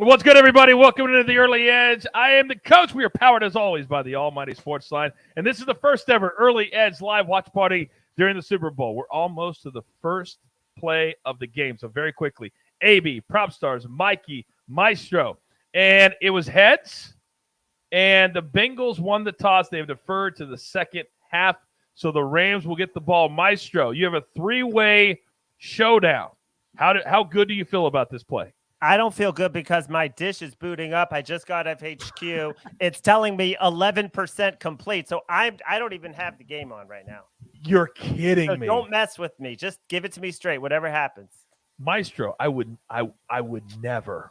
What's good, everybody? Welcome to the Early Edge. I am the coach. We are powered, as always, by the almighty Sports Line. And this is the first ever Early Edge live watch party during the Super Bowl. We're almost to the first play of the game. So very quickly, AB, Prop Stars, Mikey, Maestro. And it was heads. And the Bengals won the toss. They've deferred to the second half. So the Rams will get the ball. Maestro, you have a three-way showdown. How good do you feel about this play? I don't feel good because my dish is booting up. I just got FHQ. It's telling me 11% complete. So I don't even have the game on right now. You're kidding me. Don't mess with me. Just give it to me straight, whatever happens. Maestro, I would never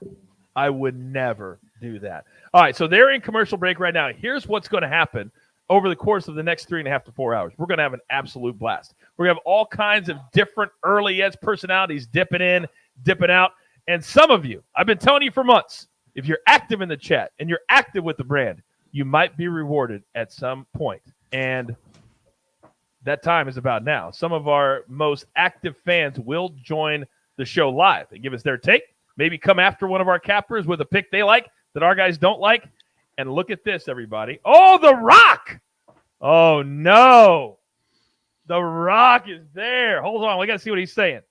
do that. All right, so they're in commercial break right now. Here's what's going to happen over the course of the next 3.5 to 4 hours. We're going to have an absolute blast. We're going to have all kinds of different early edge personalities dipping in, dipping out. And some of you, I've been telling you for months, if you're active in the chat and you're active with the brand, you might be rewarded at some point. And that time is about now. Some of our most active fans will join the show live and give us their take. Maybe come after one of our cappers with a pick they like that our guys don't like. And look at this, everybody. Oh, The Rock. Oh, no. The Rock is there. Hold on. We got to see what he's saying.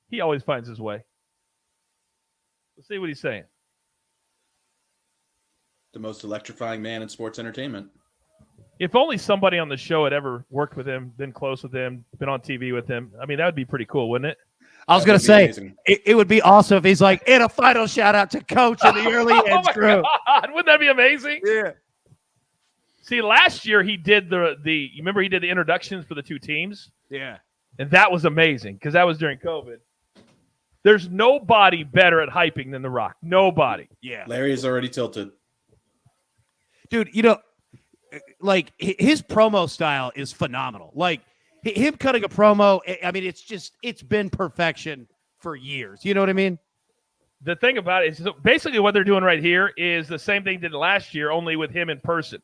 He always finds his way. Let's see what he's saying. The most electrifying man in sports entertainment. If only somebody on the show had ever worked with him, been close with him, been on TV with him. I mean, that would be pretty cool, wouldn't it? I was going to say, it would be awesome if he's like, and a final shout out to Coach and the Early Edge crew. God, wouldn't that be amazing? Yeah. See, last year he did you remember he did the introductions for the two teams? Yeah. And that was amazing because that was during COVID. There's nobody better at hyping than The Rock. Nobody. Yeah. Larry is already tilted. Dude, like his promo style is phenomenal. Like him cutting a promo, I mean, it's been perfection for years. You know what I mean? The thing about it is basically what they're doing right here is the same thing they did last year, only with him in person.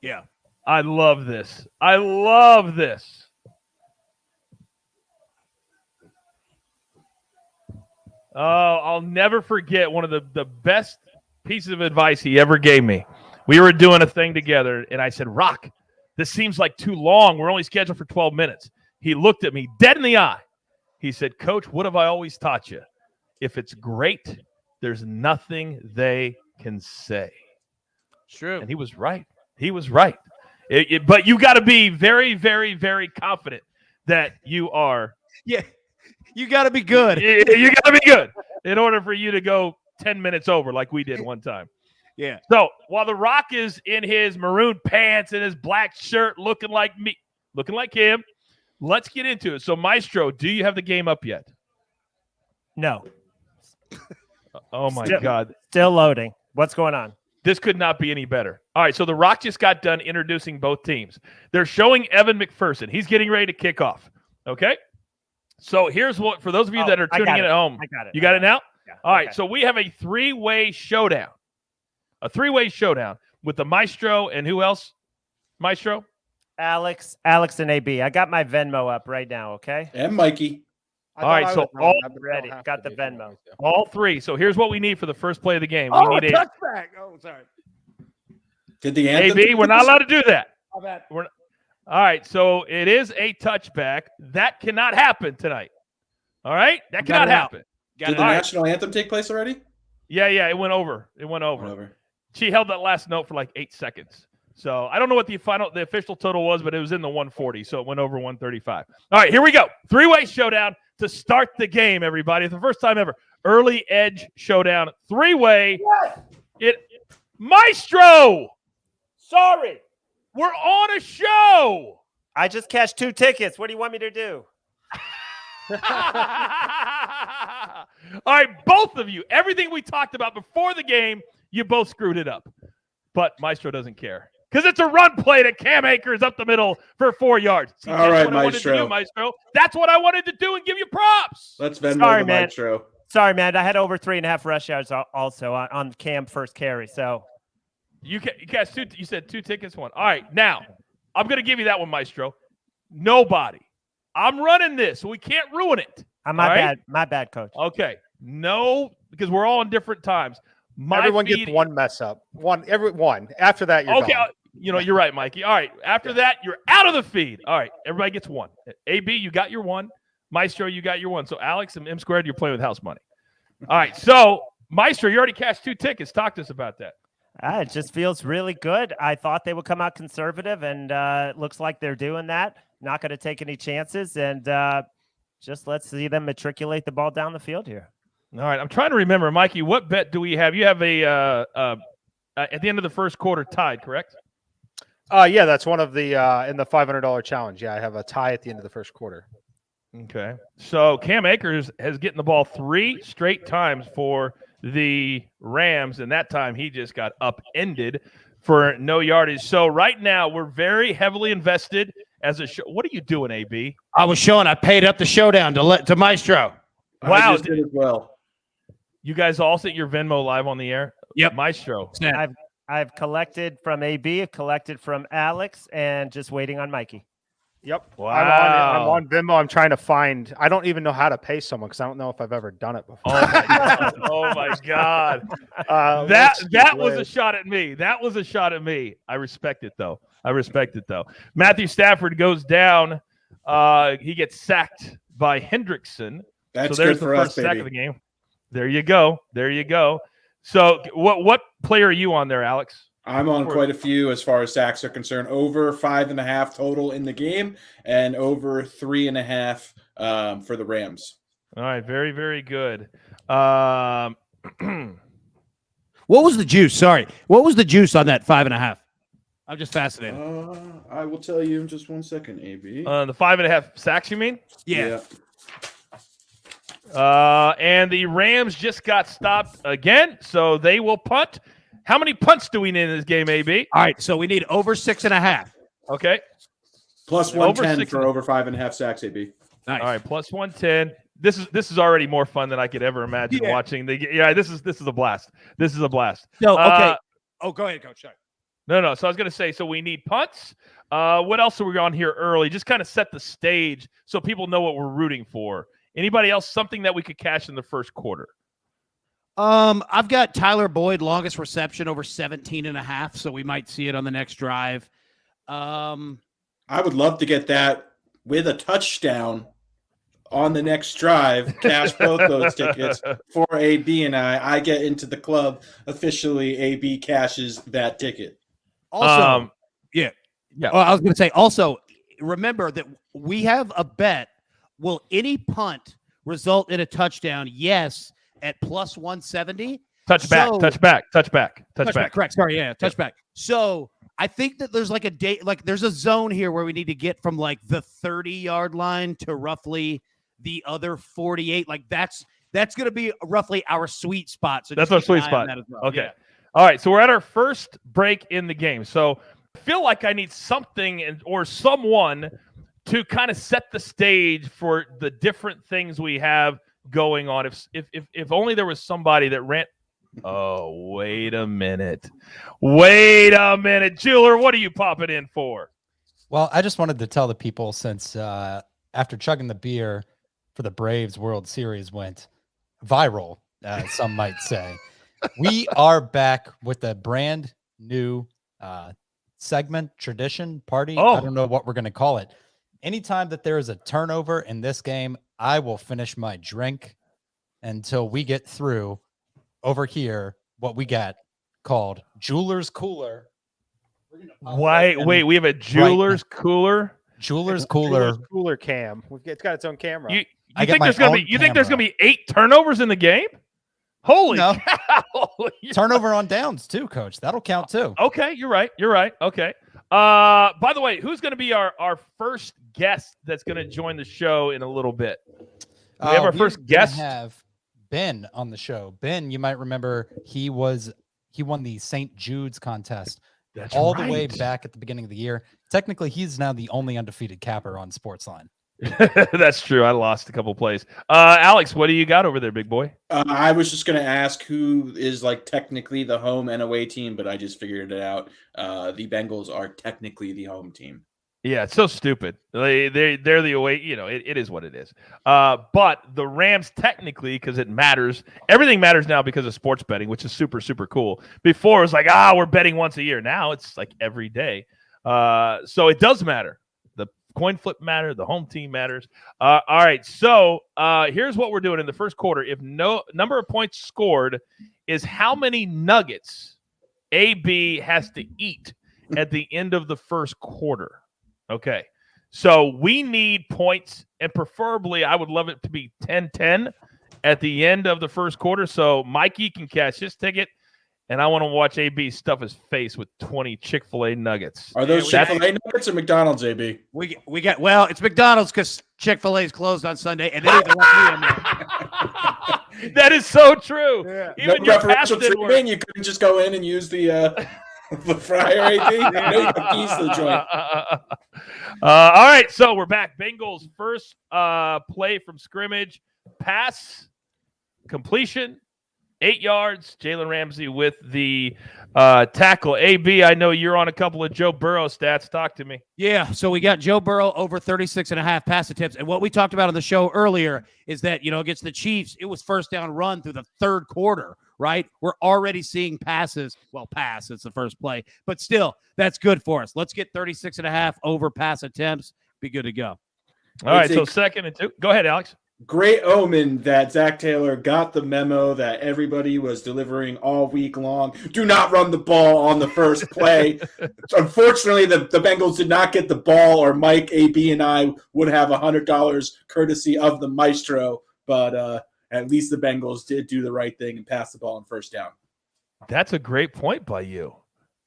Yeah. I love this. I love this. Oh, I'll never forget one of the best pieces of advice he ever gave me. We were doing a thing together, and I said, Rock, this seems like too long. We're only scheduled for 12 minutes. He looked at me dead in the eye. He said, Coach, what have I always taught you? If it's great, there's nothing they can say. True. And he was right. He was right. But you got to be very, very, very confident that you are. Yeah. You got to be good. You got to be good in order for you to go 10 minutes over like we did one time. Yeah. So while The Rock is in his maroon pants and his black shirt looking like me, looking like him, let's get into it. So, Maestro, do you have the game up yet? No. Oh, my God. Still loading. What's going on? This could not be any better. All right, so The Rock just got done introducing both teams. They're showing Evan McPherson. He's getting ready to kick off. Okay? So here's what, for those of you that are tuning in at home. I got it. You got it now? Yeah. All right, so we have a three-way showdown. A three-way showdown with the Maestro and who else? Maestro? Alex, and AB. I got my Venmo up right now, okay? And Mikey. All right, so all ready. Got the Venmo. All three. So here's what we need for the first play of the game. Oh, We need touchback. Oh, sorry. Did the anthem? AB, we're not allowed to do that. How bad? All right, so it is a touchback. That cannot happen tonight. All right? That cannot happen. Did the national anthem take place already? Yeah, it went over. It went over. She held that last note for like 8 seconds. So I don't know what the official total was, but it was in the 140, so it went over 135. All right, here we go. Three-way showdown to start the game, everybody. It's the first time ever. Early edge showdown. Three-way. Yes. Maestro! Sorry. We're on a show. I just cashed 2 tickets. What do you want me to do? All right, both of you. Everything we talked about before the game, you both screwed it up. But Maestro doesn't care because it's a run play to Cam Akers up the middle for 4 yards. See, all right, what I wanted to do, Maestro. That's what I wanted to do and give you props. Let's Venmo the Maestro. Sorry, man. I had over 3.5 rush yards also on Cam first carry. So you guys, you said 2 tickets, 1. All right, now I'm going to give you that one, Maestro. Nobody. I'm running this, so we can't ruin it. My bad, coach. Okay. No, because we're all in different times. Everyone gets one mess up. Everyone. After that, you're okay. gone. You're right, Mikey. All right. After that, you're out of the feed. All right. Everybody gets one. AB, you got your one. Maestro, you got your one. So Alex and M Squared, you're playing with house money. All right. So Maestro, you already cashed 2 tickets. Talk to us about that. It just feels really good. I thought they would come out conservative, and it looks like they're doing that. Not going to take any chances, and just let's see them matriculate the ball down the field here. All right. I'm trying to remember, Mikey, what bet do we have? You have a at the end of the first quarter tied, correct? Yeah, that's one of the in the $500 challenge. Yeah, I have a tie at the end of the first quarter. Okay. So Cam Akers has getting the ball 3 straight times for the Rams, and that time he just got upended for no yardage. So right now we're very heavily invested as a show. What are you doing, AB? I paid up the showdown to Maestro. Wow. I just did as well. You guys all sent your Venmo live on the air? Yep. Maestro. I've collected from AB, I've collected from Alex, and just waiting on Mikey. Yep. Wow. I'm on Venmo. I'm trying to find. I don't even know how to pay someone because I don't know if I've ever done it before. Oh my God. That was a shot at me. That was a shot at me. I respect it though. Matthew Stafford goes down. He gets sacked by Hendrickson. That's so there's good the for first us, sack baby. of the game. There you go. So what player are you on there, Alex? I'm on quite a few as far as sacks are concerned. Over 5.5 total in the game, and over 3.5 for the Rams. All right, very, very good. What was the juice? Sorry, what was the juice on that 5.5? I'm just fascinated. I will tell you in just 1 second, AB. The 5.5 sacks, you mean? Yeah. And the Rams just got stopped again, so they will punt. How many punts do we need in this game, AB? All right, so we need over 6.5. Okay. Plus 110 for over 5.5 sacks, AB. Nice. All right, plus 110. This is already more fun than I could ever imagine watching. This is a blast. This is a blast. No, okay. Go ahead, Coach. Sorry. No. So I was going to say, so we need punts. What else are we on here early? Just kind of set the stage so people know what we're rooting for. Anybody else, something that we could cash in the first quarter? I've got Tyler Boyd, longest reception, over 17.5, so we might see it on the next drive. I would love to get that with a touchdown on the next drive. Cash both those tickets for AB and I get into the club officially. AB cashes that ticket. Also, yeah. Well, I was going to say, also, remember that we have a bet. Will any punt result in a touchdown? Yes, at plus 170. Touchback. Correct. Sorry, yeah, touchback. So I think that there's like there's a zone here where we need to get from like the 30-yard line to roughly the other 48. Like that's going to be roughly our sweet spot. So that's our sweet spot. Well. Okay. Yeah. All right. So we're at our first break in the game. So I feel like I need something or someone to kind of set the stage for the different things we have going on. If only there was somebody that ran. Oh, wait a minute. Jeweler, what are you popping in for? Well, I just wanted to tell the people, since after chugging the beer for the Braves World Series went viral, some might say, we are back with a brand new segment, tradition, party. I don't know what we're going to call it. Anytime that there is a turnover in this game, I will finish my drink until we get through over here what we got called Jeweler's Cooler. Wait, we have a Jeweler's Cooler? Jeweler's Cooler. Cooler cam. It's got its own camera. You think there's going to be 8 turnovers in the game? Holy cow. Turnover on downs too, Coach. That'll count too. Okay, you're right. Okay. By the way, who's going to be our first guest that's going to join the show in a little bit? We have our first guest. Have Ben on the show. Ben, you might remember he won the St. Jude's contest. That's all right. The way back at the beginning of the year. Technically, he's now the only undefeated capper on Sportsline. That's true. I lost a couple plays. Alex, what do you got over there, big boy? I was just going to ask who is like technically the home and away team, but I just figured it out. The Bengals are technically the home team. Yeah, it's so stupid. They're the away. It is what it is. But the Rams technically, because it matters, everything matters now because of sports betting, which is super, super cool. Before it was like, we're betting once a year. Now it's like every day. So it does matter. The coin flip matter. The home team matters. All right. So here's what we're doing in the first quarter. If no number of points scored is how many nuggets AB has to eat at the end of the first quarter. Okay, so we need points, and preferably I would love it to be 10-10 at the end of the first quarter, so Mikey can cash his ticket, and I want to watch AB stuff his face with 20 Chick-fil-A nuggets. Are those Chick-fil-A nuggets or McDonald's, AB? We got it's McDonald's because Chick-fil-A is closed on Sunday, and they even let me in there. That is so true. Yeah. Even No your preferential past didn't work. treatment. You couldn't just go in and use the fryer, AB. No, you got keys to the joint. All right, so we're back. Bengals first play from scrimmage, pass, completion, 8 yards. Jalen Ramsey with the tackle. AB, I know you're on a couple of Joe Burrow stats. Talk to me. Yeah, so we got Joe Burrow over 36.5 pass attempts. And what we talked about on the show earlier is that, against the Chiefs, it was first down run through the third quarter, right? We're already seeing passes. Well, it's the first play. But still, that's good for us. Let's get 36.5 over pass attempts. Be good to go. All right, so 2nd and 2. Go ahead, Alex. Great omen that Zach Taylor got the memo that everybody was delivering all week long. Do not run the ball on the first play. Unfortunately, the Bengals did not get the ball, or Mike, AB, and I would have $100 courtesy of the maestro. But at least the Bengals did do the right thing and pass the ball on first down. That's a great point by you.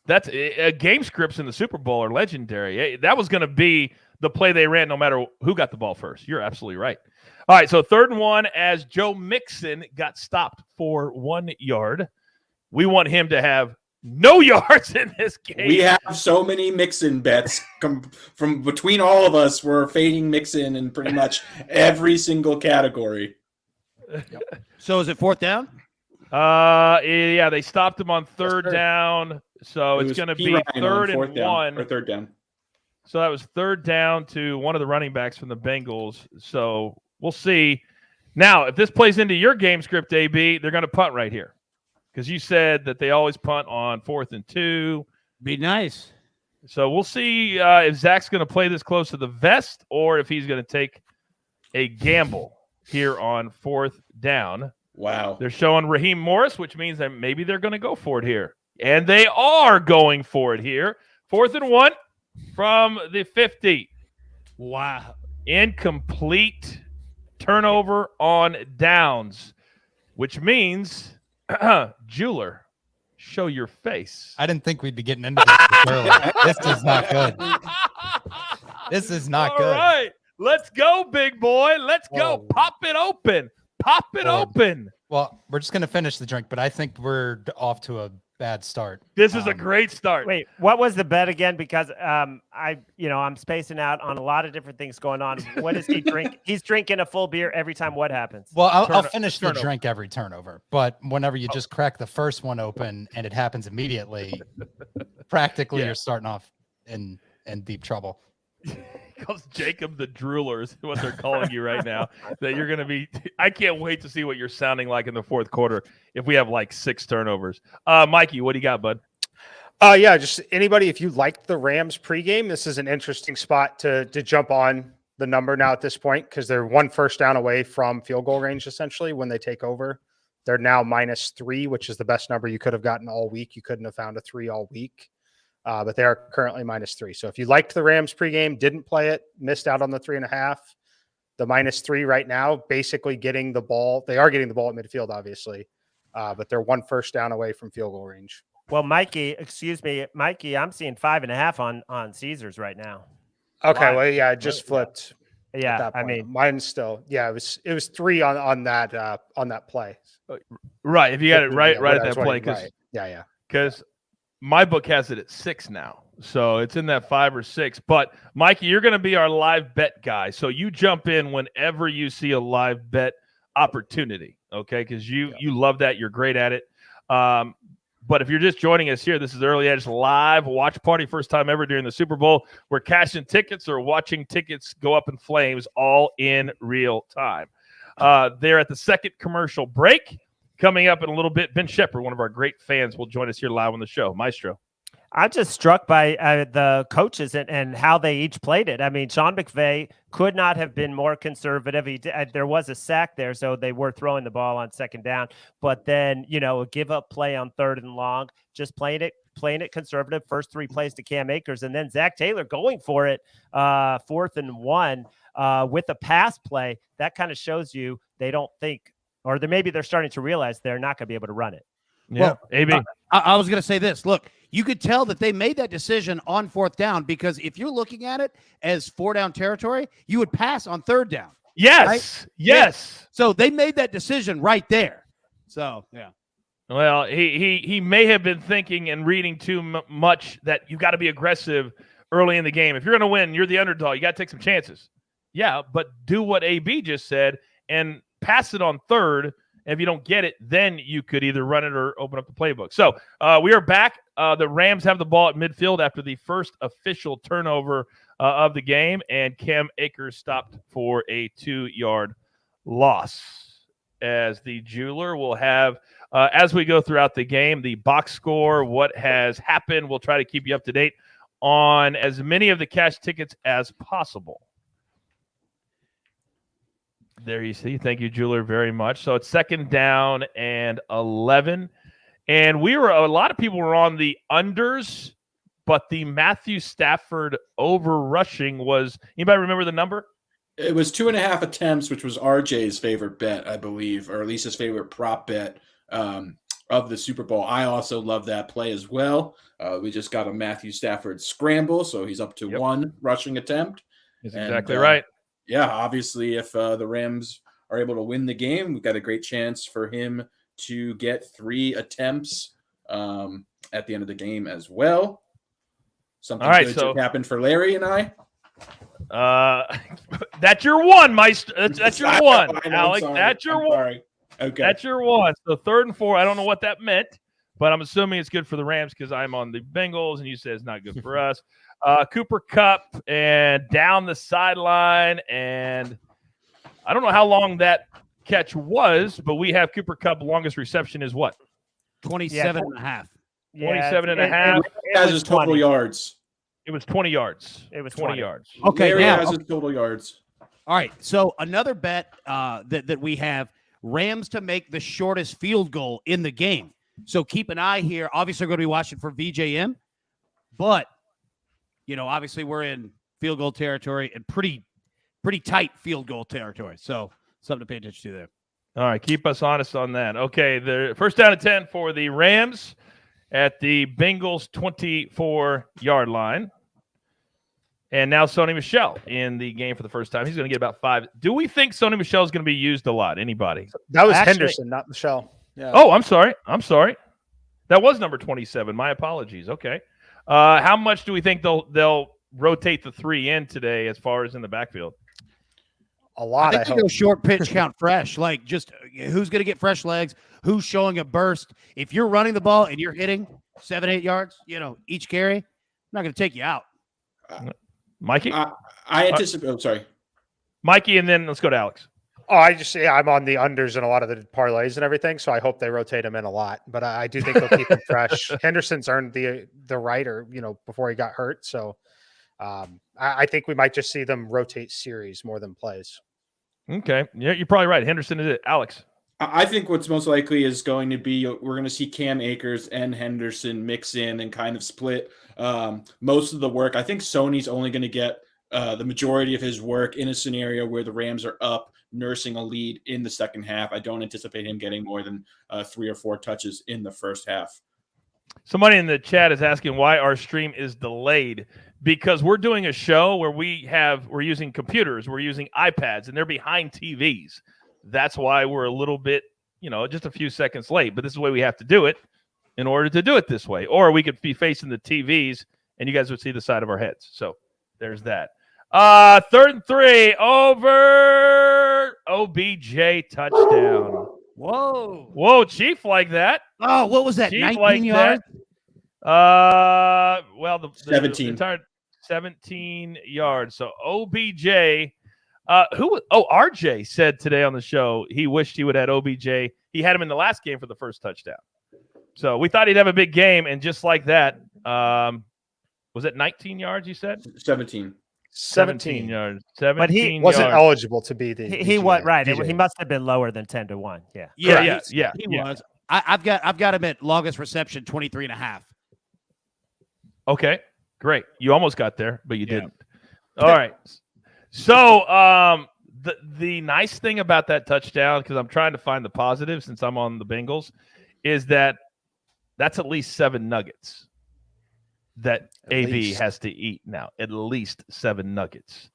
That's game scripts in the Super Bowl are legendary. That was going to be the play they ran no matter who got the ball first. You're absolutely right. All right, so 3rd and 1 as Joe Mixon got stopped for 1 yard. We want him to have no yards in this game. We have so many Mixon bets from between all of us. We're fading Mixon in pretty much every single category. So is it 4th down? Yeah, they stopped him on 3rd down, so it's going to be 3rd and 1 or 3rd down. So that was 3rd down to one of the running backs from the Bengals. So we'll see. Now, if this plays into your game script, AB, they're going to punt right here because you said that they always punt on 4th and 2. Be nice. So we'll see if Zach's going to play this close to the vest or if he's going to take a gamble here on 4th down. Wow. They're showing Raheem Morris, which means that maybe they're going to go for it here. And they are going for it here. 4th and 1 from the 50. Wow. Incomplete turnover on downs, which means, Jeweler, show your face. I didn't think we'd be getting into this early. This is not good. This is not good. All right. Let's go, big boy. Let's go. Whoa. Pop it open. Pop it open. Well, we're just going to finish the drink, but I think we're off to a bad start. This is a great start. Wait, what was the bet again? Because I'm spacing out on a lot of different things going on. What does he drink? He's drinking a full beer every time. What happens? Well, I'll finish the drink every turnover, but whenever you just crack the first one open and it happens immediately, practically you're starting off in deep trouble. Calls Jacob the Drooler is what they're calling you right now. That you're going to be. I can't wait to see what you're sounding like in the 4th quarter if we have like 6 turnovers. Mikey, what do you got, bud? Yeah, just anybody. If you liked the Rams pregame, this is an interesting spot to jump on the number now at this point because they're 1 first down away from field goal range essentially when they take over. They're now -3, which is the best number you could have gotten all week. You couldn't have found a 3 all week. But they are currently -3. So if you liked the Rams pregame, didn't play it, missed out on the 3.5, the -3 right now, basically getting the ball. They are getting the ball at midfield, obviously, but they're 1 first down away from field goal range. Well, Mikey, I'm seeing 5.5 on Caesars right now. Okay, well, yeah, it just flipped. Yeah, I mean, mine's still. Yeah, it was 3 on that play. Right, if you got it right at that play, right. Yeah. Because my book has it at 6 now. So it's in that 5 or 6. But, Mikey, you're going to be our live bet guy. So you jump in whenever you see a live bet opportunity, okay? Because you love that. You're great at it. But if you're just joining us here, this is Early Edge live watch party, first time ever during the Super Bowl. We're cashing tickets or watching tickets go up in flames all in real time. They're at the second commercial break. Coming up in a little bit, Ben Shepard, one of our great fans, will join us here live on the show. Maestro. I'm just struck by the coaches and how they each played it. I mean, Sean McVay could not have been more conservative. There was a sack there, so they were throwing the ball on second down. But then, a give up play on third and long, just playing it conservative. First 3 plays to Cam Akers, and then Zach Taylor going for it, 4th and 1 with a pass play. That kind of shows you they don't think, or maybe they're starting to realize they're not going to be able to run it. Yeah, Well, AB. I was going to say this. Look, you could tell that they made that decision on 4th down because if you're looking at it as 4-down territory, you would pass on 3rd down. Yes. Right? Yes. So they made that decision right there. So, yeah. Well, he may have been thinking and reading too much that you got to be aggressive early in the game. If you're going to win, you're the underdog. You got to take some chances. Yeah, but do what AB just said and pass it on 3rd. And if you don't get it, then you could either run it or open up the playbook. So we are back. The Rams have the ball at midfield after the first official turnover of the game, and Cam Akers stopped for a 2-yard loss. As the jeweler will have, as we go throughout the game, the box score, what has happened. We'll try to keep you up to date on as many of the cash tickets as possible. There you see. Thank you, jeweler, very much. So it's 2nd down and 11. And a lot of people were on the unders, but the Matthew Stafford over rushing was, anybody remember the number? It was 2.5 attempts, which was RJ's favorite bet, I believe, or at least his favorite prop bet of the Super Bowl. I also love that play as well. We just got a Matthew Stafford scramble, so he's up to 1 rushing attempt. That's exactly right. Yeah, obviously, if the Rams are able to win the game, we've got a great chance for him to get 3 attempts at the end of the game as well. Something good just happened for Larry and I. That's your one, Meister. That's your one, Alex. That's your one. Sorry. Okay. That's your one. So 3rd and 4. I don't know what that meant, but I'm assuming it's good for the Rams because I'm on the Bengals, and you said it's not good for us. Cooper Kupp and down the sideline, and I don't know how long that catch was, but we have Cooper Kupp longest reception is what? 27 and a half. 27 and a half. It has his total yards. It was 20 yards. It was 20 yards. Okay, Larry now has his total yards. All right, so another bet that we have, Rams to make the shortest field goal in the game. So keep an eye here. Obviously, we're going to be watching for VJM, but obviously we're in field goal territory and pretty tight field goal territory. So something to pay attention to there. All right, keep us honest on that. Okay, the first down and 10 for the Rams at the Bengals 24-yard line. And now Sony Michel in the game for the first time. He's going to get about 5. Do we think Sony Michel is going to be used a lot? Anybody? That was Henderson, not Michel. Yeah. Oh, I'm sorry. That was number 27. My apologies. Okay. How much do we think they'll rotate the 3 in today as far as in the backfield? A lot. I think they go short pitch count fresh. Like just who's going to get fresh legs? Who's showing a burst? If you're running the ball and you're hitting 7-8 yards, each carry, I'm not going to take you out. Mikey? I anticipate. Sorry. Mikey, and then let's go to Alex. Oh, I'm on the unders in a lot of the parlays and everything, so I hope they rotate him in a lot. But I do think they'll keep him fresh. Henderson's earned the right, or before he got hurt, so I think we might just see them rotate series more than plays. Okay, yeah, you're probably right. Henderson is it. Alex. I think what's most likely is going to be we're going to see Cam Akers and Henderson mix in and kind of split most of the work. I think Sony's only going to get the majority of his work in a scenario where the Rams are up, nursing a lead in the second half. I don't anticipate him getting more than 3 or 4 touches in the first half. Somebody in the chat is asking why our stream is delayed, because we're doing a show where we're using computers, we're using iPads, and they're behind TVs. That's why we're a little bit, just a few seconds late. But this is the way we have to do it in order to do it this way. Or we could be facing the TVs, and you guys would see the side of our heads. So there's that. 3rd and 3 over OBJ touchdown. Whoa, Chief like that. Oh, what was that? Chief 19 like yards? Well, the 17. entire 17 yards. So OBJ, RJ said today on the show he wished he would have had OBJ. He had him in the last game for the first touchdown. So we thought he'd have a big game, and just like that, was it 19 yards? You said 17. 17 yards. But he 17 wasn't yards. eligible to be the He was right. DJ. He must have been lower than 10-1. Yeah. Yeah. He was. I've got him at longest reception 23.5. Okay, great. You almost got there, but you didn't. All right. So the nice thing about that touchdown, because I'm trying to find the positive since I'm on the Bengals, is that that's at least 7 nuggets that AB has to eat now. At least 7 nuggets.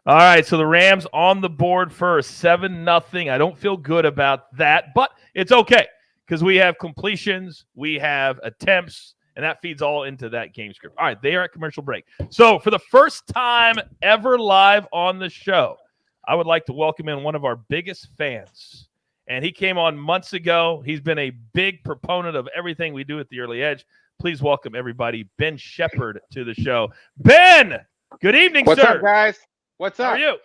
All right, so the Rams on the board first, 7-0. I don't feel good about that, but it's okay because we have completions, we have attempts, and that feeds all into that game script. All right, they are at commercial break. So for the first time ever live on the show, I would like to welcome in one of our biggest fans. And he came on months ago. He's been a big proponent of everything we do at the Early Edge. Please welcome everybody, Ben Shepard, to the show. Ben, good evening, What's sir. up, guys? What's up? How are you?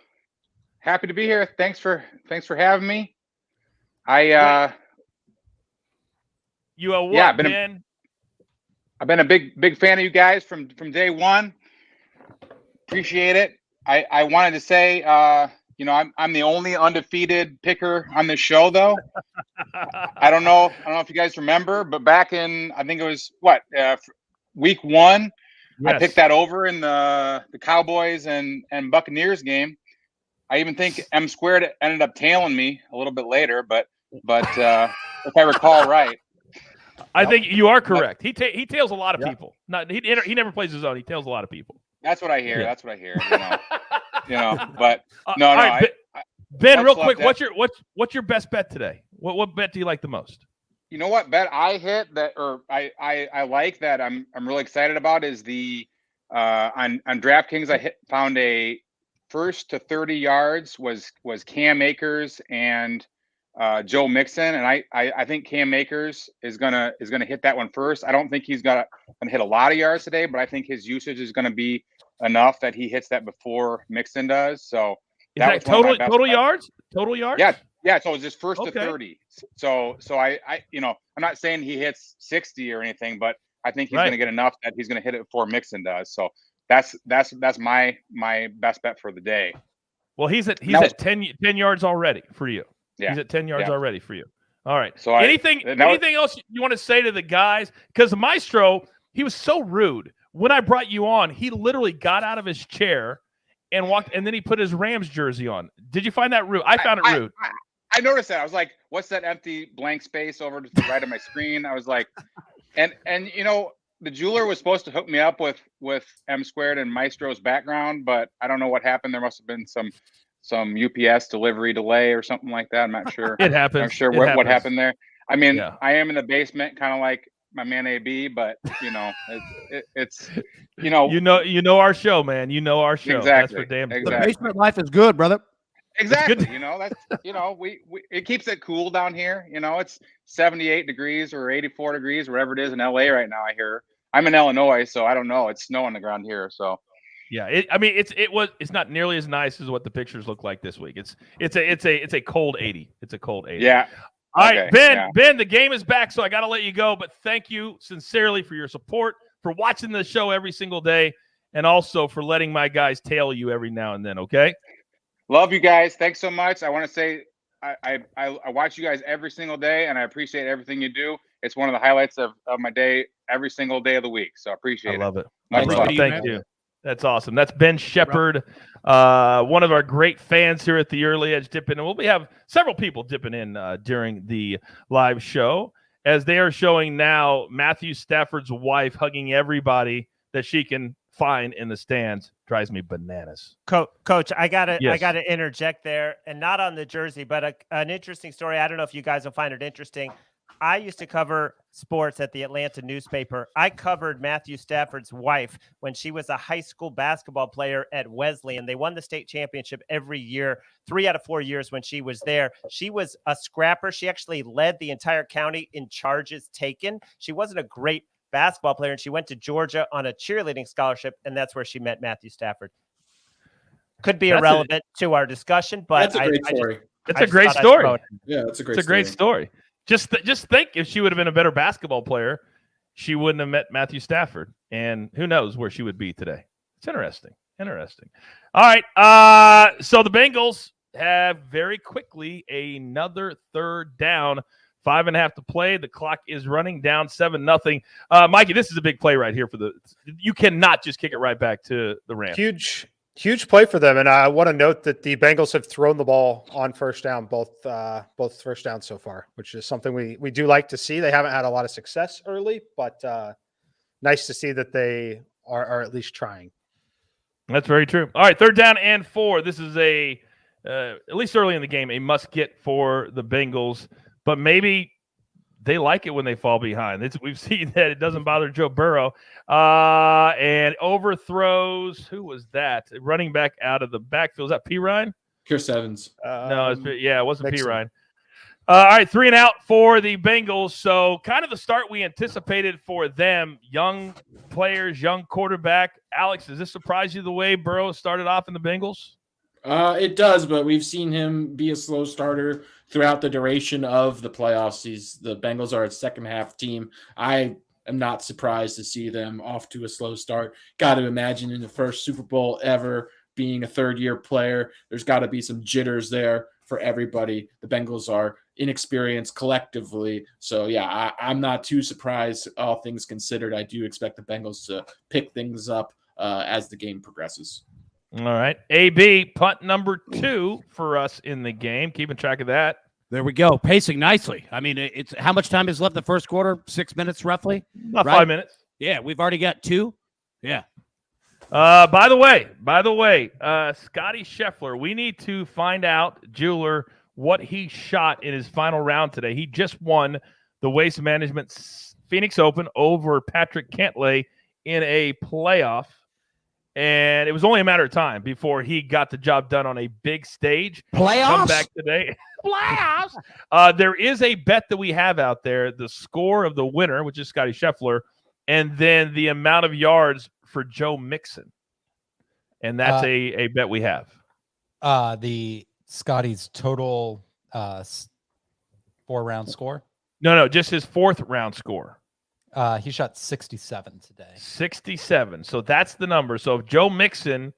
Happy to be here. Thanks for having me. You are what, Yeah, Ben? I've been a big fan of you guys from day one. Appreciate it. I wanted to say, I'm the only undefeated picker on this show, though. I don't know if you guys remember, but back in, I think it was week 1, Yes. I picked that over in the Cowboys and Buccaneers game. I even think M squared ended up tailing me a little bit later, but if I recall right. I think you are correct. He tails a lot of people. He never plays his own. He tails a lot of people. That's what I hear. Yeah. That's what I hear. But no. All right, Ben, real quick, left what's your best bet today? What bet do you like the most? You know what bet I hit that, or I like that I'm really excited about is the on DraftKings found a first to 30 yards was Cam Akers and Joe Mixon, and I think Cam Akers is gonna hit that one first. I don't think he's gonna hit a lot of yards today, but I think his usage is gonna be enough that he hits that before Mixon does. So Is that total yards? Total yards? Yeah. So it's just first to 30. So I I'm not saying he hits 60 or anything, but I think he's gonna get enough that he's gonna hit it before Mixon does. So that's my best bet for the day. Well, he's at 10 yards already for you. Yeah. He's at 10 yards already for you. All right. So anything else you want to say to the guys? Because the Maestro, he was so rude. When I brought you on, he literally got out of his chair and walked, and then he put his Rams jersey on. Did you find that rude? I found it rude. I noticed that. I was like, what's that empty blank space over to the right of my screen? I was like, and the jeweler was supposed to hook me up with M squared and Maestro's background, but I don't know what happened. There must have been some UPS delivery delay or something like that. I'm not sure. It happens. I'm not sure what happened there. I mean, Yeah. I am in the basement, kind of like my man AB, but it's you know our show, man. You know our show. Exactly. That's for damn sure. The Exactly. basement life is good, brother. Exactly. good. That's we it keeps it cool down here. It's 78 degrees or 84 degrees, whatever it is in LA right now. I hear. I'm in Illinois, so I don't know. It's snow on the ground here, so. Yeah, it's not nearly as nice as what the pictures look like this week. It's a cold 80. It's a cold 80. Yeah. All right, Okay, Ben. yeah. Ben, the game is back, so I got to let you go. But thank you sincerely for your support, for watching the show every single day, and also for letting my guys tail you every now and then. Okay. Love you guys. Thanks so much. I want to say I watch you guys every single day, and I appreciate everything you do. It's one of the highlights of my day every single day of the week. So I appreciate it. I love it. Much love. Thank you. That's awesome. That's Ben Shepard, one of our great fans here at the Early Edge dipping in. We have several people dipping in during the live show, as they are showing now Matthew Stafford's wife hugging everybody that she can find in the stands. Drives me bananas. Coach, I gotta interject there, and not on the jersey, but an interesting story. I don't know if you guys will find it interesting. I used to cover sports at the Atlanta newspaper. I covered Matthew Stafford's wife when she was a high school basketball player at Wesleyan. They won the state championship every year, 3 out of 4 years when she was there. She was a scrapper. She actually led the entire county in charges taken. She wasn't a great basketball player, and she went to Georgia on a cheerleading scholarship, and that's where she met Matthew Stafford. Could be irrelevant to our discussion, but that's a great story. It's a great story. Yeah, that's a great. It's a great story. Just think, if she would have been a better basketball player, she wouldn't have met Matthew Stafford, and who knows where she would be today. It's interesting. All right. So the Bengals have very quickly another third down. 5.5 to play. The clock is running down 7-0. Mikey, this is a big play right here you cannot just kick it right back to the Rams. Huge play for them. And I want to note that the Bengals have thrown the ball on first down, both first downs so far, which is something we do like to see. They haven't had a lot of success early, but nice to see that they are at least trying. That's very true. All right, 3rd down and 4. This is at least early in the game, a must get for the Bengals. But maybe they like it when they fall behind. We've seen that it doesn't bother Joe Burrow. And overthrows. Who was that? Running back out of the backfield. Is that P. Ryan? Pierce Evans. No, it wasn't P. Ryan. All right, 3 and out for the Bengals. So kind of the start we anticipated for them. Young players, young quarterback. Alex, does this surprise you the way Burrow started off in the Bengals? It does, but we've seen him be a slow starter throughout the duration of the playoffs. The Bengals are a second-half team. I am not surprised to see them off to a slow start. Got to imagine in the first Super Bowl ever, being a third-year player, there's got to be some jitters there for everybody. The Bengals are inexperienced collectively. So, yeah, I'm not too surprised, all things considered. I do expect the Bengals to pick things up as the game progresses. All right. AB, punt number 2 for us in the game. Keeping track of that. There we go. Pacing nicely. I mean, it's how much time is left in the first quarter? 6 minutes roughly? About 5 minutes. Yeah, we've already got 2. Yeah. By the way, Scotty Scheffler, we need to find out, Jeweler, what he shot in his final round today. He just won the Waste Management Phoenix Open over Patrick Cantlay in a playoff. And it was only a matter of time before he got the job done on a big stage. Playoffs? Come back today. Playoffs? There is a bet that we have out there, the score of the winner, which is Scotty Scheffler, and then the amount of yards for Joe Mixon. And that's a bet we have. The Scotty's total 4-round score? No, just his 4th round score. He shot 67 today. 67. So that's the number. So if Joe Mixon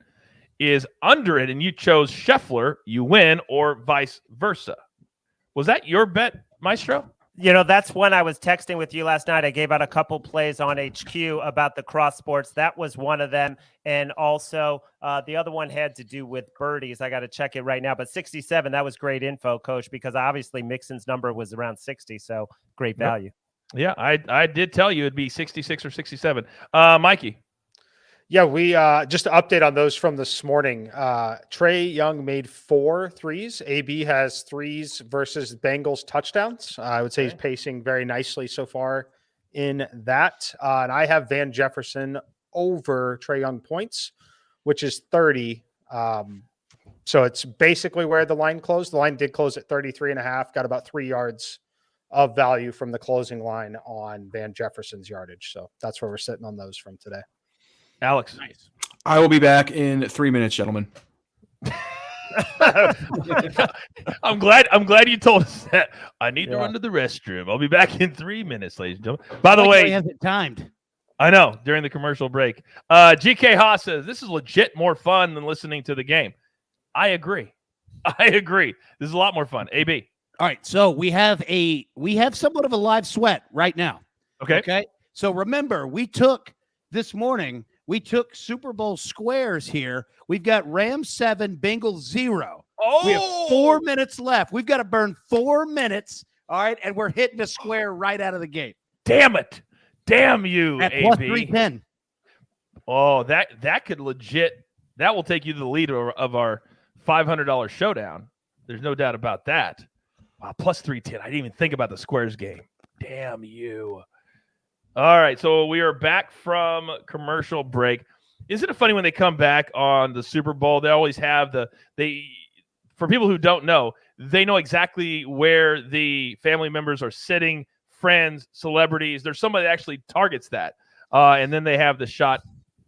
is under it and you chose Scheffler, you win, or vice versa. Was that your bet, Maestro? That's when I was texting with you last night. I gave out a couple plays on HQ about the cross sports. That was one of them. And also the other one had to do with birdies. I got to check it right now. But 67, that was great info, Coach, because obviously Mixon's number was around 60. So great value. Yeah, I did tell you it'd be 66 or 67. Mikey. Yeah, we just to update on those from this morning. Trey Young made 4 threes. AB has 3s versus Bengals touchdowns. I would say he's pacing very nicely so far in that. And I have Van Jefferson over Trey Young points, which is 30. So it's basically where the line closed. The line did close at 33.5, got about 3 yards of value from the closing line on Van Jefferson's yardage. So that's where we're sitting on those from today. Alex. Nice. I will be back in 3 minutes, gentlemen. I'm glad you told us that. I need to run to the restroom. I'll be back in 3 minutes, ladies and gentlemen. By the way, he has it timed. I know, during the commercial break. GK Haas says this is legit more fun than listening to the game. I agree. This is a lot more fun. AB. All right, so we have somewhat of a live sweat right now. Okay. So remember, we took Super Bowl squares here. We've got Rams 7, Bengals 0. Oh, we have 4 minutes left. We've got to burn 4 minutes. All right, and we're hitting a square right out of the gate. Damn it! Damn you, at AB. plus 310. Oh, that could legit. That will take you to the lead of our $500 showdown. There's no doubt about that. Wow, plus 310. I didn't even think about the squares game. Damn you. All right, so we are back from commercial break. Isn't it funny when they come back on the Super Bowl? They always have for people who don't know, they know exactly where the family members are sitting, friends, celebrities. There's somebody that actually targets that. And then they have the shot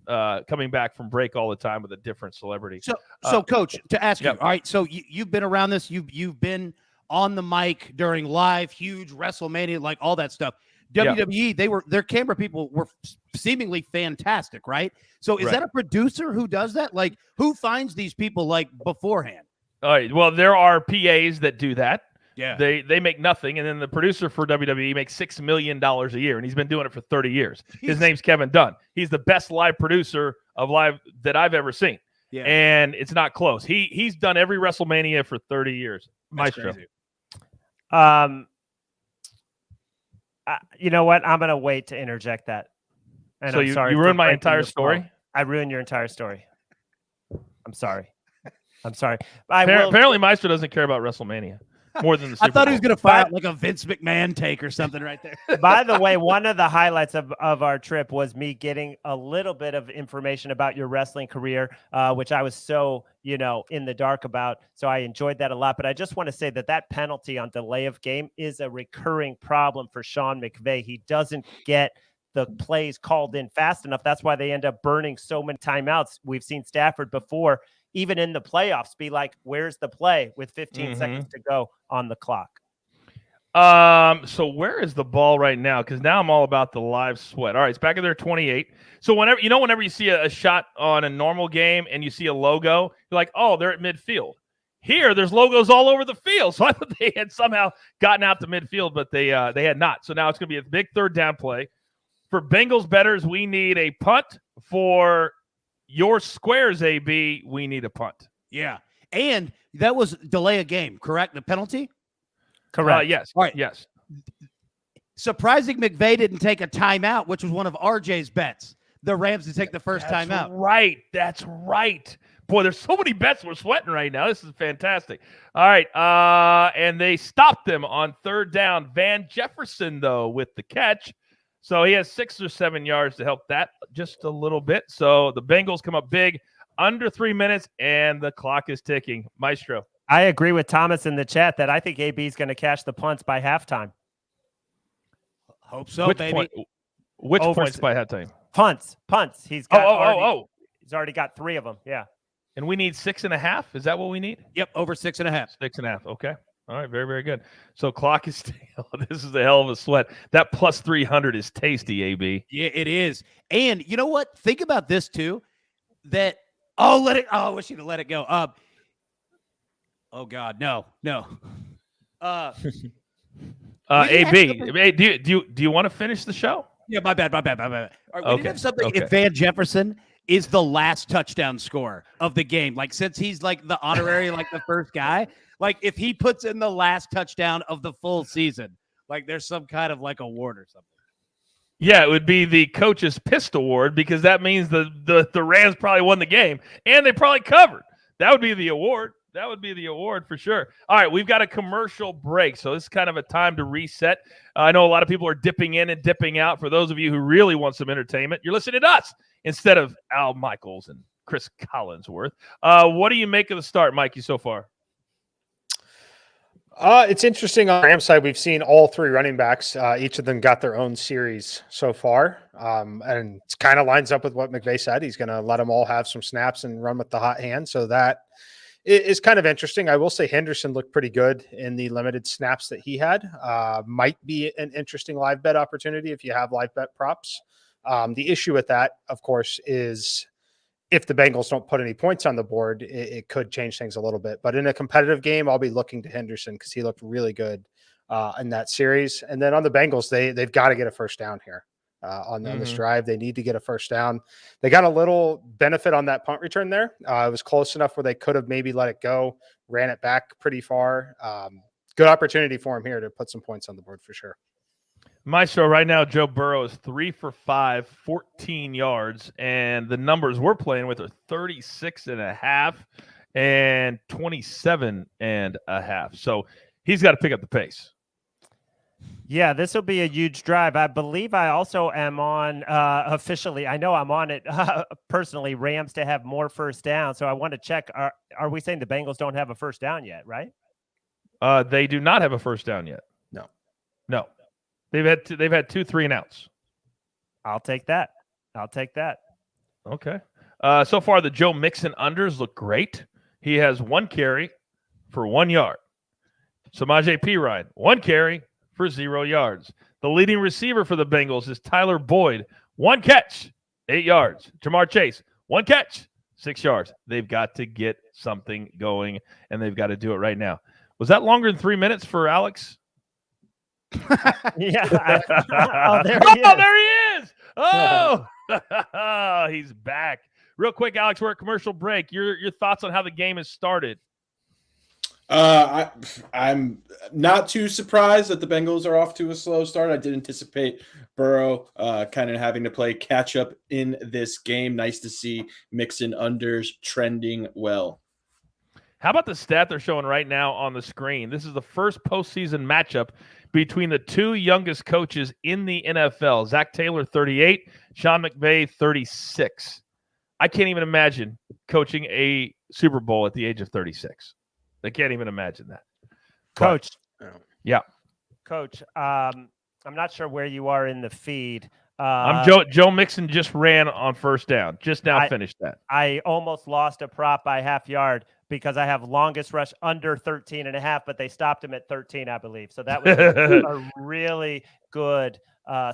coming back from break all the time with a different celebrity. So Coach, to ask yep. you, all right, so you've been around this. You've been on the mic during live, huge WrestleMania, like all that stuff. WWE, their camera people were seemingly fantastic, right? So is that a producer who does that? Like, who finds these people like beforehand? All right. Well, there are PAs that do that. Yeah. They make nothing, and then the producer for WWE makes $6 million a year, and he's been doing it for 30 years. His name's Kevin Dunn. He's the best live producer of live that I've ever seen. Yeah. And it's not close. He's done every WrestleMania for 30 years. Maestro. Crazy. You know what? I'm going to wait to interject that. And So I'm sorry you for ruined my breaking entire your flow. story? I ruined your entire story. I'm sorry. Apparently, Maestro doesn't care about WrestleMania more than the Super I thought Bowl. he was going to fire like a Vince McMahon take or something right there. By the way, one of the highlights of our trip was me getting a little bit of information about your wrestling career, which I was so, in the dark about. So I enjoyed that a lot. But I just want to say that penalty on delay of game is a recurring problem for Sean McVay. He doesn't get the plays called in fast enough. That's why they end up burning so many timeouts. We've seen Stafford before, even in the playoffs, be like, where's the play with 15 seconds to go on the clock? So where is the ball right now? Because now I'm all about the live sweat. All right, it's back at their 28. So whenever you see a shot on a normal game and you see a logo, you're like, oh, they're at midfield. Here, there's logos all over the field. So I thought they had somehow gotten out to midfield, but they had not. So now it's going to be a big third down play. For Bengals bettors, we need a punt. For your squares, AB, we need a punt. Yeah. And that was delay a game, correct? The penalty? Correct. Yes. All right. Yes. Surprising McVay didn't take a timeout, which was one of RJ's bets. The Rams to take the first timeout. Right. That's right. Boy, there's so many bets we're sweating right now. This is fantastic. All right. And they stopped them on third down. Van Jefferson, though, with the catch. So he has 6 or 7 yards to help that just a little bit. So the Bengals come up big, under 3 minutes, and the clock is ticking. Maestro. I agree with Thomas in the chat that I think AB is going to cash the punts by halftime. Hope so, baby. Which points by halftime? Punts. He's got he's already got 3 of them. Yeah. And we need 6.5. Is that what we need? Yep, over 6.5. 6.5. Okay. All right, very, very good. So clock is this is a hell of a sweat. That plus 300 is tasty, AB. Yeah, it is. And you know what? Think about this too. I wish you'd have let it go. Oh God, no. AB, do you want to finish the show? Yeah, my bad. All right, we did have something. Okay. If Van Jefferson is the last touchdown scorer of the game, like since he's like the honorary, like the first guy. Like, if he puts in the last touchdown of the full season, like there's some kind of like award or something. Yeah, it would be the coach's pissed award because that means the Rams probably won the game and they probably covered. That would be the award. That would be the award for sure. All right, we've got a commercial break, so this is kind of a time to reset. I know a lot of people are dipping in and dipping out. For those of you who really want some entertainment, you're listening to us instead of Al Michaels and Chris Collinsworth. What do you make of the start, Mikey, so far? It's interesting on the Rams side. We've seen all 3 running backs. Each of them got their own series so far. And it kind of lines up with what McVay said. He's going to let them all have some snaps and run with the hot hand. So that is kind of interesting. I will say Henderson looked pretty good in the limited snaps that he had. Might be an interesting live bet opportunity if you have live bet props. The issue with that, of course, is if the Bengals don't put any points on the board, it could change things a little bit. But in a competitive game, I'll be looking to Henderson because he looked really good in that series. And then on the Bengals, they've got to get a first down here on this drive. They need to get a first down. They got a little benefit on that punt return there. It was close enough where they could have maybe let it go, ran it back pretty far. Good opportunity for him here to put some points on the board for sure. Maestro, right now, Joe Burrow is 3 for 5, 14 yards, and the numbers we're playing with are 36.5 and 27.5. So he's got to pick up the pace. Yeah, this will be a huge drive. I believe I also am on officially. I know I'm on it personally. Rams to have more first down. So I want to check. Are we saying the Bengals don't have a first down yet? Right? They do not have a first down yet. No. They've had 2 3-and-outs. I'll take that. Okay. So far, the Joe Mixon unders look great. He has 1 carry for 1 yard. Samaje Perine, 1 carry for 0 yards. The leading receiver for the Bengals is Tyler Boyd, 1 catch, 8 yards. Jamar Chase, 1 catch, 6 yards. They've got to get something going, and they've got to do it right now. Was that longer than 3 minutes for Alex? Yeah. There he is. Oh, he's back. Real quick, Alex, we're at commercial break. Your thoughts on how the game has started? I'm not too surprised that the Bengals are off to a slow start. I did anticipate Burrow kind of having to play catch up in this game. Nice to see Mixon unders trending well. How about the stat they're showing right now on the screen? This is the first postseason matchup between the 2 youngest coaches in the NFL. Zach Taylor, 38, Sean McVay, 36. I can't even imagine coaching a Super Bowl at the age of 36. I can't even imagine that. Coach. Yeah. Coach, I'm not sure where you are in the feed. Joe Mixon just ran on first down. Just now finished that. I almost lost a prop by half yard because I have longest rush under 13.5, but they stopped him at 13, I believe. So that was a really good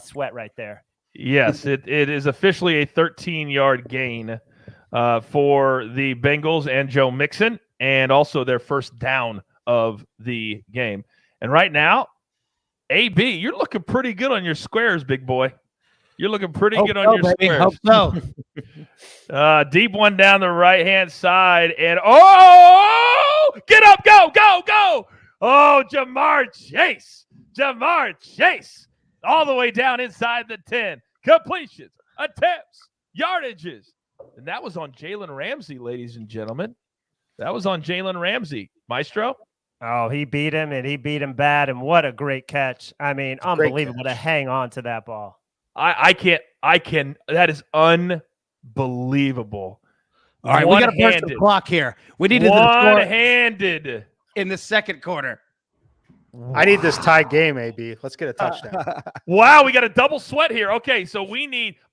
sweat right there. Yes, it is officially a 13-yard gain for the Bengals and Joe Mixon, and also their first down of the game. And right now, AB, you're looking pretty good on your squares, big boy. You're looking pretty good on your squares. Hope so. Deep one down the right-hand side, and get up, go! Oh, Jamar Chase, all the way down inside the 10. Completions, attempts, yardages. And that was on Jalen Ramsey, ladies and gentlemen. That was on Jalen Ramsey. Maestro? Oh, he beat him, and he beat him bad, and what a great catch. I mean, unbelievable to hang on to that ball. I can. That is unbelievable. All right, we got to burst the clock here. We needed one-handed in the second quarter. I need this tie game, AB. Let's get a touchdown. Wow, we got a double sweat here. Okay, so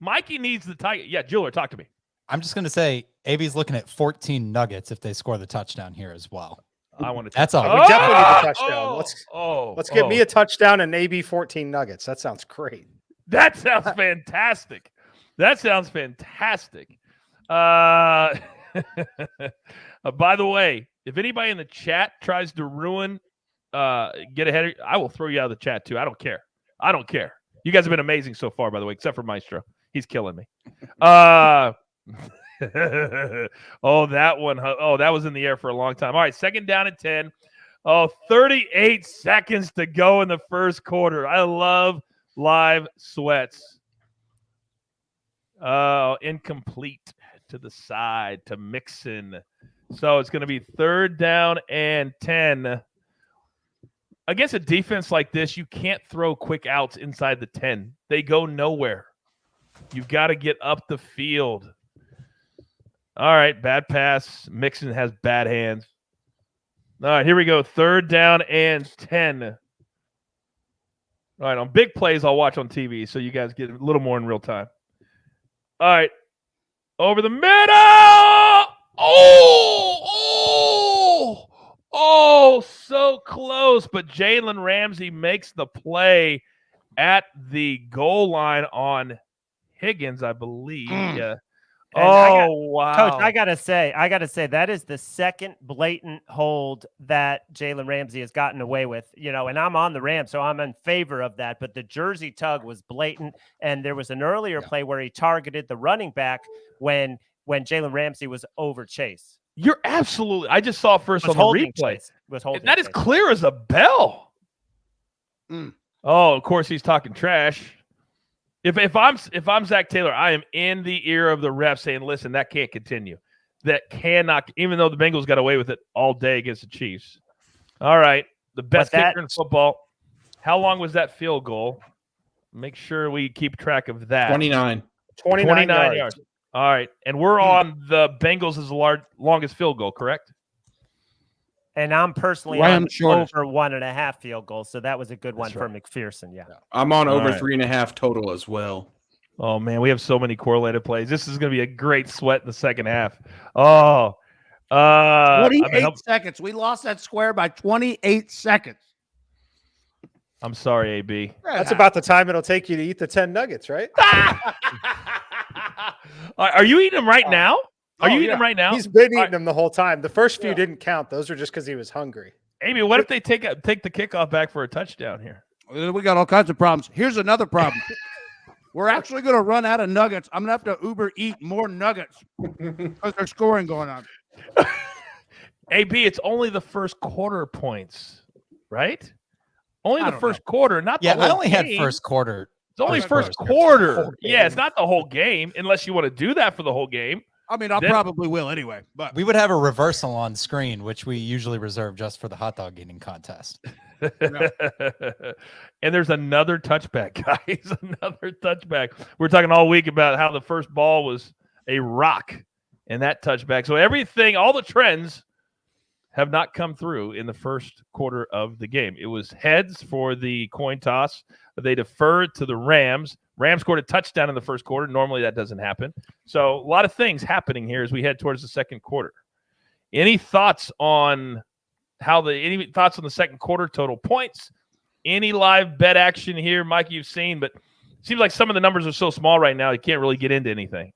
Mikey needs the tie. Yeah, Jeweler, talk to me. I'm just going to say AB's looking at 14 nuggets if they score the touchdown here as well. I want to. That's all. We definitely need a touchdown. Let's get me a touchdown and AB 14 nuggets. That sounds great. That sounds fantastic. By the way, if anybody in the chat tries to ruin, get ahead, I will throw you out of the chat too. I don't care. You guys have been amazing so far, by the way, except for Maestro. He's killing me. That one. That was in the air for a long time. All right, 2nd down and 10. 38 seconds to go in the first quarter. I love live sweats. Incomplete to the side to Mixon. So it's going to be 3rd down and 10. Against a defense like this, you can't throw quick outs inside the 10. They go nowhere. You've got to get up the field. All right, bad pass. Mixon has bad hands. All right, here we go. 3rd down and 10. All right, on big plays, I'll watch on TV so you guys get a little more in real time. All right, over the middle. Oh, so close. But Jalen Ramsey makes the play at the goal line on Higgins, I believe. Yeah. Wow. Coach, I gotta say, that is the second blatant hold that Jalen Ramsey has gotten away with, and I'm on the Rams, so I'm in favor of that. But the jersey tug was blatant, and there was an earlier play where he targeted the running back when Jalen Ramsey was over Chase. You're absolutely. I just saw first on the replay. That is clear as a bell. Oh, of course he's talking trash. If I'm Zach Taylor, I am in the ear of the ref saying, "Listen, that can't continue. That cannot." Even though the Bengals got away with it all day against the Chiefs. All right, the best kicker in football How long was that field goal? Make sure we keep track of that. 29. 29 yards. All right. And we're on the Bengals' longest field goal, correct? And I'm personally Rams on shortest. over 1.5 field goals, so that was a good one That's for right. McPherson. Yeah. I'm on over right. 3.5 total as well. Oh, man, we have so many correlated plays. This is going to be a great sweat in the second half. Oh, 28 seconds. We lost that square by 28 seconds. I'm sorry, AB. That's about the time it'll take you to eat the 10 nuggets, right? Are you eating them right now? Are you eating them right now? He's been eating them the whole time. The first few didn't count. Those were just because he was hungry. Amy, what if they take the kickoff back for a touchdown here? We got all kinds of problems. Here's another problem. We're actually going to run out of nuggets. I'm going to have to Uber eat more nuggets because there's scoring going on. AB, it's only the first quarter points, right? Only I the don't first quarter, not the Yeah, whole I only had game. first quarter. It's only first quarter. quarter. Yeah, it's not the whole game unless you want to do that for the whole game. I mean, I Then- probably will anyway. But We would have a reversal on screen, which we usually reserve just for the hot dog eating contest. And there's another touchback, guys. Another touchback. We're talking all week about how the first ball was a rock in that touchback. So everything, all the trends have not come through in the first quarter of the game. It was heads for the coin toss. They deferred to the Rams. Rams scored a touchdown in the first quarter. Normally that doesn't happen. So a lot of things happening here as we head towards the second quarter. Any thoughts on any thoughts on the second quarter total points? Any live bet action here, Mike, you've seen, but it seems like some of the numbers are so small right now, you can't really get into anything.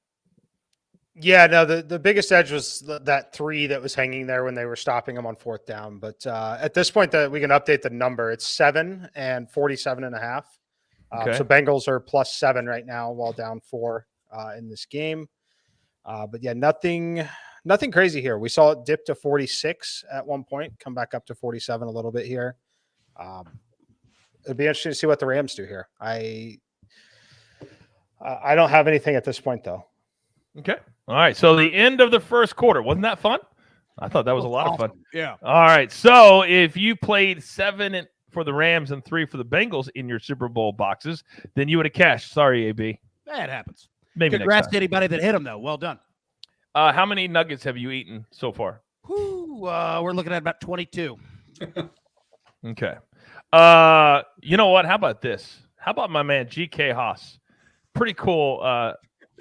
Yeah, no, the biggest edge was that 3 that was hanging there when they were stopping him on 4th down. But at this point, that we can update the number. It's 7 and 47.5. Okay. So Bengals are +7 right now, while down 4 in this game. But yeah, nothing crazy here. We saw it dip to 46 at one point, come back up to 47 a little bit here. It'd be interesting to see what the Rams do here. I don't have anything at this point, though. Okay. All right. So the end of the first quarter. Wasn't that fun? I thought that was a lot of fun. Yeah. All right. So if you played 7 for the Rams and 3 for the Bengals in your Super Bowl boxes, then you would have cashed. Sorry, AB. That happens. Maybe Congrats next to anybody that hit them, though. Well done. time. How many nuggets have you eaten so far? We're looking at about 22. Okay. You know what? How about this? How about my man, GK Haas? Pretty cool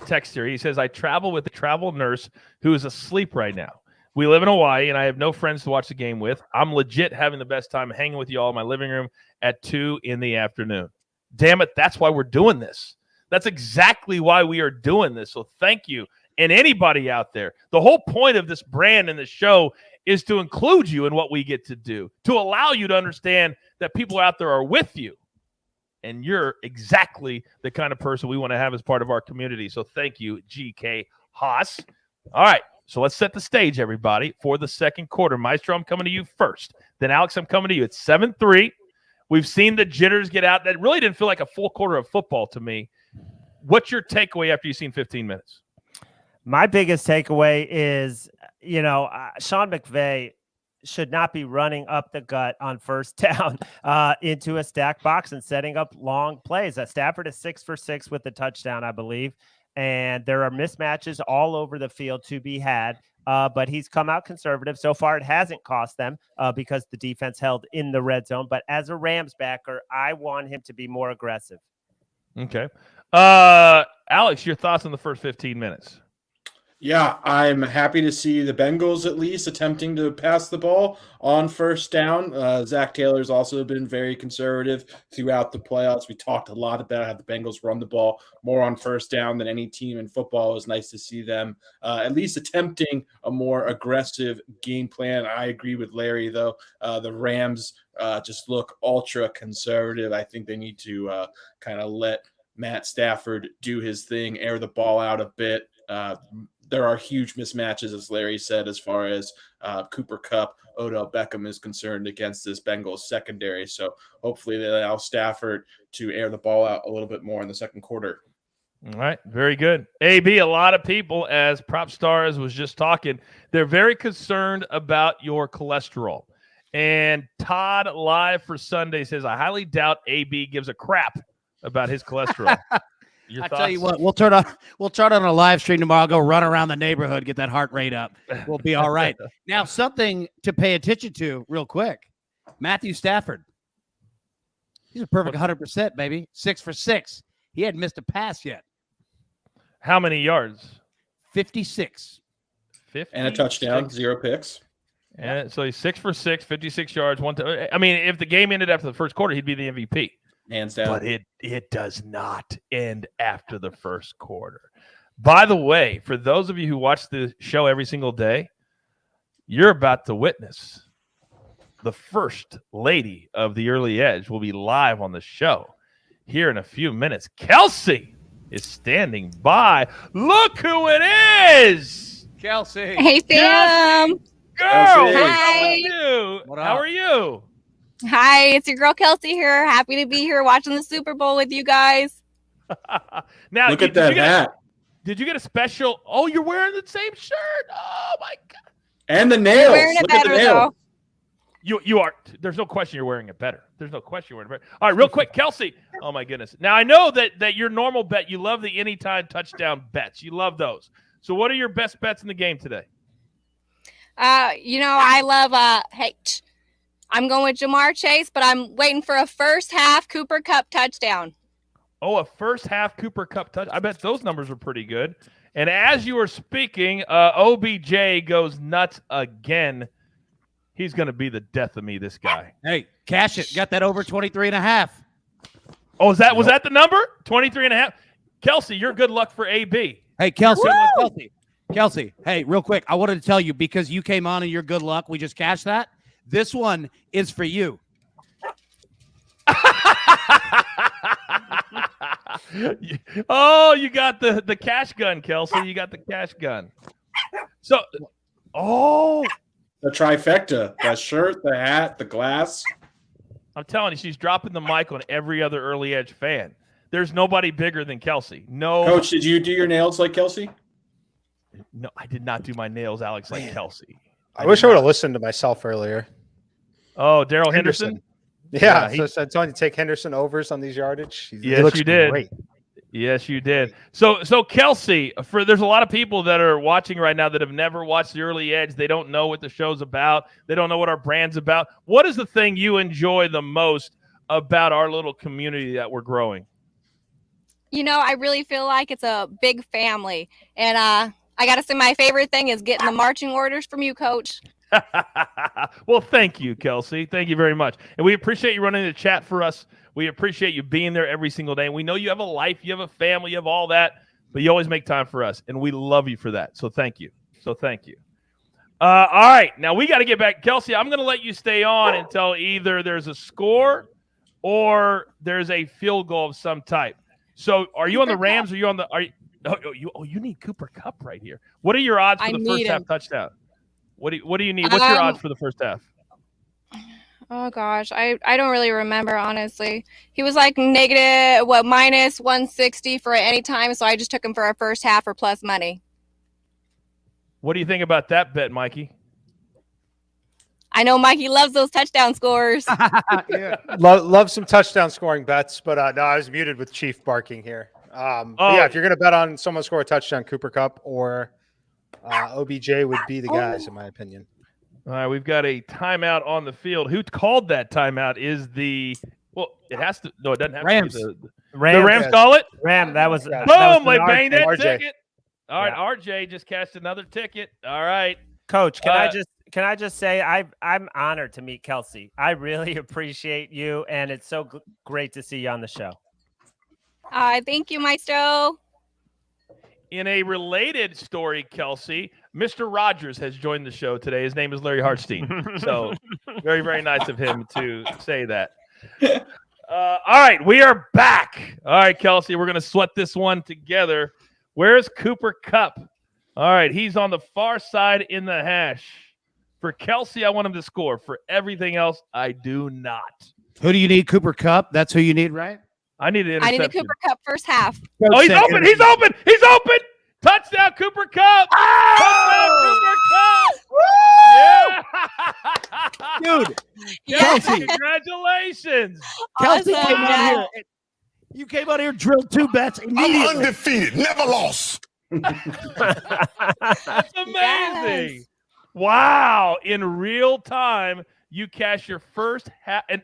text here. He says, I travel with a travel nurse who is asleep right now. We live in Hawaii, and I have no friends to watch the game with. I'm legit having the best time hanging with you all in my living room at 2 p.m. Damn it, that's why we're doing this. That's exactly why we are doing this. So thank you. And anybody out there, the whole point of this brand and the show is to include you in what we get to do, to allow you to understand that people out there are with you. And you're exactly the kind of person we want to have as part of our community. So thank you, GK Haas. All right, so let's set the stage, everybody, for the second quarter. Maestro, I'm coming to you first. Then, Alex, I'm coming to you. It's 7-3. We've seen the jitters get out. That really didn't feel like a full quarter of football to me. What's your takeaway after you've seen 15 minutes? My biggest takeaway is, Sean McVay should not be running up the gut on first down into a stack box and setting up long plays. Stafford is 6 for 6 with the touchdown, I believe. And there are mismatches all over the field to be had. But he's come out conservative. So far, it hasn't cost them because the defense held in the red zone. But as a Rams backer, I want him to be more aggressive. Okay. Alex, your thoughts on the first 15 minutes? Yeah, I'm happy to see the Bengals at least attempting to pass the ball on first down. Zach Taylor's also been very conservative throughout the playoffs. We talked a lot about how the Bengals run the ball more on first down than any team in football. It was nice to see them at least attempting a more aggressive game plan. I agree with Larry, though. The Rams just look ultra conservative. I think they need to kind of let Matt Stafford do his thing, air the ball out a bit. There are huge mismatches, as Larry said, as far as Cooper Kupp, Odell Beckham is concerned against this Bengals secondary. So hopefully they allow Stafford to air the ball out a little bit more in the second quarter. All right, very good. AB, a lot of people, as Prop Stars was just talking, they're very concerned about your cholesterol. And Todd live for Sunday says, I highly doubt AB gives a crap about his cholesterol. Your I thoughts? tell you what, we'll turn on a live stream tomorrow. Go run around the neighborhood, get that heart rate up. We'll be all right. Now, something to pay attention to real quick. Matthew Stafford. He's a perfect 100%, baby. 6 for 6. He hadn't missed a pass yet. How many yards? 56. 50? And a touchdown, 0 picks. And so he's 6 for 6, 56 yards. I mean, if the game ended after the first quarter, he'd be the MVP. Hands down. But it does not end after the first quarter. By the way, for those of you who watch the show every single day, you're about to witness the first lady of the Early Edge will be live on the show here in a few minutes. Kelsey is standing by. Look who it is! Kelsey. Hey, Sam. Girl, Kelsey. how are you? What up? How are you? Hi, it's your girl Kelsey here. Happy to be here watching the Super Bowl with you guys. Now, Look at that hat. Did you get a special? Oh, you're wearing the same shirt. Oh my God! And the You're nails. wearing it Look at the better, nails. though. You are. There's no question you're wearing it better. There's no question you're wearing it better. All right, real quick, Kelsey. Oh my goodness. Now I know that your normal bet, you love the anytime touchdown bets. You love those. So what are your best bets in the game today? I love I'm going with Jamar Chase, but I'm waiting for a first half Cooper Kupp touchdown. Oh, a first half Cooper Kupp touch. I bet those numbers are pretty good. And as you were speaking, OBJ goes nuts again. He's going to be the death of me, this guy. Hey, cash it. Got that over 23.5. Oh, was that the number? 23.5? Kelsey, you're good luck for AB. Hey, Kelsey. Kelsey. Hey, real quick. I wanted to tell you because you came on and you're good luck. We just cashed that. This one is for you. Oh, you got the cash gun, Kelsey. You got the cash gun. So, The trifecta. The shirt, the hat, the glass. I'm telling you, she's dropping the mic on every other Early Edge fan. There's nobody bigger than Kelsey. No, Coach, did you do your nails like Kelsey? No, I did not do my nails, Alex, like Kelsey. I wish I would have listened to myself earlier. Oh, Daryl Henderson? Yeah, Yeah, so I'm telling you, take Henderson overs on these yardage. He Yes, looks you did. Great. Yes, you did. So Kelsey, there's a lot of people that are watching right now that have never watched the Early Edge. They don't know what the show's about. They don't know what our brand's about. What is the thing you enjoy the most about our little community that we're growing? I really feel like it's a big family. And I got to say my favorite thing is getting the marching orders from you, Coach. Well, thank you, Kelsey. Thank you very much. And we appreciate you running the chat for us. We appreciate you being there every single day. And we know you have a life, you have a family, you have all that, but you always make time for us. And we love you for that. So thank you. All right. Now we got to get back. Kelsey, I'm going to let you stay on until either there's a score or there's a field goal of some type. So are you on the Rams or you on the you need Cooper Kupp right here. What are your odds for the first half touchdown? What do you need? What's your odds for the first half? Oh, gosh. I don't really remember, honestly. He was like minus 160 for any time, so I just took him for a first half or plus money. What do you think about that bet, Mikey? I know Mikey loves those touchdown scores. Yeah. Love some touchdown scoring bets, but no, I was muted with Chief barking here. Yeah, if you're going to bet on someone score a touchdown, Cooper Kupp or OBJ would be the guys, in my opinion. All right, we've got a timeout on the field. Who called that timeout is it has to – no, it doesn't have Rams. to be the Rams, Rams call it? Ram, that was Boom, that they was banged that RJ. ticket. All right, RJ just cashed another ticket. All right. Coach, can I just say I'm honored to meet Kelsey. I really appreciate you, and it's so great to see you on the show. Thank you, Maestro. In a related story, Kelsey, Mr. Rogers has joined the show today. His name is Larry Hartstein. So very, very nice of him to say that. All right, we are back. All right, Kelsey, we're going to sweat this one together. Where's Cooper Kupp? All right, he's on the far side in the hash. For Kelsey, I want him to score. For everything else, I do not. Who do you need? Cooper Kupp? That's who you need, right? I need an interception. I need the Cooper Kupp first half. Oh, he's open. He's open. He's open. Touchdown, Cooper Kupp. Touchdown, Cooper Kupp. Yeah. Dude, Kelsey, congratulations. Kelsey Awesome. came on here. You came on here, drilled 2 bets immediately. I'm undefeated, never lost. That's amazing. Yes. Wow. In real time, you cash your first hat and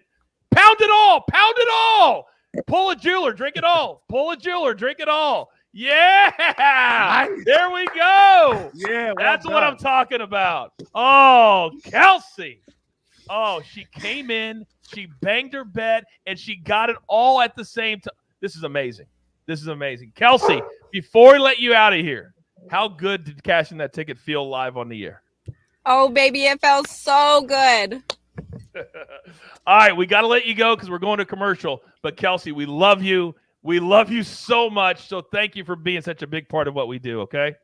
pound it all. Pound it all. Pull a jeweler, drink it all. Pull a jeweler, drink it all. Yeah. Nice. There we go. Yeah, That's what I'm talking about. Oh, Kelsey. Oh, she came in, she banged her bet, and she got it all at the same time. This is amazing. This is amazing. Kelsey, before we let you out of here, how good did cashing that ticket feel live on the air? Oh, baby, it felt so good. All right, we got to let you go because we're going to commercial. But, Kelsey, we love you. We love you so much. So thank you for being such a big part of what we do, okay?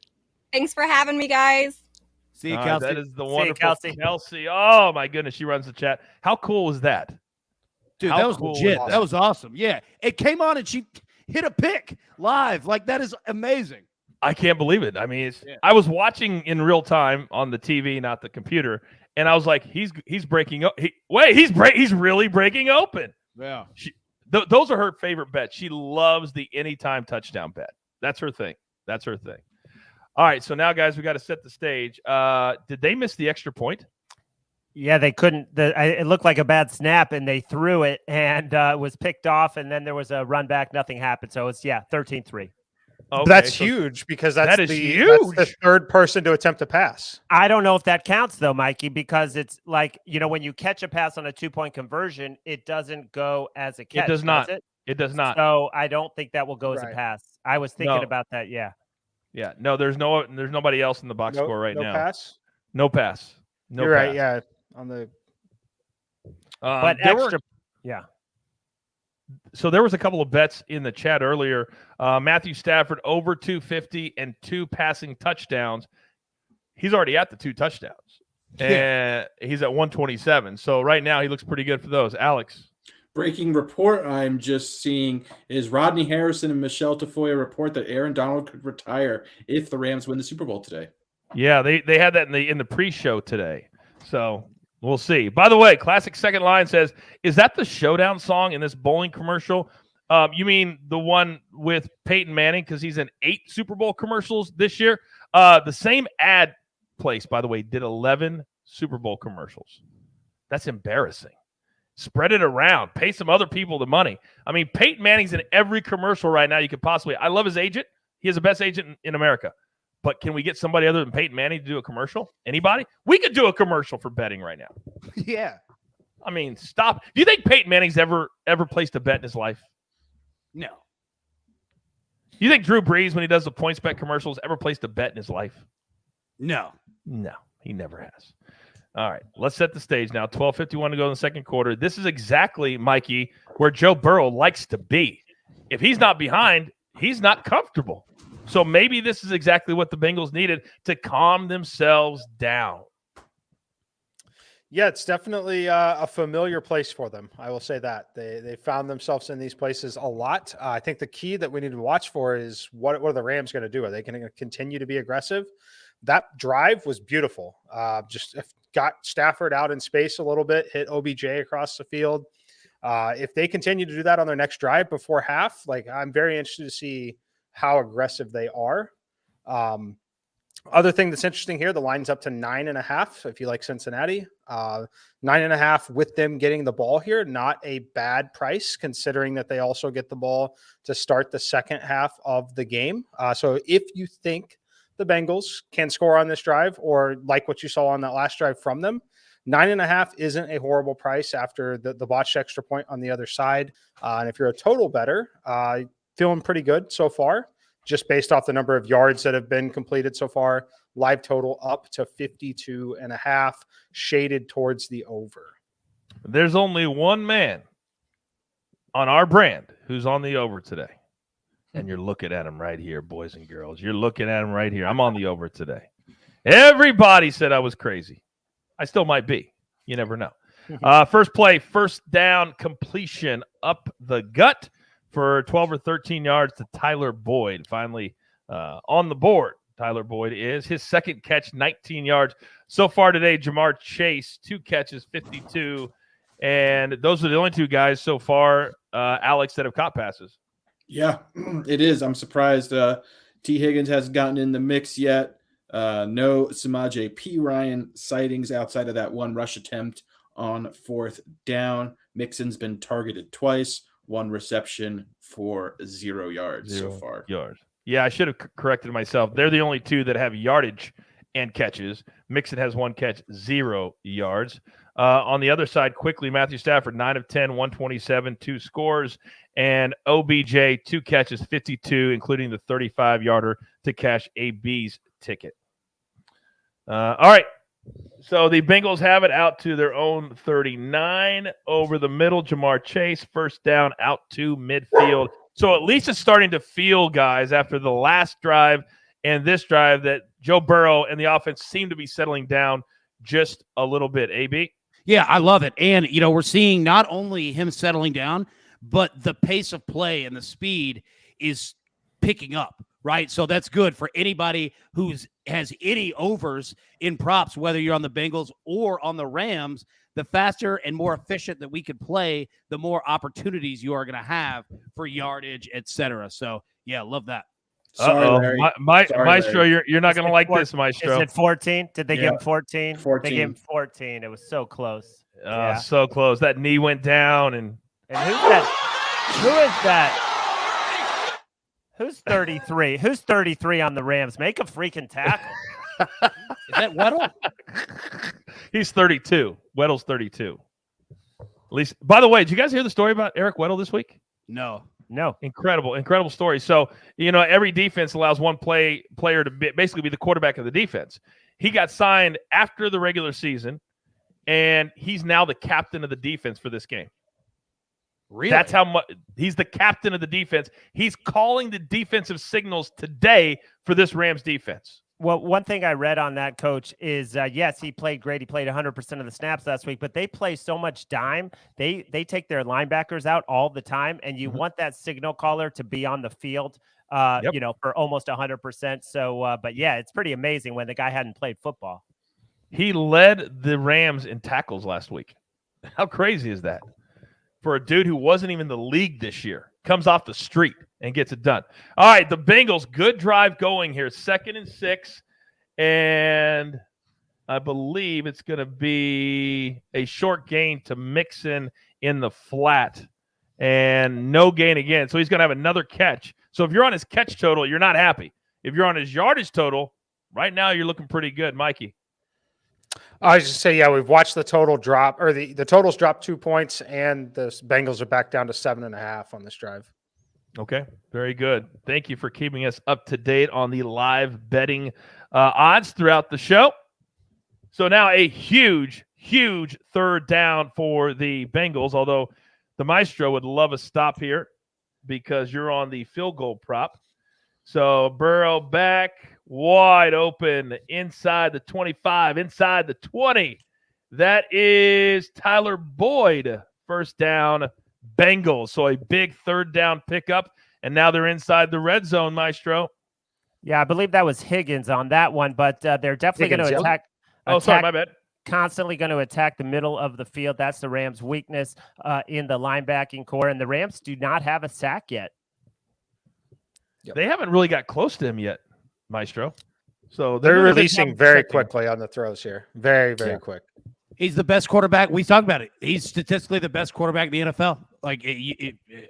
Thanks for having me, guys. See you, All right, Kelsey. that is the See you, wonderful Kelsey. Oh, my goodness. She runs the chat. How cool was that? Dude, How that was cool legit. was That was awesome. Yeah. It came on and she hit a pick live. Like, that is amazing. I can't believe it. I mean, Yeah. I was watching in real time on the TV, not the computer, and I was like, he's breaking up. He's really breaking open. Yeah. Those are her favorite bets. She loves the anytime touchdown bet. That's her thing. That's her thing. All right, so now, guys, we got to set the stage. Did they miss the extra point? Yeah, they couldn't. It looked like a bad snap, and they threw it, and it was picked off, and then there was a run back. Nothing happened. So it's 13-3. Okay, That's so huge because that's that is that's huge. the third person to attempt to pass. I don't know if that counts though, Mikey, because it's like, when you catch a pass on a 2-point conversion, it doesn't go as a catch. It does not. It? It does not. So I don't think that will go as a Right. pass. I was thinking No. about that. Yeah. Yeah, no, there's nobody else in the box score right no now. pass. No pass. No You're pass. right. Yeah, on the But there were- extra. Yeah. So there was a couple of bets in the chat earlier. Matthew Stafford over 250 and 2 passing touchdowns. He's already at the 2 touchdowns. And he's at 127. So right now he looks pretty good for those. Alex. Breaking report I'm just seeing is Rodney Harrison and Michelle Tafoya report that Aaron Donald could retire if the Rams win the Super Bowl today. Yeah, they had that in the pre-show today. So we'll see. By the way, Classic Second Line says, is that the Showdown song in this bowling commercial? You mean the one with Peyton Manning because he's in 8 Super Bowl commercials this year? The same ad place, by the way, did 11 Super Bowl commercials. That's embarrassing. Spread it around. Pay some other people the money. I mean, Peyton Manning's in every commercial right now you could possibly. I love his agent. He is the best agent in America. But can we get somebody other than Peyton Manning to do a commercial? Anybody? We could do a commercial for betting right now. Yeah. I mean, stop. Do you think Peyton Manning's ever placed a bet in his life? No. Do you think Drew Brees, when he does the points bet commercials, ever placed a bet in his life? No. No, he never has. All right, let's set the stage now. 12:51 to go in the second quarter. This is exactly, Mikey, where Joe Burrow likes to be. If he's not behind, he's not comfortable. So maybe this is exactly what the Bengals needed to calm themselves down. Yeah, it's definitely a familiar place for them. I will say that they found themselves in these places a lot. I think the key that we need to watch for is what are the Rams going to do? Are they going to continue to be aggressive? That drive was beautiful. Just got Stafford out in space a little bit, hit OBJ across the field. If they continue to do that on their next drive before half, I'm very interested to see how aggressive they are. Other thing that's interesting here, the line's up to 9.5. If you like Cincinnati, 9.5 with them getting the ball here, not a bad price considering that they also get the ball to start the second half of the game. So if you think the Bengals can score on this drive or like what you saw on that last drive from them, 9.5 isn't a horrible price after the botched extra point on the other side. And if you're a total better, feeling pretty good so far, just based off the number of yards that have been completed so far. Live total up to 52.5, shaded towards the over. There's only one man on our brand who's on the over today. And you're looking at him right here, boys and girls. You're looking at him right here. I'm on the over today. Everybody said I was crazy. I still might be. You never know. First play, first down completion up the gut for 12 or 13 yards to Tyler Boyd. Finally on the board. Tyler Boyd is. His second catch, 19 yards. So far today, Jamar Chase, 2 catches, 52. And those are the only 2 guys so far, Alex, that have caught passes. Yeah, it is. I'm surprised T. Higgins hasn't gotten in the mix yet. No Samaje P. Ryan sightings outside of that one rush attempt on 4th down. Mixon's been targeted twice, 1 reception for 0 yards so far. Yeah, I should have corrected myself. They're the only 2 that have yardage and catches. Mixon has 1 catch, 0 yards. On the other side, quickly, Matthew Stafford, 9 of 10, 127, 2 scores. And OBJ, 2 catches, 52, including the 35-yarder to cash AB's ticket. All right. So the Bengals have it out to their own 39 over the middle. Jamar Chase, first down, out to midfield. So at least it's starting to feel, guys, after the last drive and this drive, that Joe Burrow and the offense seem to be settling down just a little bit. AB? Yeah, I love it. And, we're seeing not only him settling down, but the pace of play and the speed is picking up, right? So that's good for anybody who has any overs in props, whether you're on the Bengals or on the Rams. The faster and more efficient that we could play, the more opportunities you are going to have for yardage, etc. So, yeah, love that. Sorry, Larry. Maestro, you're not going to like this, Maestro. Is it 14? Did they give him 14? 14. They gave him 14. It was so close. So close. That knee went down. And who's that? Who is that? Who's 33? Who's 33 on the Rams? Make a freaking tackle. Is that Weddle? He's 32. Weddle's 32. At least, by the way, did you guys hear the story about Eric Weddle this week? No. Incredible story. So, every defense allows one player to basically be the quarterback of the defense. He got signed after the regular season, and he's now the captain of the defense for this game. Really? That's how much he's the captain of the defense. He's calling the defensive signals today for this Rams defense. Well, one thing I read on that, Coach, is yes, he played great. He played 100% of the snaps last week, but they play so much dime. They take their linebackers out all the time, and you want that signal caller to be on the field, for almost 100%. So, but yeah, it's pretty amazing when the guy hadn't played football. He led the Rams in tackles last week. How crazy is that? For a dude who wasn't even in the league this year, comes off the street and gets it done. All right, the Bengals, good drive going here. 2nd and 6, and I believe it's going to be a short gain to Mixon in the flat, and no gain again. So he's going to have another catch. So if you're on his catch total, you're not happy. If you're on his yardage total, right now you're looking pretty good, Mikey. I was just say, yeah, we've watched the total drop, or the totals drop 2 points, and the Bengals are back down to 7.5 on this drive. Okay, very good. Thank you for keeping us up to date on the live betting odds throughout the show. So now a huge 3rd down for the Bengals, although the Maestro would love a stop here because you're on the field goal prop. So Burrow back, wide open, inside the 25, inside the 20. That is Tyler Boyd, first down, Bengals. So a big 3rd down pickup, and now they're inside the red zone, Maestro. Yeah, I believe that was Higgins on that one, but they're definitely going to attack. Oh, sorry, my bad. Constantly going to attack the middle of the field. That's the Rams' weakness in the linebacking core, and the Rams do not have a sack yet. They haven't really got close to him yet, Maestro. So they're releasing very quickly on the throws here. Very, very quick. He's the best quarterback. We talked about it. He's statistically the best quarterback in the NFL. Like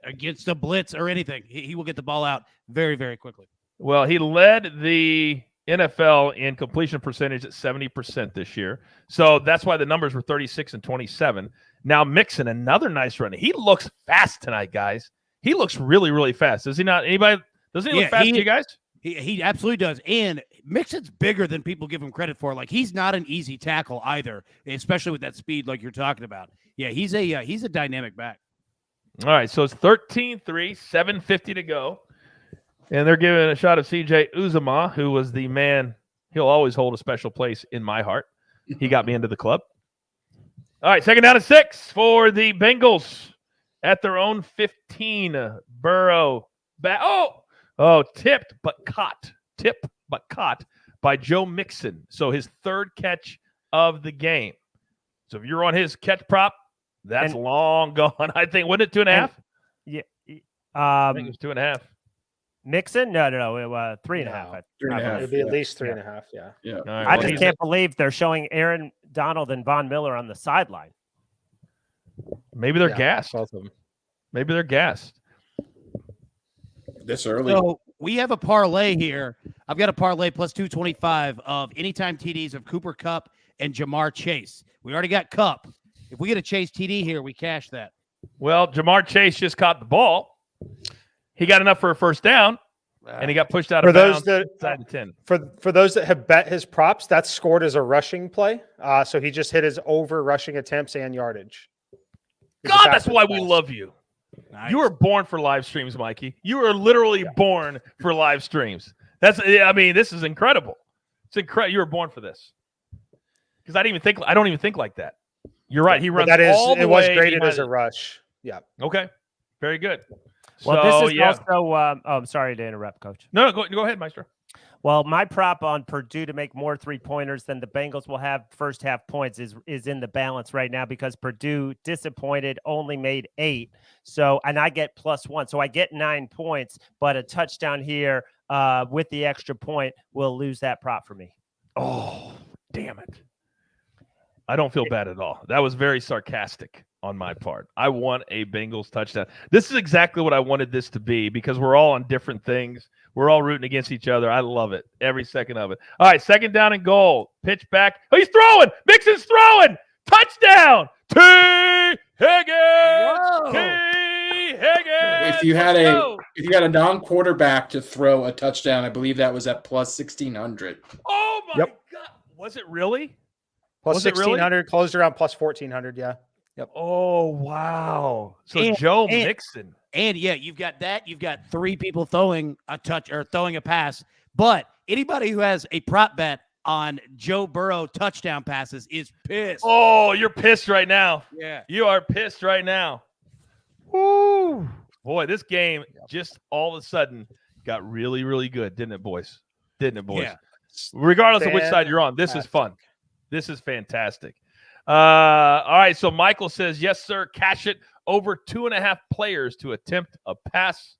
against a blitz or anything, he will get the ball out very, very quickly. Well, he led the NFL in completion percentage at 70% this year. So that's why the numbers were 36 and 27. Now Mixon, another nice run. He looks fast tonight, guys. He looks really, really fast. Does he not? Anybody? Doesn't he look fast to you guys? He absolutely does. And Mixon's bigger than people give him credit for. Like, he's not an easy tackle either, especially with that speed like you're talking about. Yeah, he's a dynamic back. All right, so it's 13-3, 7:50 to go. And they're giving a shot of C.J. Uzomah, who was the man. He'll always hold a special place in my heart. He got me into the club. All right, 2nd down and 6 for the Bengals at their own 15. Burrow back. Oh, tipped but caught. Tip caught by Joe Mixon. So his third catch of the game. So if you're on his catch prop, that's long gone. I think, wasn't it 2.5? Yeah. I think it was 2.5. Mixon? No. It was 3.5. 3.5. It'd be at least 3.5. Yeah. All right, I well, just can't believe they're showing Aaron Donald and Von Miller on the sideline. Maybe they're gassed. Both of them. Maybe they're gassed. This early. So we have a parlay here. I've got a parlay plus 225 of anytime TDs of Cooper Kupp and Jamar Chase. We already got Kupp. If we get a Chase TD here, we cash that. Well, Jamar Chase just caught the ball. He got enough for a first down, and he got pushed out of bounds inside the 10. For those that have bet his props, that's scored as a rushing play. So he just hit his over rushing attempts and yardage. God, that's why we love you. Nice. You were born for live streams, Mikey. You were literally born for live streams. This is incredible. It's incredible. You were born for this. Because I don't even think like that. You're right. He runs all the way. It was graded as a rush. Yeah. Okay. Very good. Well, this is also. I'm sorry to interrupt, Coach. No, go ahead, Maestro. Well, my prop on Purdue to make more 3-pointers than the Bengals will have first half points is in the balance right now because Purdue disappointed, only made 8. So, and I get +1. So I get 9 points, but a touchdown here with the extra point will lose that prop for me. Oh, damn it. I don't feel bad at all. That was very sarcastic on my part. I want a Bengals touchdown. This is exactly what I wanted this to be because we're all on different things. We're all rooting against each other. I love it. Every second of it. All right, second down and goal. Pitch back. Oh, he's throwing. Mixon's throwing. Touchdown. T. Higgins. T. Higgins. If you had a non-quarterback to throw a touchdown, I believe that was at plus 1,600. Oh my God. Was it really? Plus 1,600, closed around plus 1,400, yeah. Yep. Oh, wow. So Joe Mixon. And yeah, you've got that. You've got 3 people throwing a touch or throwing a pass. But anybody who has a prop bet on Joe Burrow touchdown passes is pissed. Oh, you're pissed right now. Yeah. You are pissed right now. Woo. Boy, this game just all of a sudden got really, really good, didn't it, boys? Yeah. Regardless of which side you're on, this is fun. This is fantastic. All right, so Michael says, yes, sir, cash it. Over 2.5 players to attempt a pass.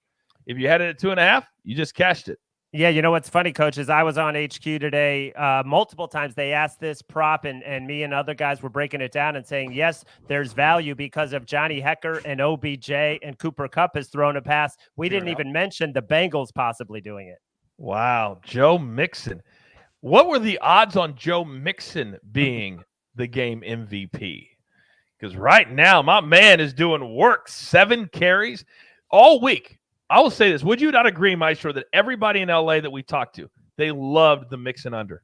If you had it at 2.5, you just cashed it. Yeah, you know what's funny, Coach, is I was on HQ today. Multiple times they asked this prop, and me and other guys were breaking it down and saying, yes, there's value because of Johnny Hecker and OBJ and Cooper Kupp has thrown a pass. We didn't even mention the Bengals possibly doing it. Wow, Joe Mixon. What were the odds on Joe Mixon being the game MVP? Because right now, my man is doing work. 7 carries all week. I will say this. Would you not agree, Maestro, that everybody in LA that we talked to, they loved the Mixon under.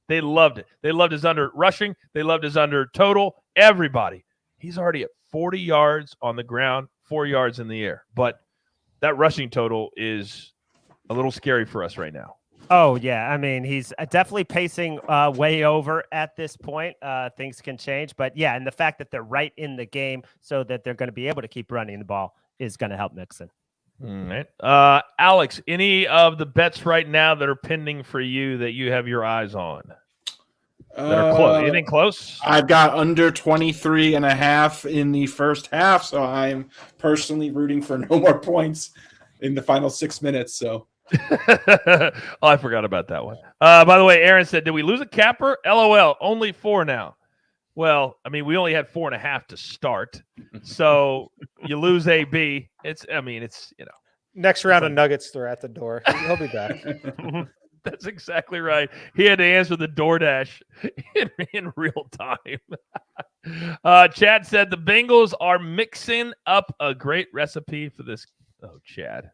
They loved it. They loved his under rushing. They loved his under total. Everybody. He's already at 40 yards on the ground, 4 yards in the air. But that rushing total is a little scary for us right now. Oh, yeah. I mean, he's definitely pacing way over at this point. Things can change. But, yeah, and the fact that they're right in the game so that they're going to be able to keep running the ball is going to help Mixon. All right. Alex, any of the bets right now that are pending for you that you have your eyes on? That are close. Anything close? I've got under 23.5 in the first half, so I'm personally rooting for no more points in the final 6 minutes, so. Oh, I forgot about that one. By the way, Aaron said, did we lose a capper? LOL, only 4 now. Well, I mean, we only had 4.5 to start. So you lose AB. It's, you know. Next round of Nuggets, they're at the door. He'll be back. That's exactly right. He had to answer the DoorDash in real time. Chad said the Bengals are mixing up a great recipe for this. Oh, Chad.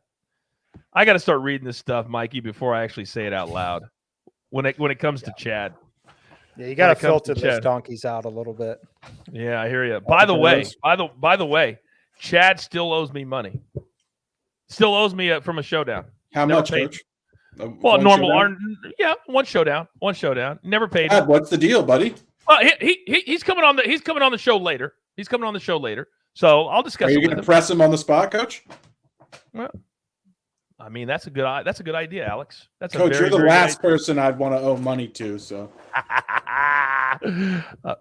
I got to start reading this stuff, Mikey, before I actually say it out loud. When it comes to Chad. Yeah, you got to filter those donkeys out a little bit. Yeah, I hear you. By the way, Chad still owes me money. Still owes me from a showdown. How much, Coach? Well, normal. One showdown. Never paid. Chad, what's the deal, buddy? Well, he's coming on the show later. So I'll discuss. Are you going to press him on the spot, Coach? Well, I mean, that's a good idea, Alex. That's Coach, a very, you're the very last person I'd want to owe money to. So,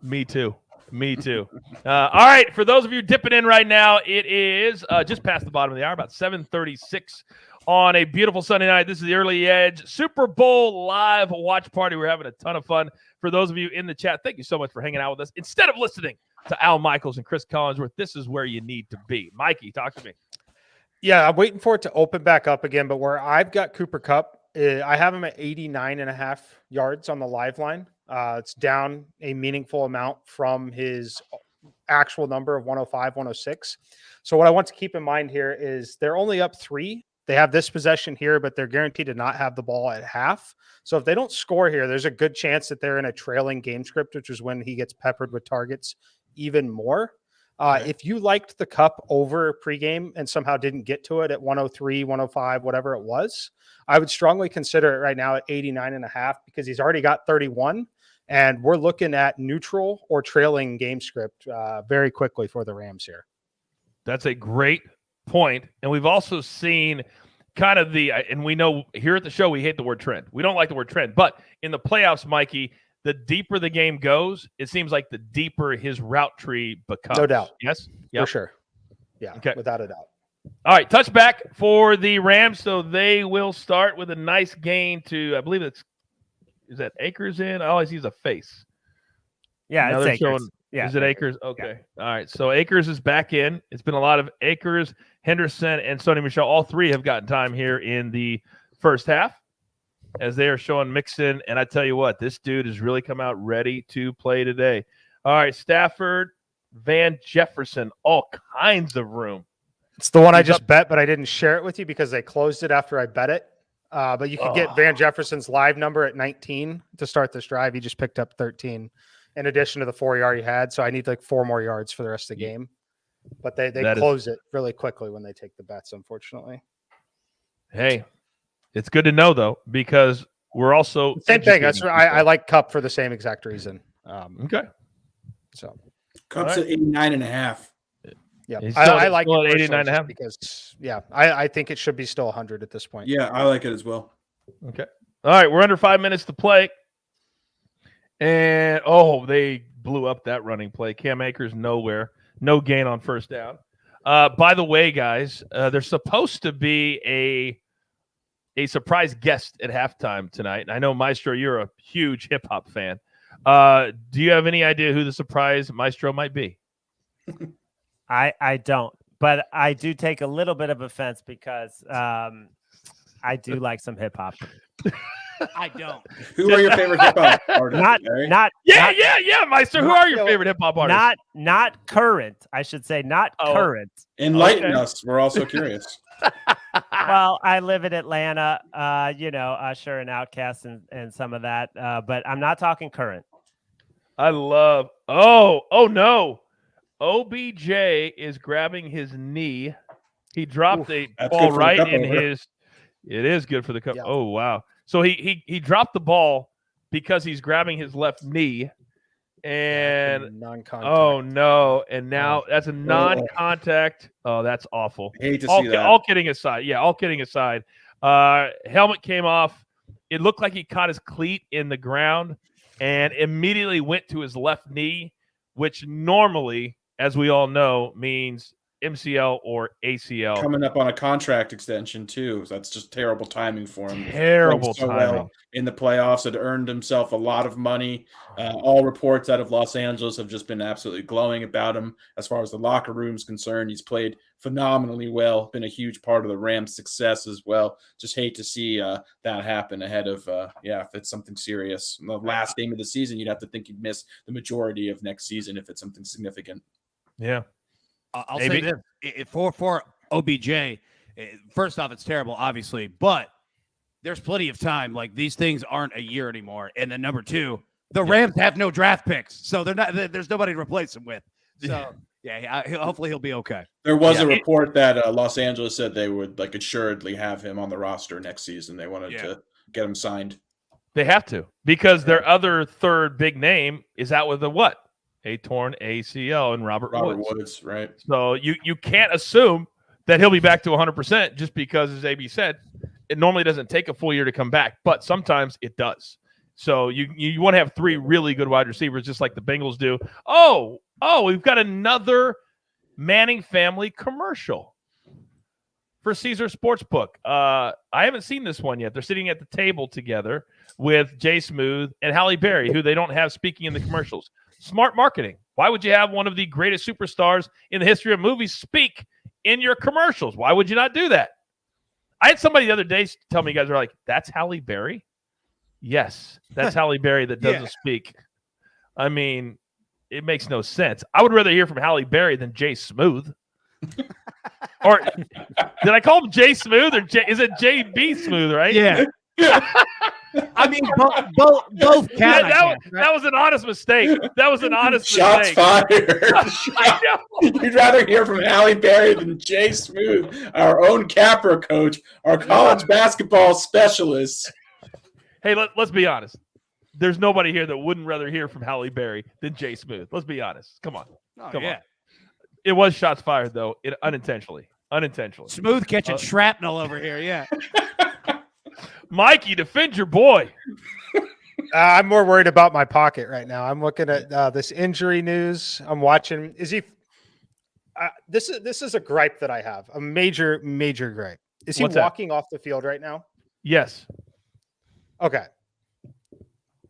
me too. All right, for those of you dipping in right now, it is just past the bottom of the hour, about 7:36 on a beautiful Sunday night. This is the Early Edge Super Bowl live watch party. We're having a ton of fun. For those of you in the chat, thank you so much for hanging out with us. Instead of listening to Al Michaels and Chris Collinsworth, this is where you need to be. Mikey, talk to me. Yeah, I'm waiting for it to open back up again, but where I've got Cooper Kupp, I have him at 89.5 yards on the live line. It's down a meaningful amount from his actual number of 105, 106. So what I want to keep in mind here is they're only up 3. They have this possession here, but they're guaranteed to not have the ball at half. So if they don't score here, there's a good chance that they're in a trailing game script, which is when he gets peppered with targets even more. If you liked the Cup over pregame and somehow didn't get to it at 103, 105, whatever it was, I would strongly consider it right now at 89.5 because he's already got 31. And we're looking at neutral or trailing game script very quickly for the Rams here. That's a great point. And we've also seen kind of and we know here at the show, we hate the word trend. We don't like the word trend. But in the playoffs, Mikey, the deeper the game goes, it seems like the deeper his route tree becomes. No doubt. Yes? For sure. Yeah, okay. Without a doubt. All right, touchback for the Rams. So they will start with a nice gain to, I believe is that Akers in? Oh, I see a face. Yeah, now it's Akers. Showing, is it Akers? Okay. Yeah. All right. So Akers is back in. It's been a lot of Akers, Henderson, and Sony Michel. All three have gotten time here in the first half as they are showing Mixon. And I tell you what, this dude has really come out ready to play today. All right, Stafford, Van Jefferson, all kinds of room. It's the one I just bet, but I didn't share it with you because they closed it after I bet it. But you can get Van Jefferson's live number at 19 to start this drive. He just picked up 13 in addition to the 4 he already had. So I need like 4 more yards for the rest of the game. But they close it really quickly when they take the bets, unfortunately. Hey, it's good to know, though, because we're also – same thing. That's I like Cup for the same exact reason. Okay. So Cup's at 89.5. Yeah, I like it 89.5 because I think it should be still 100 at this point. Yeah, I like it as well. Okay. All right, we're under 5 minutes to play. And they blew up that running play. Cam Akers nowhere. No gain on first down. By the way, guys, there's supposed to be a surprise guest at halftime tonight. And I know, Maestro, you're a huge hip-hop fan. Do you have any idea who the surprise Maestro might be? I don't, but I do take a little bit of offense because I do like some hip hop. I don't. Who are your favorite hip hop artists? Yeah, Meister. Who are your favorite hip hop artists? Not current. I should say not current. Enlighten us. We're also curious. Well, I live in Atlanta. Usher and Outkast and some of that, but I'm not talking current. I love. Oh no. OBJ is grabbing his knee. He dropped a ball right in his. It is good for the cup. Yeah. Oh wow! So he dropped the ball because he's grabbing his left knee, and non-contact. Oh no! And now that's a non-contact. Oh, that's awful. I hate to see that. All kidding aside, all kidding aside. Helmet came off. It looked like he caught his cleat in the ground and immediately went to his left knee, which normally, as we all know, means MCL or ACL. Coming up on a contract extension, too. So that's just terrible timing for him. Terrible timing. Well in the playoffs, had earned himself a lot of money. All reports out of Los Angeles have just been absolutely glowing about him. As far as the locker room's concerned, he's played phenomenally well, been a huge part of the Rams' success as well. Just hate to see that happen ahead of, if it's something serious. In the last game of the season, you'd have to think he'd miss the majority of next season if it's something significant. Yeah. I'll say this. For OBJ, first off, it's terrible, obviously, but there's plenty of time. Like, these things aren't a year anymore. And then number two, the Rams have no draft picks, so there's nobody to replace him with. So, hopefully he'll be okay. There was a report that Los Angeles said they would, assuredly have him on the roster next season. They wanted to get him signed. They have to, because their other third big name is out with a torn ACL and Robert Woods, right? So you can't assume that he'll be back to 100% just because, as AB said, it normally doesn't take a full year to come back, but sometimes it does. So you want to have 3 really good wide receivers, just like the Bengals do. Oh, we've got another Manning family commercial for Caesars Sportsbook. I haven't seen this one yet. They're sitting at the table together with Jay Smooth and Halle Berry, who they don't have speaking in the commercials. Smart marketing. Why would you have one of the greatest superstars in the history of movies speak in your commercials? Why would you not do that? I had somebody the other day tell me, you guys are like, that's Halle Berry? Yes, that's Halle Berry that doesn't speak. I mean, it makes no sense. I would rather hear from Halle Berry than Jay Smooth. Or did I call him Jay Smooth or is it JB Smooth, right? Yeah. I mean, both count. That was an honest mistake. That was an honest Shots mistake. fired. I know. You'd rather hear from Halle Berry than Jay Smooth, our own Capra coach, our college basketball specialist. Hey, let's be honest. There's nobody here that wouldn't rather hear from Halle Berry than Jay Smooth. Let's be honest. Come on. Come on. It was shots fired, though, unintentionally. Smooth catching shrapnel over here, yeah. Mikey, defend your boy. I'm more worried about my pocket right now. I'm looking at this injury news. I'm watching. Is he? This is a gripe that I have. A major gripe. Is he walking off the field right now? Yes. Okay.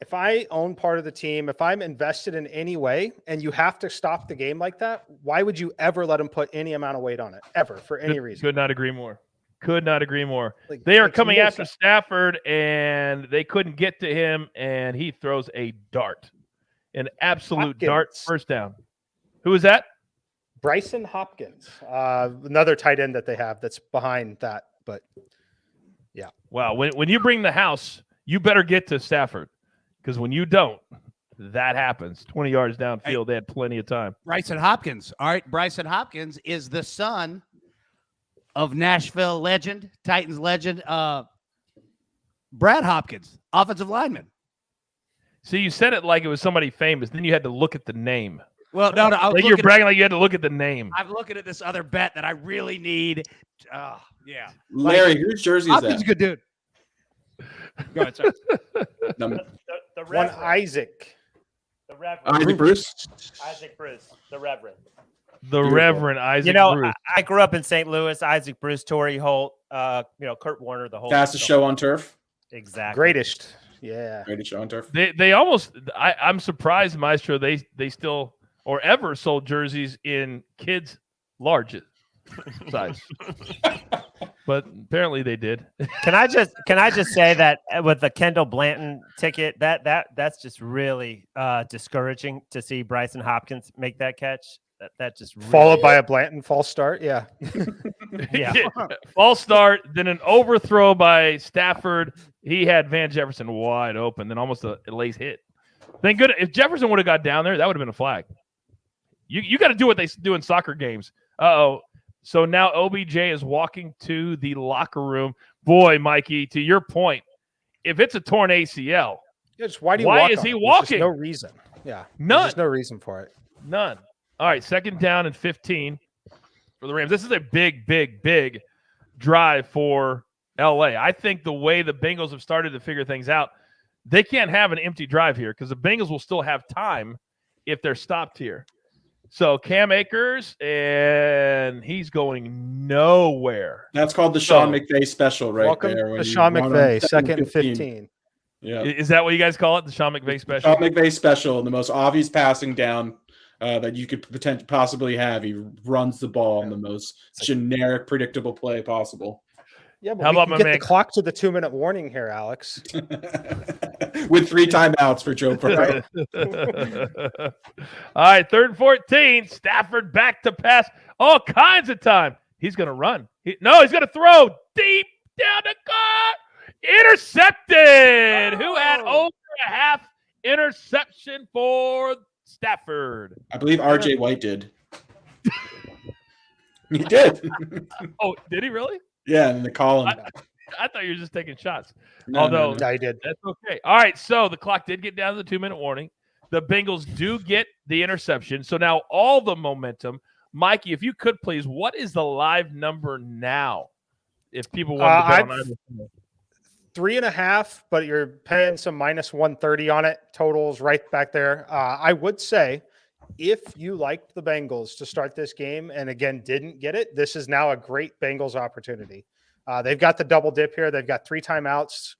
If I own part of the team, if I'm invested in any way, and you have to stop the game like that, why would you ever let him put any amount of weight on it, ever, for any reason? Could not agree more. They are coming after Stafford, and they couldn't get to him, and he throws a dart. An absolute dart, first down. Who is that? Bryson Hopkins, another tight end that they have that's behind that. But, yeah. Wow, when you bring the house, you better get to Stafford. Because when you don't, that happens. 20 yards downfield, they had plenty of time. Bryson Hopkins. All right, Bryson Hopkins is the son of Nashville legend, Titans legend, Brad Hopkins, offensive lineman. See, you said it like it was somebody famous. Then you had to look at the name. Well, no. Like you're bragging like you had to look at the name. I'm looking at this other bet that I really need. Yeah. Larry, whose jersey is Hopkins, that? good dude. Go ahead, sir. The One Isaac. The Reverend. Isaac Bruce? Isaac Bruce. The Reverend. The Reverend Isaac Bruce. I grew up in St. Louis. Isaac Bruce, Torrey Holt, Kurt Warner, the whole. Fastest show on turf. Exactly. Greatest. Yeah. Greatest show on turf. They almost. I'm surprised, Maestro. They still or ever sold jerseys in kids' large size. But apparently they did. Can I just say that with the Kendall Blanton ticket, that's just really discouraging to see Bryson Hopkins make that catch. That just really followed by a Blanton false start. Yeah. Yeah. False start, then an overthrow by Stafford. He had Van Jefferson wide open, then almost a lace hit. Thank goodness. If Jefferson would have got down there, that would have been a flag. You got to do what they do in soccer games. Uh-oh. So now OBJ is walking to the locker room. Boy, Mikey, to your point, if it's a torn ACL, why is he walking? No reason. Yeah. None. There's no reason for it. None. All right, 2nd down and 15 for the Rams. This is a big drive for LA. I think the way the Bengals have started to figure things out, they can't have an empty drive here because the Bengals will still have time if they're stopped here. So Cam Akers, and he's going nowhere. That's called the Sean McVay special right Welcome there. to Sean McVay, 2nd and 15. Yeah. Is that what you guys call it, the Sean McVay special? Sean McVay special, the most obvious passing down that you could possibly have. He runs the ball in the most generic, predictable play possible. Yeah, but how about get the clock to the 2-minute warning here, Alex. With 3 timeouts for Joe Burrow. All right, 3rd and 14. Stafford back to pass. All kinds of time. He's going to run. He's going to throw deep down the court. Intercepted. Who had over a half interception for Stafford? I believe R.J. White did. He did. Oh, did he really? Yeah, in the column. I thought you were just taking shots. No, Although I did. That's okay. All right, so the clock did get down to the 2-minute warning. The Bengals do get the interception. So now all the momentum. Mikey, if you could please, what is the live number now if people want to bet on I've- either. 3.5, but you're paying some minus 130 on it. Totals right back there. I would say if you liked the Bengals to start this game and again didn't get it, this is now a great Bengals opportunity. They've got the double dip here. They've got 3 timeouts,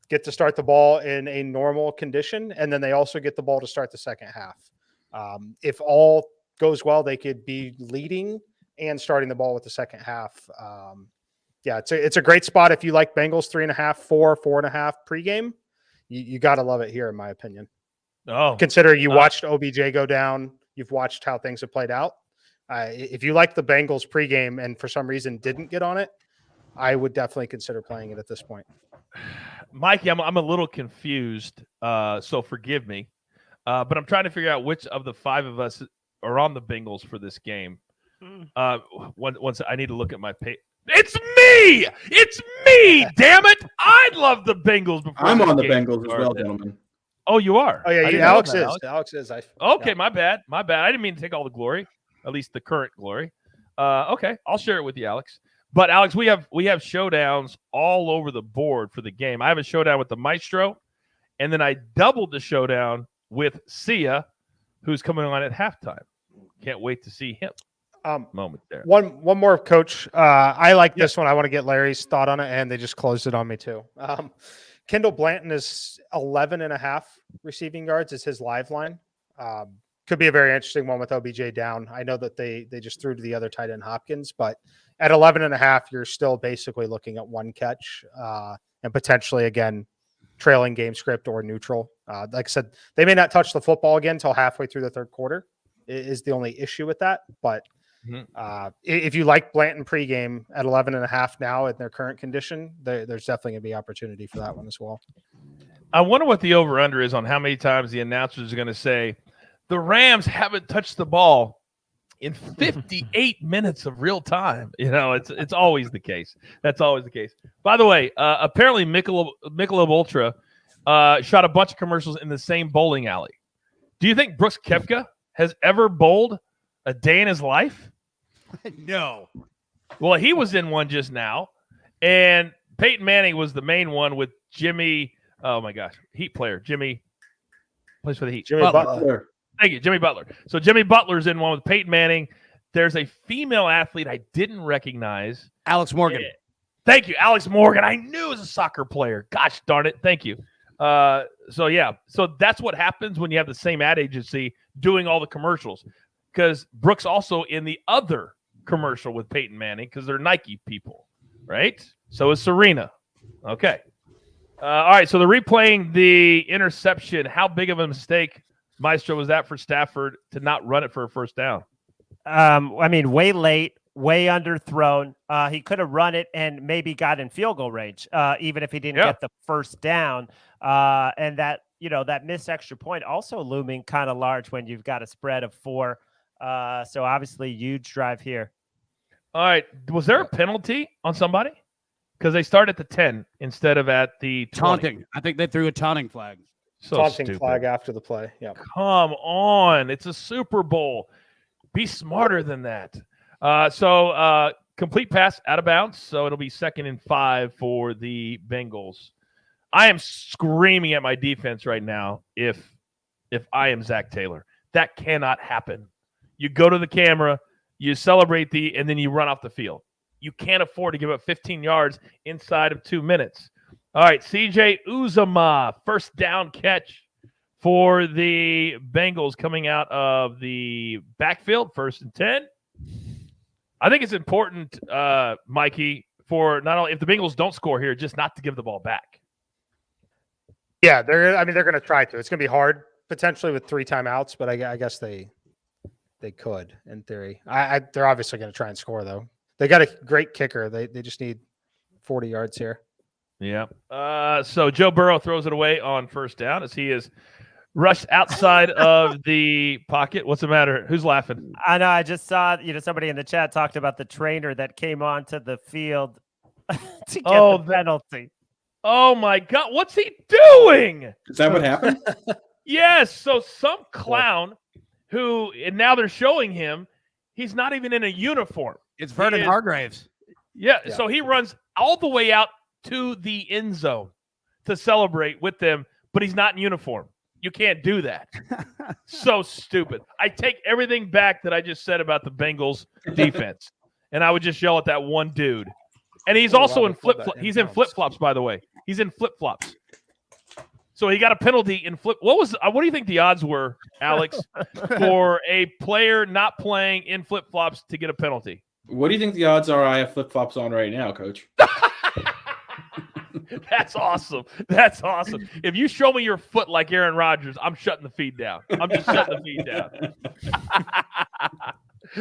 get to start the ball in a normal condition, and then they also get the ball to start the second half. If all goes well, they could be leading and starting the ball with the second half. Yeah, it's a great spot if you like Bengals 3.5, 4.5 pregame. You got to love it here, in my opinion. Oh, Consider you watched OBJ go down, you've watched how things have played out. If you like the Bengals pregame and for some reason didn't get on it, I would definitely consider playing it at this point. Mikey, I'm a little confused, so forgive me, but I'm trying to figure out which of the 5 of us are on the Bengals for this game. Once I need to look at my pay. It's me! It's me! Damn it! I love the Bengals. Before I'm this on the game Bengals as well, started. gentlemen. Oh, you are? Oh, yeah, I didn't know Alex that, is. Alex. Alex is. Okay, yeah. my bad. I didn't mean to take all the glory, at least the current glory. Okay, I'll share it with you, Alex. But Alex, we have showdowns all over the board for the game. I have a showdown with the Maestro, and then I doubled the showdown with Sia, who's coming on at halftime. Can't wait to see him. Moment there. One more, Coach. I like this one. I want to get Larry's thought on it, and they just closed it on me too. Kendall Blanton is 11.5 receiving yards is his live line. Could be a very interesting one with OBJ down. I know that they just threw to the other tight end Hopkins, but at 11.5, you're still basically looking at 1 catch and potentially again trailing game script or neutral. Like I said, they may not touch the football again until halfway through the third quarter. Is the only issue with that, but. If you like Blanton pregame at 11.5 now in their current condition, there's definitely going to be opportunity for that one as well. I wonder what the over-under is on how many times the announcers are going to say, the Rams haven't touched the ball in 58 minutes of real time. You know, it's always the case. That's always the case. By the way, apparently Michelob Ultra shot a bunch of commercials in the same bowling alley. Do you think Brooks Koepka has ever bowled a day in his life? No. Well, he was in one just now, and Peyton Manning was the main one with Jimmy. Oh my gosh, Heat player Jimmy plays for the Heat. Jimmy Butler. Thank you, Jimmy Butler. So Jimmy Butler's in one with Peyton Manning. There's a female athlete I didn't recognize. Alex Morgan. Thank you, Alex Morgan. I knew it was a soccer player. Gosh darn it. Thank you. So that's what happens when you have the same ad agency doing all the commercials. Because Brooks also in the other commercial with Peyton Manning because they're Nike people, right? So is Serena. Okay. All right, so they're replaying the interception. How big of a mistake, Maestro, was that for Stafford to not run it for a first down? I mean, way late, way underthrown. He could have run it and maybe got in field goal range, even if he didn't get the first down. And that missed extra point also looming kind of large when you've got a spread of 4. So obviously huge drive here. All right. Was there a penalty on somebody? Because they start at the 10 instead of at the 20. Taunting. I think they threw a taunting flag. So Taunting stupid. flag after the play. Yeah. Come on. It's a Super Bowl. Be smarter than that. So complete pass out of bounds. So it'll be 2nd and 5 for the Bengals. I am screaming at my defense right now if I am Zach Taylor. That cannot happen. You go to the camera, you celebrate and then you run off the field. You can't afford to give up 15 yards inside of 2 minutes. All right, CJ Uzomah, first down catch for the Bengals coming out of the backfield, 1st and 10. I think it's important, Mikey, for not only if the Bengals don't score here, just not to give the ball back. Yeah, they're going to try to. It's going to be hard potentially with 3 timeouts, but I guess they could in theory. They're obviously going to try and score though. They got a great kicker. They just need 40 yards here. Yeah. So Joe Burrow throws it away on first down as he is rushed outside of the pocket. What's the matter? Who's laughing? I know. I just saw somebody in the chat talked about the trainer that came onto the field to get the penalty. Oh my God! What's he doing? Is that what happened? Yes. So some clown and now they're showing him, he's not even in a uniform. It's Vernon Hargraves. Yeah, so he runs all the way out to the end zone to celebrate with them, but he's not in uniform. You can't do that. So stupid. I take everything back that I just said about the Bengals defense, and I would just yell at that one dude. And he's also in flip-flops. He's in flip-flops, by the way. He's in flip-flops. So he got a penalty in flip. What do you think the odds were, Alex, for a player not playing in flip-flops to get a penalty? What do you think the odds are I have flip-flops on right now, Coach? That's awesome. That's awesome. If you show me your foot like Aaron Rodgers, I'm shutting the feed down. I'm just shutting the feed down.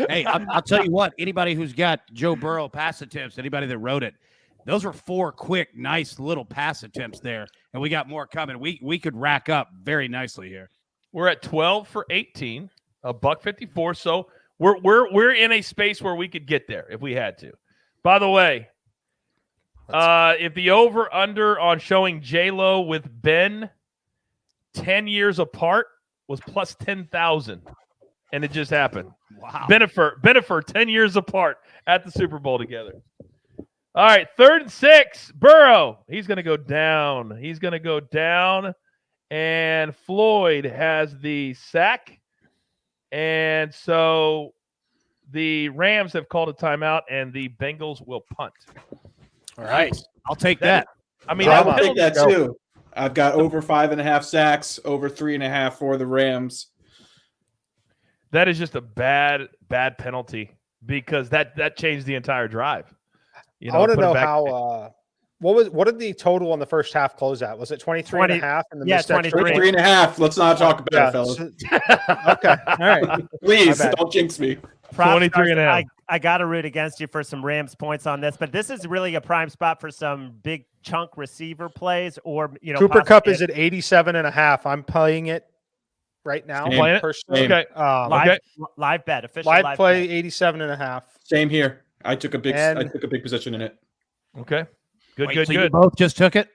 Hey, I'll tell you what, anybody who's got Joe Burrow pass attempts, anybody that wrote it, those were 4 quick, nice little pass attempts there, and we got more coming. We could rack up very nicely here. We're at 12 for 18, $154. So we're in a space where we could get there if we had to. By the way, if the over/under on showing J-Lo with Ben 10 years apart was plus 10,000, and it just happened. Wow. Benifer 10 years apart at the Super Bowl together. All right, 3rd and 6. Burrow. He's going to go down. He's going to go down. And Floyd has the sack. And so the Rams have called a timeout, and the Bengals will punt. All right. I'll take that. I mean, I'll take that too. I've got over 5.5 sacks, over 3.5 for the Rams. That is just a bad penalty because that changed the entire drive. I want to know how what did the total on the first half close at? Was it 23.5? And the 23.5. Let's not talk about it, fellas. Okay. All right. Please don't jinx me. 23.5. I got to root against you for some Rams points on this, but this is really a prime spot for some big chunk receiver plays, or Cooper Kupp is at 87.5. I'm playing it right now. Playing it? Okay. Live bet. Official live play 87.5. Same here. I took a big position in it. Okay. Good. You both just took it?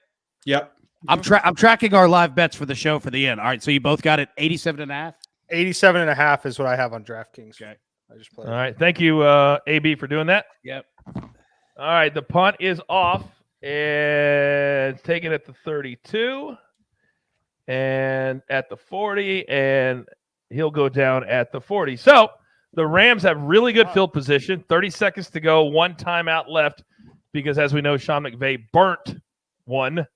Yep. I'm tracking our live bets for the show for the end. All right, so you both got it 87.5? 87.5 is what I have on DraftKings. Okay. I just played. All right. Thank you, AB, for doing that. Yep. All right. The punt is off and taken at the 32 and at the 40, and he'll go down at the 40. So the Rams have really good field position. 30 seconds to go. 1 timeout left because, as we know, Sean McVay burnt one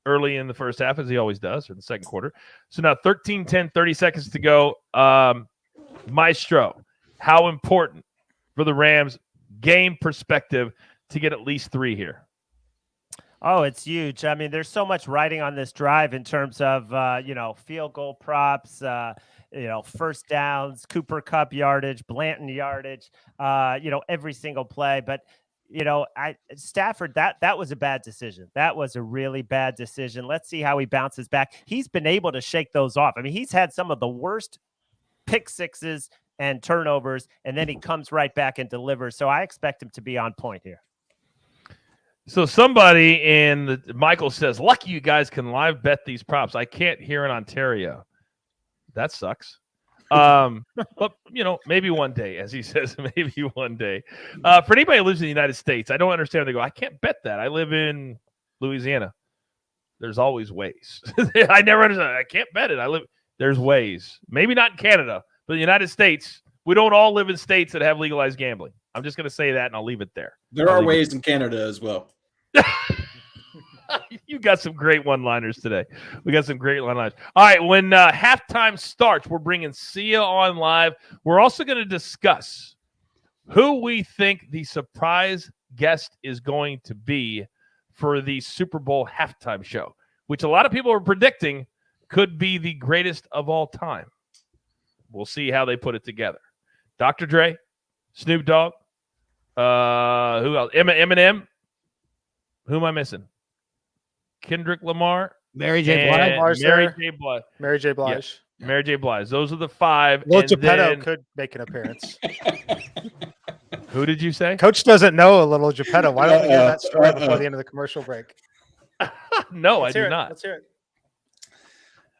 early in the first half, as he always does, or the second quarter. So now 13-10, 30 seconds to go. Maestro, how important for the Rams game perspective to get at least 3 here? Oh, it's huge. I mean, there's so much riding on this drive in terms of, field goal props, first downs, Cooper Kupp yardage, Blanton yardage, every single play. But, Stafford, that was a bad decision. That was a really bad decision. Let's see how he bounces back. He's been able to shake those off. I mean, he's had some of the worst pick sixes and turnovers, and then he comes right back and delivers. So I expect him to be on point here. So somebody Michael says, lucky you guys can live bet these props. I can't here in Ontario. That sucks. But, maybe one day, as he says, maybe one day. For anybody who lives in the United States, I don't understand. They go, I can't bet that. I live in Louisiana. There's always ways. I never understand. I can't bet it. There's ways. Maybe not in Canada, but in the United States, we don't all live in states that have legalized gambling. I'm just going to say that, and I'll leave it there. There are ways in Canada as well. You got some great one-liners today. We got some great one-liners. All right, when halftime starts, we're bringing Sia on live. We're also going to discuss who we think the surprise guest is going to be for the Super Bowl halftime show, which a lot of people are predicting could be the greatest of all time. We'll see how they put it together. Dr. Dre, Snoop Dogg, who else? Eminem. Who am I missing? Kendrick Lamar. Mary J. Blige. Mary J. Blige. Mary J. Blige. Yeah. Mary J. Blige. Those are the 5. Lil Geppetto could make an appearance. Who did you say? Coach doesn't know a Little Geppetto. Why don't we get that story before the end of the commercial break? No, I do not. Let's hear it.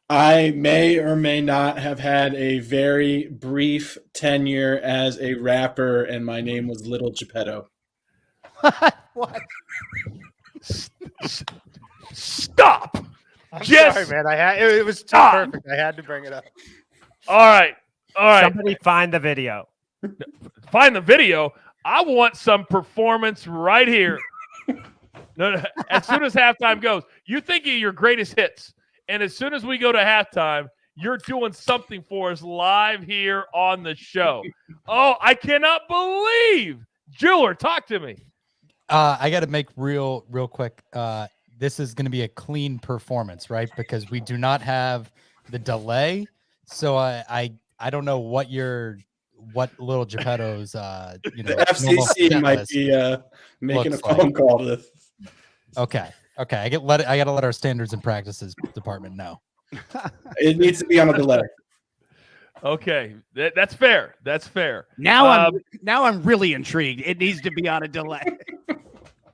I may or may not have had a very brief tenure as a rapper, and my name was Little Geppetto. What? Stop. I'm Just sorry, man. It was too stop. perfect. I had to bring it up. All right. Somebody find the video. Find the video. I want some performance right here. No, as soon as halftime goes, you think of your greatest hits, and as soon as we go to halftime, you're doing something for us live here on the show. Oh, I cannot believe. Jeweler, talk to me. I got to make real quick. This is going to be a clean performance, right? Because we do not have the delay. So I don't know what little Geppetto's The FCC might be making a phone call to this. Okay. I got to let our standards and practices department know. It needs to be on a delay. Okay, that's fair. That's fair. Now I'm really intrigued. It needs to be on a delay.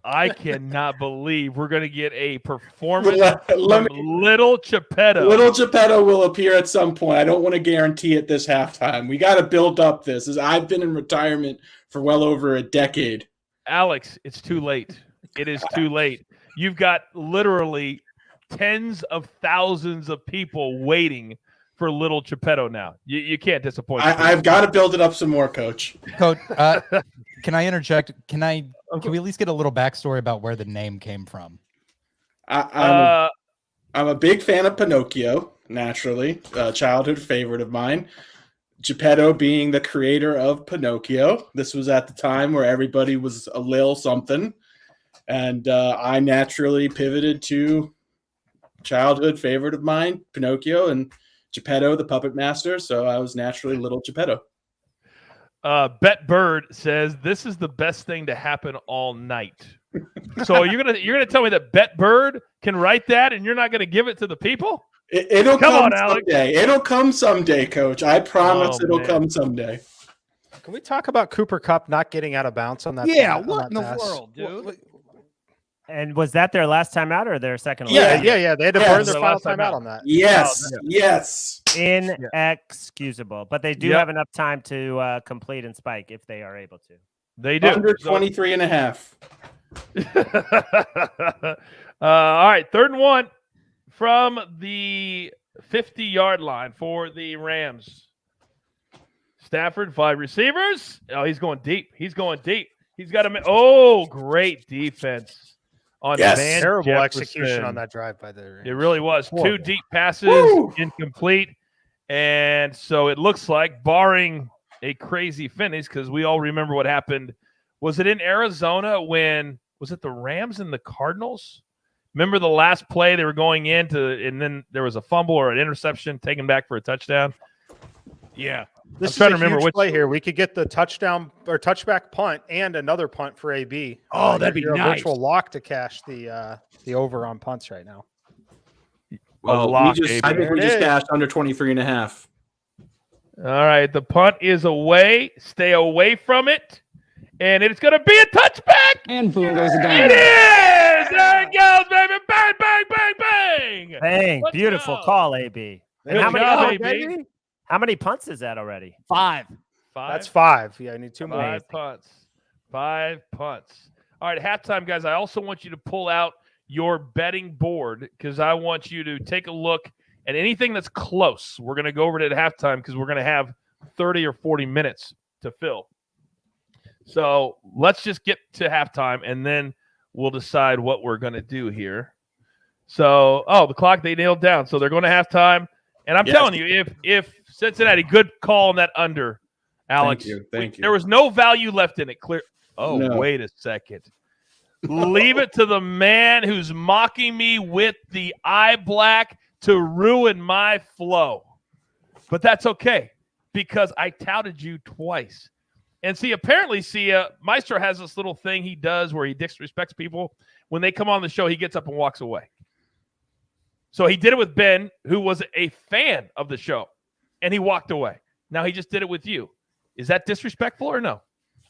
I cannot believe we're going to get a performance Let from me- Little Geppetto. Little Geppetto will appear at some point. I don't want to guarantee it this halftime. We got to build up this. As I've been in retirement for well over a decade. Alex, it's too late. It is too late. You've got literally tens of thousands of people waiting for Little Geppetto now. You can't disappoint. I've got to build it up some more, Coach. Coach, can I interject? Can we at least get a little backstory about where the name came from? I'm a big fan of Pinocchio, naturally, a childhood favorite of mine. Geppetto being the creator of Pinocchio. This was at the time where everybody was a lil something. And I naturally pivoted to childhood favorite of mine, Pinocchio, and Geppetto, the puppet master. So I was naturally Little Geppetto. Bet Bird says this is the best thing to happen all night. So you're gonna tell me that Bet Bird can write that, and you're not gonna give it to the people? It'll Come come on, Alex. someday. It'll come someday, Coach. I promise Oh, it'll man. come someday. Can we talk about Cooper Kupp not getting out of bounds on that? Yeah, on what that in the pass? world, dude? And was that their last time out or their second? Yeah. Yeah. They had to Yeah, burn it's their their final last time time out out. on that. Yes, Oh, yes. Inexcusable. But they do Yep. have enough time to complete and spike if they are able to. They do. Under So- 23 and a half. All right, 3rd and 1 from the 50-yard line for the Rams. Stafford, 5 receivers. Oh, he's going deep. He's got a great defense on Yes. Van Terrible Jefferson. execution on that drive by the Rams. It really was. 2 Horrible. deep passes, Woo! incomplete. And so it looks like, barring a crazy finish, because we all remember what happened. Was it in Arizona when, was it the Rams and the Cardinals? Remember the last play they were going into, and then there was a fumble or an interception taken back for a touchdown? Yeah. This I'm trying is to a remember huge which play here. We could get the touchdown or touchback punt and another punt for AB. Oh, that'd be You're nice. a virtual lock to cash the over on punts right now. Well, lock, I baby. think we There it just is. cashed under 23 and a half. All right, the punt is away. Stay away from it. And it's going to be a touchback. And boom goes the It dynamite. is! There it goes, baby. Bang, bang, bang, bang. Bang. Let's Beautiful go. call, AB. And Good how many, job, oh, AB. how many punts is that already? 5. That's 5. Yeah, I need 2 more. 5 punts. 5 punts. All right, halftime, guys. I also want you to pull out your betting board because I want you to take a look at anything that's close. We're going to go over it at halftime because we're going to have 30 or 40 minutes to fill. So let's just get to halftime, and then we'll decide what we're going to do here. So, the clock they nailed down. So they're going to halftime. And I'm Yes. telling you, if Cincinnati, good call on that under, Alex. Thank you. There was no value left in it. Clear. Oh, No. wait a second. Leave it to the man who's mocking me with the eye black to ruin my flow. But that's okay because I touted you twice. And apparently, Maestro has this little thing he does where he disrespects people. When they come on the show, he gets up and walks away. So he did it with Ben, who was a fan of the show, and he walked away. Now he just did it with you. Is that disrespectful or no?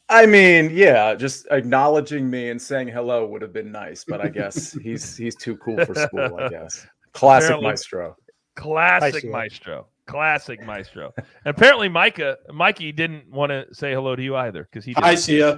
I mean, yeah, just acknowledging me and saying hello would have been nice, but I guess he's too cool for school, I guess. Classic Apparently. Maestro. Classic Nice, Maestro. Classic Maestro. And apparently Mikey didn't want to say hello to you either because he I didn't. see ya.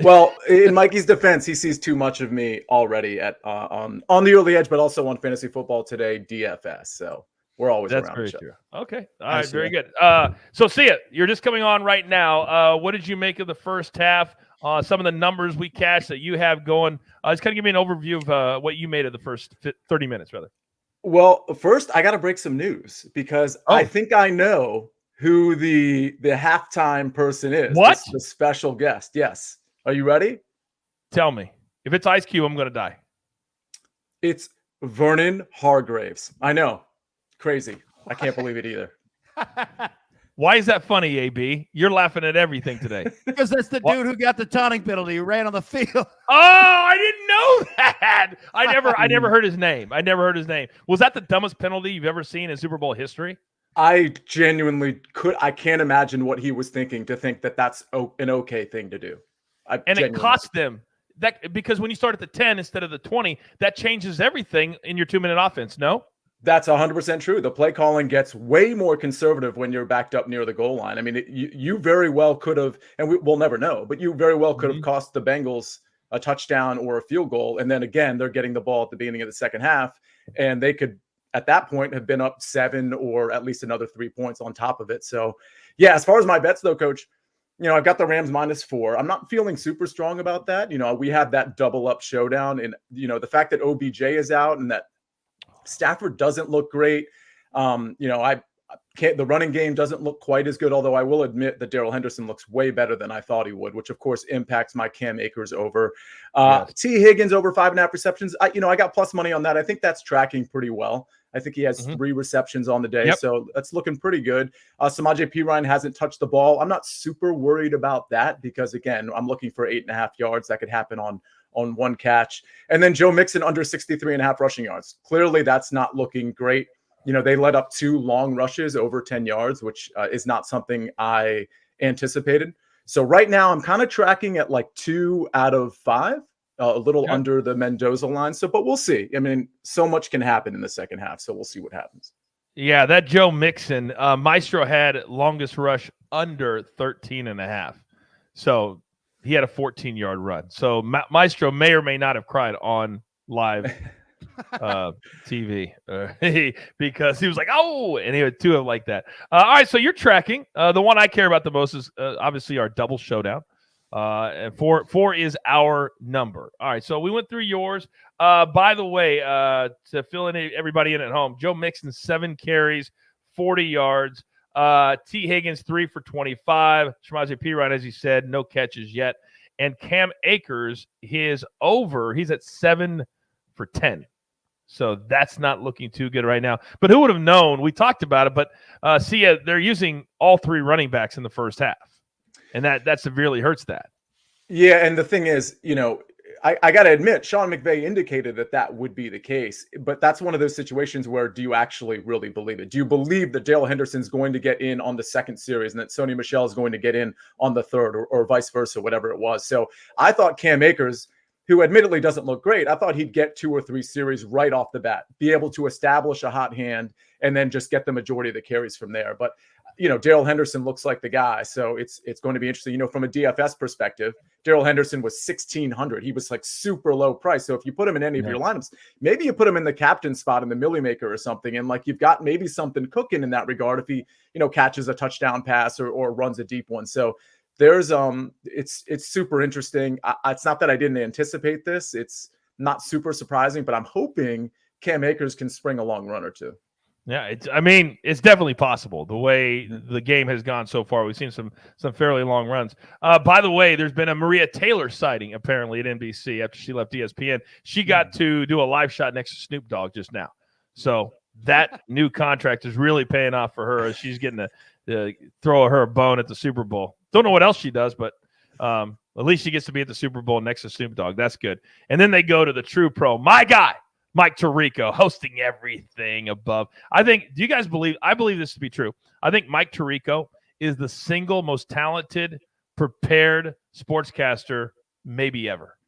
Well, in Mikey's defense, he sees too much of me already at on the early edge, but also on fantasy football today, DFS. So we're always That's around very each other. true. Okay. All I right. see Very it. good. So see it. You're just coming on right now. What did you make of the first half? Some of the numbers we cashed that you have going. Just kind of give me an overview of what you made of the first 30 minutes, rather. Well, first I got to break some news because I think I know who the halftime person is. What? The special guest. Yes. Are you ready? Tell me. If it's Ice Cube, I'm going to die. It's Vernon Hargraves. I know. Crazy. I can't believe it either. Why is that funny, AB? You're laughing at everything today. Because that's the dude who got the taunting penalty, who ran on the field. Oh, I didn't know that. I never heard his name. I never heard his name. Was that the dumbest penalty you've ever seen in Super Bowl history? I genuinely I can't imagine what he was thinking to think that that's an okay thing to do. It cost them that, because when you start at the 10 instead of the 20, that changes everything in your 2-minute offense. No? That's 100% true. The play calling gets way more conservative when you're backed up near the goal line. I mean, you very well could have, and we'll never know, but you very well could have cost the Bengals a touchdown or a field goal. And then again, they're getting the ball at the beginning of the second half, and they could, at that point, have been up 7 or at least another 3 points on top of it. So, yeah, as far as my bets, though, Coach, I've got the Rams -4. I'm not feeling super strong about that. We have that double up showdown, and, the fact that OBJ is out and that Stafford doesn't look great. The running game doesn't look quite as good, although I will admit that Darrell Henderson looks way better than I thought he would, which of course impacts my Cam Akers over. Yes. T. Higgins over 5.5 receptions. I got plus money on that. I think that's tracking pretty well. I think he has 3 receptions on the day, so that's looking pretty good. Samaje Perine hasn't touched the ball. I'm not super worried about that because, again, I'm looking for 8.5 yards. That could happen on one catch. And then Joe Mixon under 63.5 rushing yards. Clearly, that's not looking great. They let up 2 long rushes over 10 yards, which is not something I anticipated. So right now, I'm kind of tracking at like 2 out of 5. A little under the Mendoza line. But we'll see. I mean, so much can happen in the second half. So we'll see what happens. Yeah, that Joe Mixon, Maestro had longest rush under 13.5. So he had a 14-yard run. So Maestro may or may not have cried on live TV because he was like, oh, and he had 2 of like that. All right, so you're tracking. The one I care about the most is obviously our double showdown. And 4 is our number. All right, so we went through yours. By the way, to fill in everybody in at home, Joe Mixon 7 carries, 40 yards. T. Higgins 3 for 25. Samaje Perine, as you said, no catches yet. And Cam Akers, he's at 7 for 10. So that's not looking too good right now. But who would have known? We talked about it, but they're using all 3 running backs in the first half. And that severely hurts that. Yeah, and the thing is, I got to admit, Sean McVay indicated that would be the case. But that's one of those situations where do you actually really believe it? Do you believe that Darrell Henderson's going to get in on the second series and that Sony Michel is going to get in on the third or vice versa, whatever it was? So I thought Cam Akers, who admittedly doesn't look great, I thought he'd get 2 or 3 series right off the bat, be able to establish a hot hand, and then just get the majority of the carries from there. But Darrell Henderson looks like the guy. So it's going to be interesting. From a DFS perspective, Darrell Henderson was 1,600. He was like super low price. So if you put him in any of your lineups, maybe you put him in the captain spot in the Millie Maker or something. And like, you've got maybe something cooking in that regard if he, catches a touchdown pass or runs a deep one. So there's, it's super interesting. It's not that I didn't anticipate this. It's not super surprising, but I'm hoping Cam Akers can spring a long run or 2. Yeah, it's definitely possible. The way the game has gone so far, we've seen some fairly long runs. By the way, there's been a Maria Taylor sighting apparently at NBC after she left ESPN. She got to do a live shot next to Snoop Dogg just now. So that new contract is really paying off for her as she's getting to throw her a bone at the Super Bowl. Don't know what else she does, but at least she gets to be at the Super Bowl next to Snoop Dogg. That's good. And then they go to the true pro, my guy, Mike Tirico, hosting everything above. Do you guys believe? I believe this to be true. I think Mike Tirico is the single most talented, prepared sportscaster maybe ever.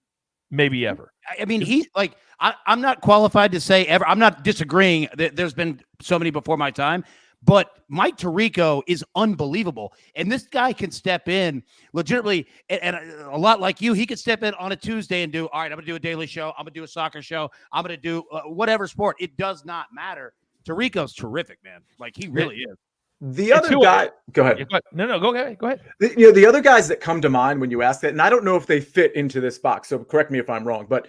Maybe ever. I mean, he's like, I'm not qualified to say ever. I'm not disagreeing that there's been so many before my time, But Mike Tirico is unbelievable. And this guy can step in legitimately, and a lot like you, he could step in on a Tuesday and do, all right, I'm going to do a daily show. I'm going to do a soccer show. I'm going to do whatever sport. It does not matter. Tirico's terrific, man. Like, he really is. The other guy, go ahead. No, go ahead. Go ahead. The other guys that come to mind when you ask that, and I don't know if they fit into this box, so correct me if I'm wrong, but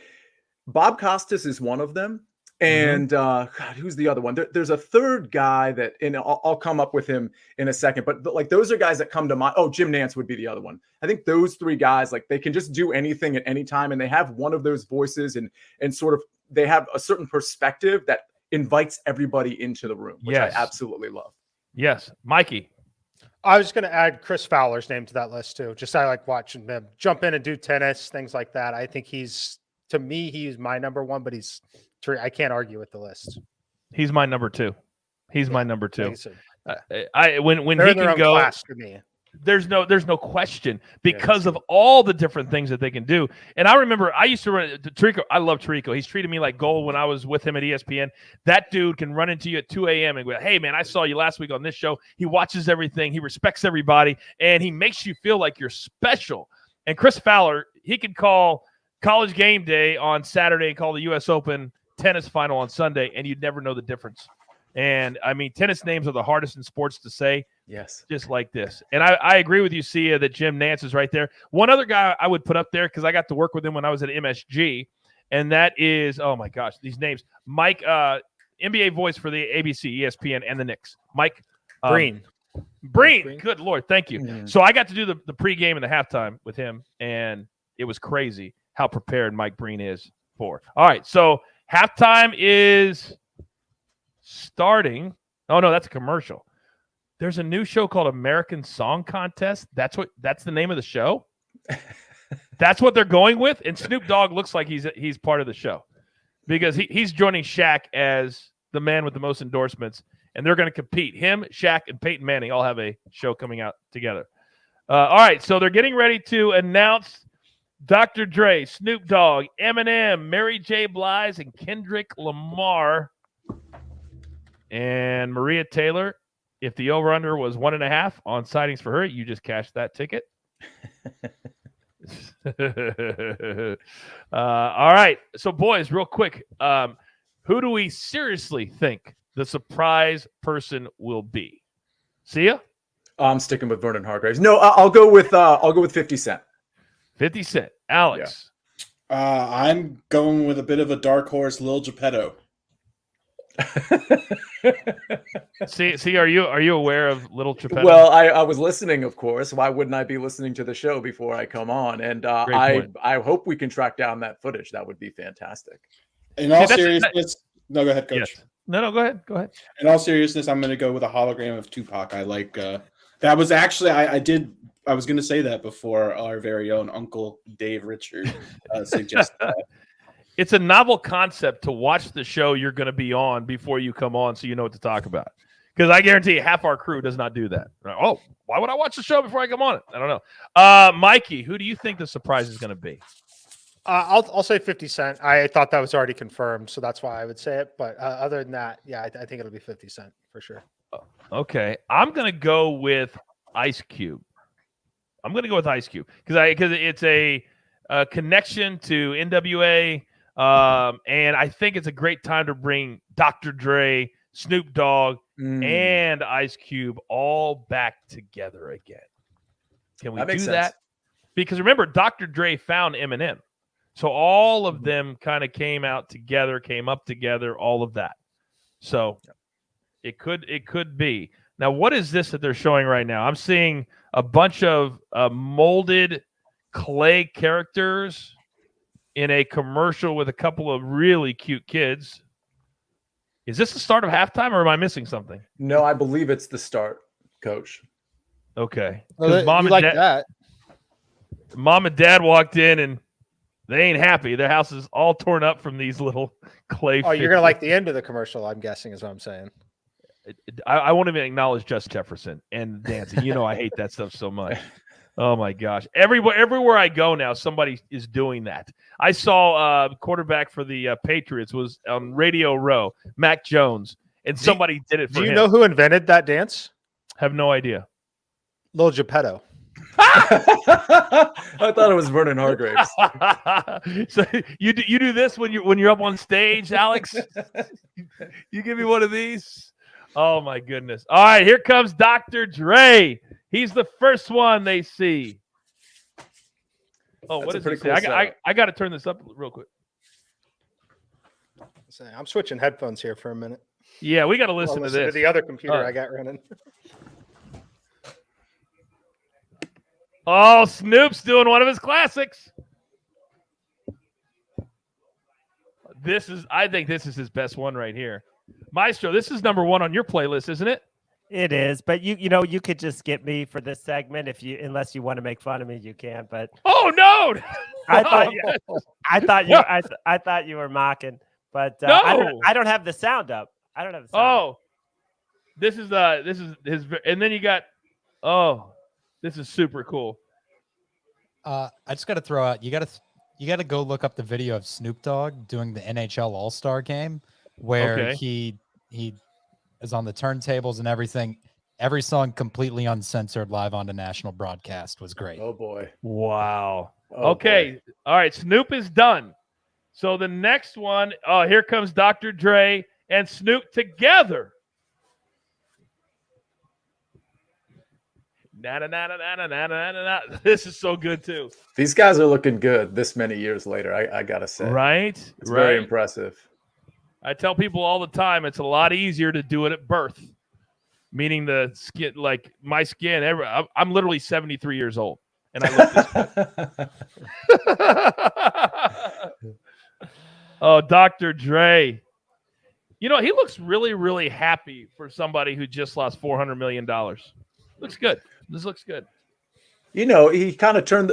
Bob Costas is one of them. And God, who's the other one? There's a third guy that, and I'll come up with him in a second, but like those are guys that come to mind. Oh, Jim Nance would be the other one. I think those three guys, like they can just do anything at any time, and they have one of those voices and sort of they have a certain perspective that invites everybody into the room, which I absolutely love. Yes, Mikey. I was going to add Chris Fowler's name to that list too. Just I like watching him jump in and do tennis, things like that. I think he's my number one, but I can't argue with the list. He's my number two. My number two. Like When they're he in their can own go, class to me. there's no question because of all the different things that they can do. And I remember I used to run Tirico. I love Tirico. He's treated me like gold when I was with him at ESPN. That dude can run into you at 2 a.m. and go, hey, man, I saw you last week on this show. He watches everything. He respects everybody. And he makes you feel like you're special. And Chris Fowler, he could call College Game Day on Saturday and call the U.S. Open tennis final on Sunday, and you'd never know the difference. And, I mean, tennis names are the hardest in sports to say. Yes. Just like this. And I agree with you, Sia, that Jim Nance is right there. One other guy I would put up there because I got to work with him when I was at MSG, and that is, oh, my gosh, these names. Mike, NBA voice for the ABC, ESPN, and the Knicks. Mike. Breen. Breen. Good Lord. Thank you. So I got to do the pregame and the halftime with him, and it was crazy how prepared Mike Breen is for. All right, so halftime is starting. Oh, no, that's a commercial. There's a new show called American Song Contest. That's the name of the show. That's what they're going with. And Snoop Dogg looks like he's part of the show because he's joining Shaq as the man with the most endorsements, and they're going to compete. Him, Shaq, and Peyton Manning all have a show coming out together. All right, so they're getting ready to announce Dr. Dre, Snoop Dogg, Eminem, Mary J. Blige, and Kendrick Lamar. And Maria Taylor, if the over-under was 1.5 on sightings for her, you just cashed that ticket. All right. So, boys, real quick, who do we seriously think the surprise person will be? Sia? I'm sticking with Vernon Hargreaves. No, I'll go with 50 Cent. 50 Cent. Alex? Yeah. I'm going with a bit of a dark horse, Lil Geppetto. See, are you aware of Little Geppetto? Well, I was listening, of course. Why wouldn't I be listening to the show before I come on? And I hope we can track down that footage. That would be fantastic. In all seriousness, no, go ahead, Coach. Yes. No, go ahead. Go ahead. In all seriousness, I'm going to go with a hologram of Tupac. I like that was actually I was going to say that before our very own Uncle Dave Richard suggested that. It's a novel concept to watch the show you're going to be on before you come on so you know what to talk about. Because I guarantee you half our crew does not do that. Oh, why would I watch the show before I come on it? I don't know. Mikey, who do you think the surprise is going to be? I'll say 50 Cent. I thought that was already confirmed, so that's why I would say it. But other than that, yeah, I think it'll be 50 Cent for sure. Okay. I'm going to go with Ice Cube. Because it's a connection to NWA. And I think it's a great time to bring Dr. Dre, Snoop Dogg, and Ice Cube all back together again. Can we do that? Because remember, Dr. Dre found Eminem. So all of them kind of came up together, all of that. So it could be. Now, what is this that they're showing right now? I'm seeing a bunch of molded clay characters in a commercial with a couple of really cute kids. Is this the start of halftime, or am I missing something? No, I believe it's the start, Coach. Okay. Well, Mom and Dad walked in, and they ain't happy. Their house is all torn up from these little clay figures. You're going to like the end of the commercial, I'm guessing, is what I'm saying. I won't even acknowledge Just Jefferson and dancing. You know I hate that stuff so much. Oh, my gosh. Everywhere I go now, somebody is doing that. I saw quarterback for the Patriots was on Radio Row, Mac Jones, and somebody did it for Do you him. know who invented that dance? Have no idea. Lil Geppetto. I thought it was Vernon Hargraves. So you do this when you're up on stage, Alex? You give me one of these? Oh my goodness. All right, here comes Dr. Dre. He's the first one they see. Oh, That's what a is pretty it cool say? I setup. got to turn this up real quick. I'm switching headphones here for a minute. Yeah, we got to I'll listen to this. the other computer Oh. I got running. Oh, Snoop's doing one of his classics. I think this is his best one right here. Maestro, this is number one on your playlist, isn't it? It is, but you could just skip me for this segment unless you want to make fun of me, you can. But oh no, I thought yes. I thought you were mocking, but No. I don't have the sound up. I don't have the sound. Oh, this is his, and then you got, oh, this is super cool. I just got to throw out. You got to go look up the video of Snoop Dogg doing the NHL All-Star game, where Okay. he is on the turntables and everything. Every song completely uncensored live on the national broadcast was great. Oh boy. Wow. Oh, Okay. boy. All right. Snoop is done. So the next one, oh, here comes Dr. Dre and Snoop together. Na na na na na na na na na. This is so good too. These guys are looking good this many years later. I gotta say, Right? It's right. very impressive. I tell people all the time it's a lot easier to do it at birth, meaning the skin, like my skin. I'm literally 73 years old, and I look this. Oh, Dr. Dre. You know, he looks really, really happy for somebody who just lost $400 million. Looks good. This looks good. You know, he kind of turned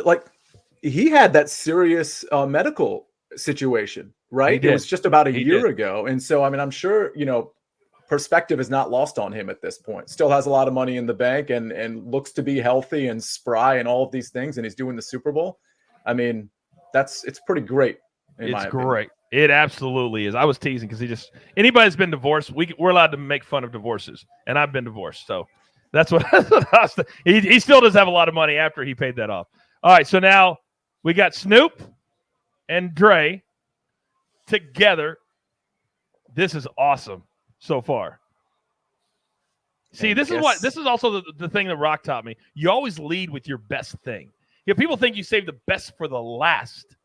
he had that serious medical situation, right? He It did. was just about a He year did. ago. And so, I mean, I'm sure, perspective is not lost on him at this point. Still has a lot of money in the bank and looks to be healthy and spry and all of these things. And he's doing the Super Bowl. I mean, it's pretty great. It's great. It absolutely is. I was teasing because anybody that's been divorced, we're allowed to make fun of divorces. And I've been divorced. So that's what he still does have a lot of money after he paid that off. All right. So now we got Snoop and Dre together. This is awesome so far. See, this is also the thing that Rock taught me. You always lead with your best thing. People think you save the best for the last.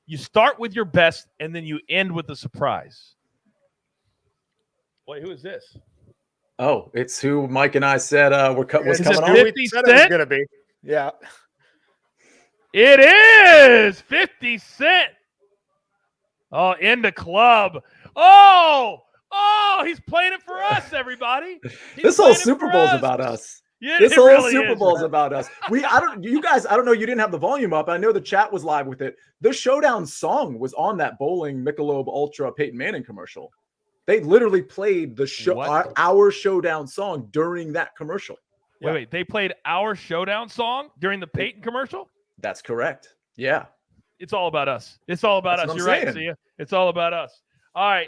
You start with your best, and then you end with the surprise. Wait, who is this? Oh, it's who Mike and I said was Is coming it on. 50 We said it was Cent? going to be. Yeah. It is 50 Cent. Oh, in the club. Oh, he's playing it for us, everybody. He's This whole playing it Super for Bowl's us. about us. Yeah, This it whole really Super is. Bowl's about us. I don't know. You didn't have the volume up. I know the chat was live with it. The Showdown song was on that Bowling Michelob Ultra Peyton Manning commercial. They literally played our Showdown song during that commercial. Wait. They played our Showdown song during the Peyton commercial? That's correct. Yeah. It's all about us. It's all about That's us. what You're I'm right, saying. Sia. It's all about us. All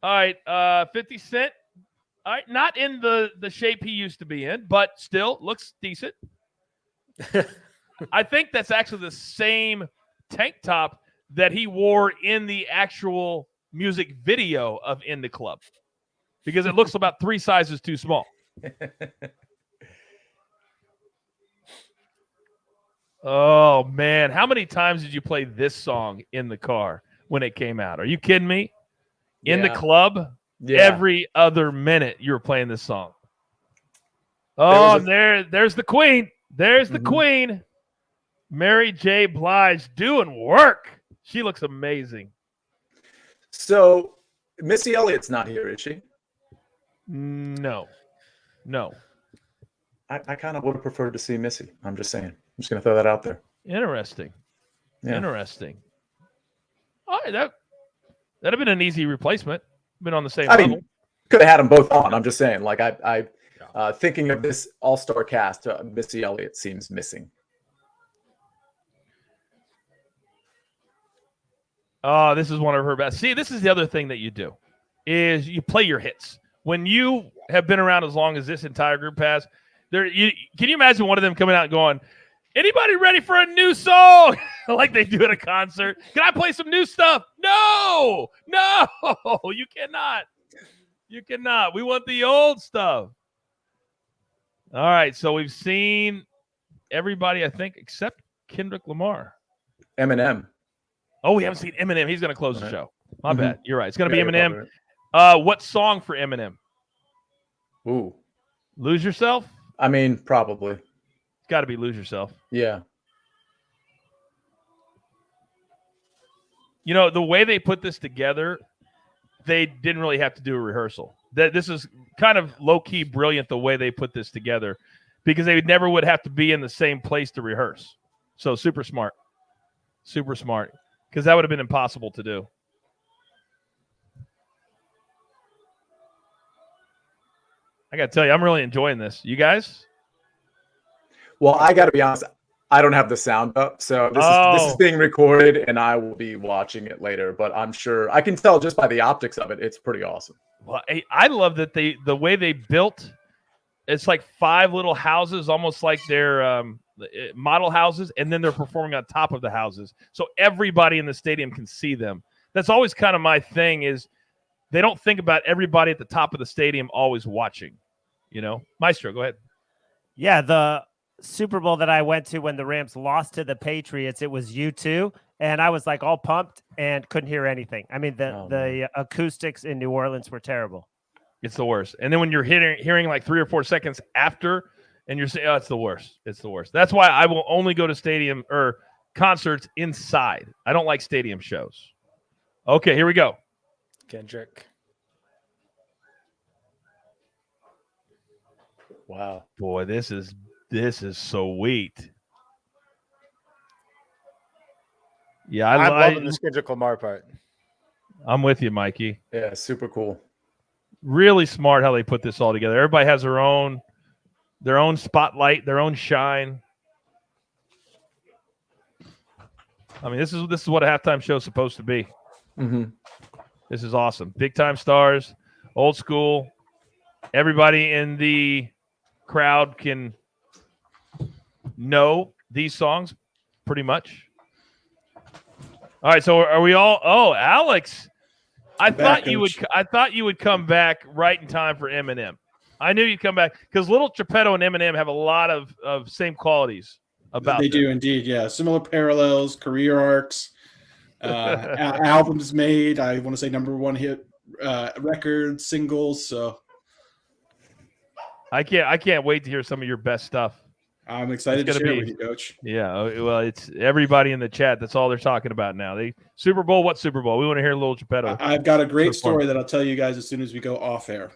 right. 50 Cent. All right. Not in the shape he used to be in, but still looks decent. I think that's actually the same tank top that he wore in the actual music video of In the Club, because it looks about 3 sizes too small. Oh, man. How many times did you play this song in the car when it came out? Are you kidding me? In the Yeah. club, Yeah. every other minute you were playing this song. Oh, and there's the queen. There's the queen. Mary J. Blige doing work. She looks amazing. So Missy Elliott's not here, is she? No. I kind of would have preferred to see Missy. I'm just saying. I'm just going to throw that out there. Interesting. Yeah. Interesting. All right, that'd have been an easy replacement. Been on the same I level. mean, could have had them both on. I'm just saying. Like I thinking of this all-star cast, Missy Elliott seems missing. Oh, this is one of her best. See, this is the other thing that you do is you play your hits. when you have been around as long as this entire group has, can you imagine one of them coming out and going, anybody ready for a new song? Like they do at a concert. Can I play some new stuff? No, you cannot. You cannot. We want the old stuff. All right, so we've seen everybody, I think, except Kendrick Lamar. Eminem. Oh, we haven't seen Eminem. He's going to close the show. My bad. You're right. It's going to be Yeah, Eminem. What song for Eminem? Ooh. Lose Yourself? I mean, probably. It's got to be Lose Yourself. Yeah. You know, the way they put this together, they didn't really have to do a rehearsal. This is kind of low-key brilliant the way they put this together because they never would have to be in the same place to rehearse. So super smart. Super smart. Because that would have been impossible to do. I got to tell you, I'm really enjoying this. You guys? Well, I got to be honest. I don't have the sound up, so this is being recorded, and I will be watching it later. But I'm sure I can tell just by the optics of it, it's pretty awesome. Well, I love that the way they built. It's like 5 little houses, almost like they're model houses, and then they're performing on top of the houses, so everybody in the stadium can see them. That's always kind of my thing is they don't think about everybody at the top of the stadium always watching. You know, Maestro, go ahead. Yeah, the Super Bowl that I went to when the Rams lost to the Patriots, it was U2, and I was like all pumped and couldn't hear anything. I mean, the acoustics in New Orleans were terrible. It's the worst. And then when you're hearing like 3 or 4 seconds after, and you're saying, "Oh, it's the worst. It's the worst." That's why I will only go to stadium or concerts inside. I don't like stadium shows. Okay, here we go. Kendrick. Wow. Boy, this is sweet. Yeah, I'm loving this Kendrick Lamar part. I'm with you, Mikey. Yeah, super cool. Really smart how they put this all together. Everybody has their own spotlight, their own shine. I mean, this is what a halftime show is supposed to be. Mm-hmm. This is awesome. Big time stars, old school. Everybody in the crowd can know these songs pretty much. All right, so are we all? Oh, Alex, I thought you would come back right in time for Eminem. I knew you'd come back because Little Geppetto and Eminem have a lot of same qualities about They them. do indeed, yeah. Similar parallels, career arcs, albums made. I want to say #1 hit records, singles. So I can't wait to hear some of your best stuff. I'm excited to share it with you, Coach. Yeah, well, it's everybody in the chat. That's all they're talking about now. Super Bowl. What Super Bowl? We want to hear Little Geppetto. I've got a great story that I'll tell you guys as soon as we go off air.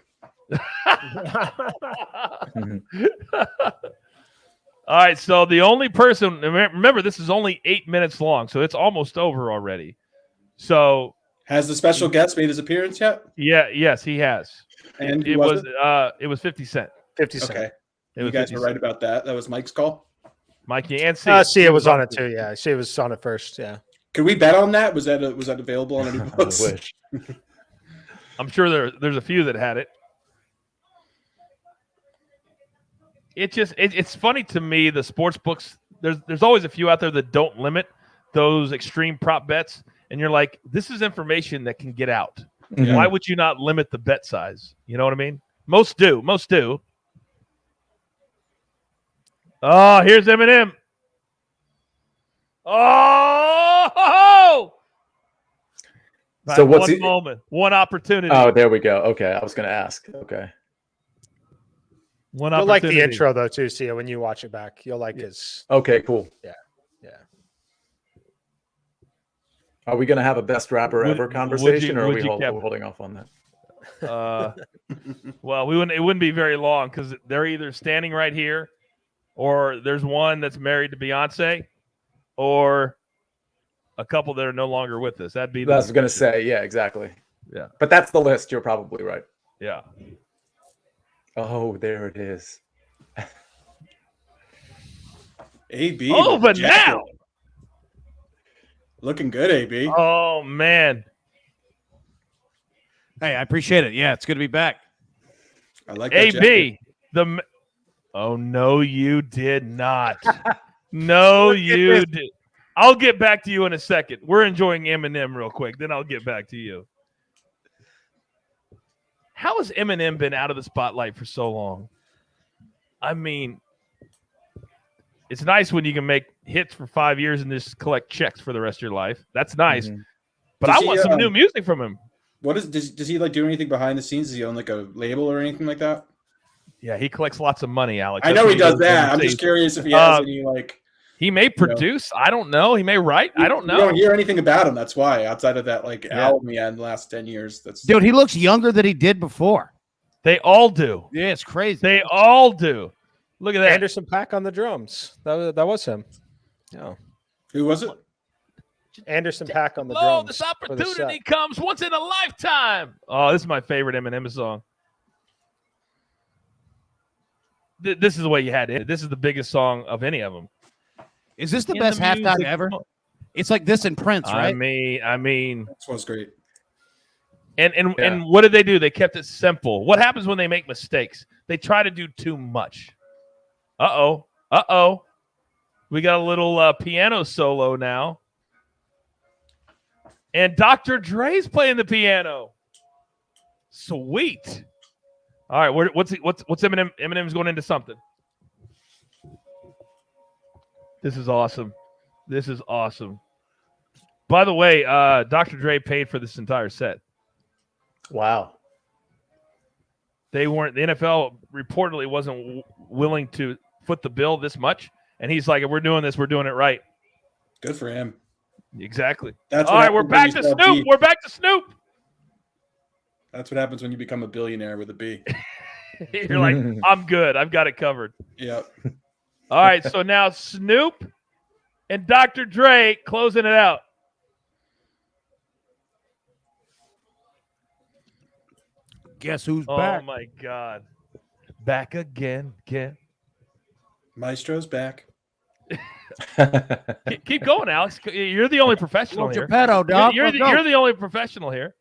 All right, so the only person, remember, this is only 8 minutes long, so it's almost over already. So has the special guest made his appearance yet? Yeah, yes, he has. And it was 50 Cent. 50 Cent. Okay. It you guys were right about that. That was Mike's call. Mikey and Sia. Sia was on it too. Yeah, Sia was on it first. Yeah. Could we bet on that? Was that available on any books? I wish. I'm sure there's a few that had it. It's funny to me, the sports books, there's always a few out there that don't limit those extreme prop bets, and you're like, this is information that can get out. Mhm. Why would you not limit the bet size? You know what I mean? Most do. Oh, here's Eminem. Oh! So what's one moment, one opportunity. Oh, there we go. Okay, I was going to ask. Okay. One You'll like opportunity. the intro though too, Sia. When you watch it back, you'll like his. Okay, cool. Yeah. Are we going to have a best rapper ever conversation, or are we holding off on that? Well, it wouldn't be very long because they're either standing right here, or there's one that's married to Beyonce, or a couple that are no longer with us. That'd be. I was going to say, yeah, exactly. Yeah, but that's the list. You're probably right. Yeah. Oh, there it is. AB. Oh, but now. Looking good, AB. Oh, man. Hey, I appreciate it. Yeah, it's good to be back. I like that. AB, oh, no, you did not. No, you did. I'll get back to you in a second. We're enjoying Eminem real quick. Then I'll get back to you. How has Eminem been out of the spotlight for so long? I mean, it's nice when you can make hits for 5 years and just collect checks for the rest of your life. That's nice. Mhm. But Does I he, want some new music from him. Does he like do anything behind the scenes? Does he own like a label or anything like that? Yeah, he collects lots of money, Alex. I That's know what he does that. I'm overseas. just curious if he has any like. He may produce. I don't know. He may write. I don't know. You don't hear anything about him. That's why. Outside of that, like album he had in the last 10 years. That's Dude, he looks younger than he did before. They all do. Yeah, it's crazy. They all do. Look at that. Anderson .Paak on the drums. That was him. Yeah. Who was it? Anderson .Paak on the Oh, drums. this for the opportunity set. comes once in a lifetime. Oh, this is my favorite Eminem song. This is the way you had it. This is the biggest song of any of them. Is this the In best halftime music. ever? It's like this and Prince, right? I mean, This was great. and what did they do? They kept it simple. What happens when they make mistakes? They try to do too much. Uh-oh. We got a little piano solo now. And Dr. Dre's playing the piano. Sweet. All right, what's Eminem? Eminem's going into something. This is awesome. This is awesome. By the way, Dr. Dre paid for this entire set. Wow. They weren't. The NFL reportedly wasn't willing to foot the bill this much, and he's like, "If we're doing this, we're doing it right." Good for him. Exactly. That's all what right. We're back happens to when you Snoop. sell We're back to Snoop. That's what happens when you become a billionaire with a B. You're like, I'm good. I've got it covered. Yep. All right. So now Snoop and Dr. Dre closing it out. Guess who's Oh back? my God. Back again. Maestro's back. Keep going, Alex. You're the only professional here. Geppetto, dog. You're Let's the, go. you're the only professional here.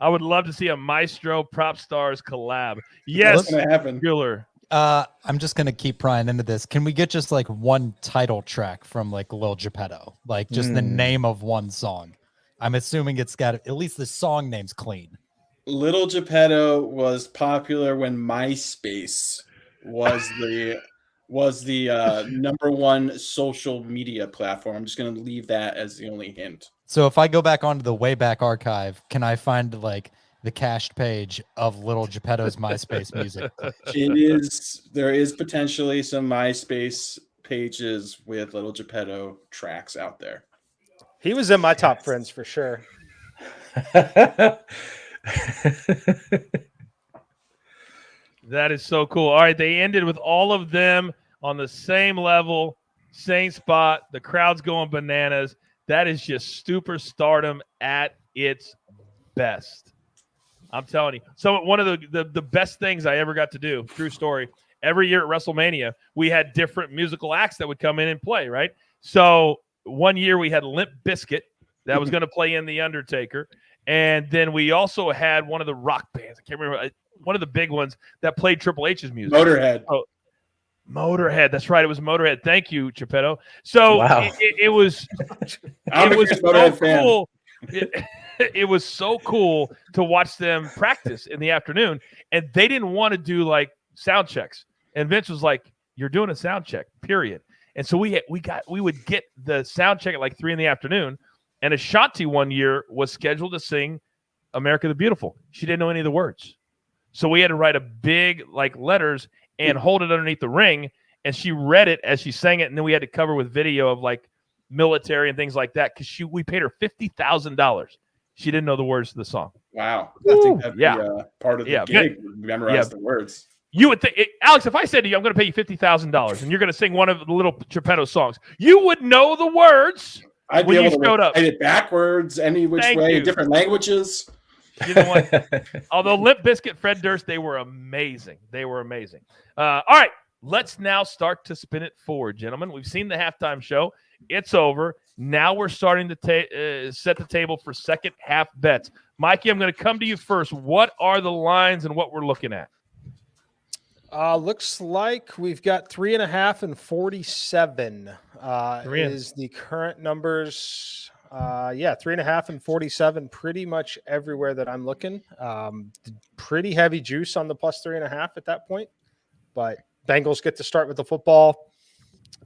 I would love to see a Maestro Prop Stars collab. Yes, What's gonna happen? Giller. I'm just gonna keep prying into this. Can we get just like one title track from like Lil Geppetto? Like just the name of one song. I'm assuming it's got at least the song name's clean. Little Geppetto was popular when MySpace was the number one social media platform. I'm just going to leave that as the only hint. So if I go back onto the Wayback Archive, can I find like the cached page of Little Geppetto's MySpace music? There is potentially some MySpace pages with Little Geppetto tracks out there. He was in my top friends for sure. That is so cool. All right, they ended with all of them on the same level, same spot. The crowd's going bananas. That is just superstardom at its best. I'm telling you. So one of the best things I ever got to do, true story, every year at WrestleMania, we had different musical acts that would come in and play, right? So one year we had Limp Bizkit that was going to play in The Undertaker. And then we also had one of the rock bands. I can't remember. One of the big ones that played Triple H's music. Motorhead. Oh, Motorhead. That's right. It was Motorhead. Thank you, Geppetto. So Wow. it was I'm a huge Motorhead fan. cool. It was so cool to watch them practice in the afternoon, and they didn't want to do like sound checks. And Vince was like, "You're doing a sound check, period." And so we would get the sound check at like 3 p.m. And Ashanti one year was scheduled to sing "America the Beautiful." She didn't know any of the words, so we had to write a big like letters and hold it underneath the ring. And she read it as she sang it, and then we had to cover with video of like military and things like that because we paid her $50,000. She didn't know the words to the song. Wow. I think that'd be part of the Yeah. gig. Memorize the words. You would think, Alex, if I said to you, I'm going to pay you $50,000 and you're going to sing one of the Little Geppetto songs, you would know the words. I'd when be you able to showed up. recite it backwards, any which Thank way, you. different languages. You know what? Although Limp Bizkit, Fred Durst, they were amazing. They were amazing. All right, let's now start to spin it forward, gentlemen. We've seen the halftime show. It's over. Now we're starting to set the table for second half bets. Mikey, I'm going to come to you first. What are the lines and what we're looking at? Looks like we've got 3.5 and 47 is the current numbers. 3.5 and 47 pretty much everywhere that I'm looking. Pretty heavy juice on the plus 3.5 at that point, but Bengals get to start with the football.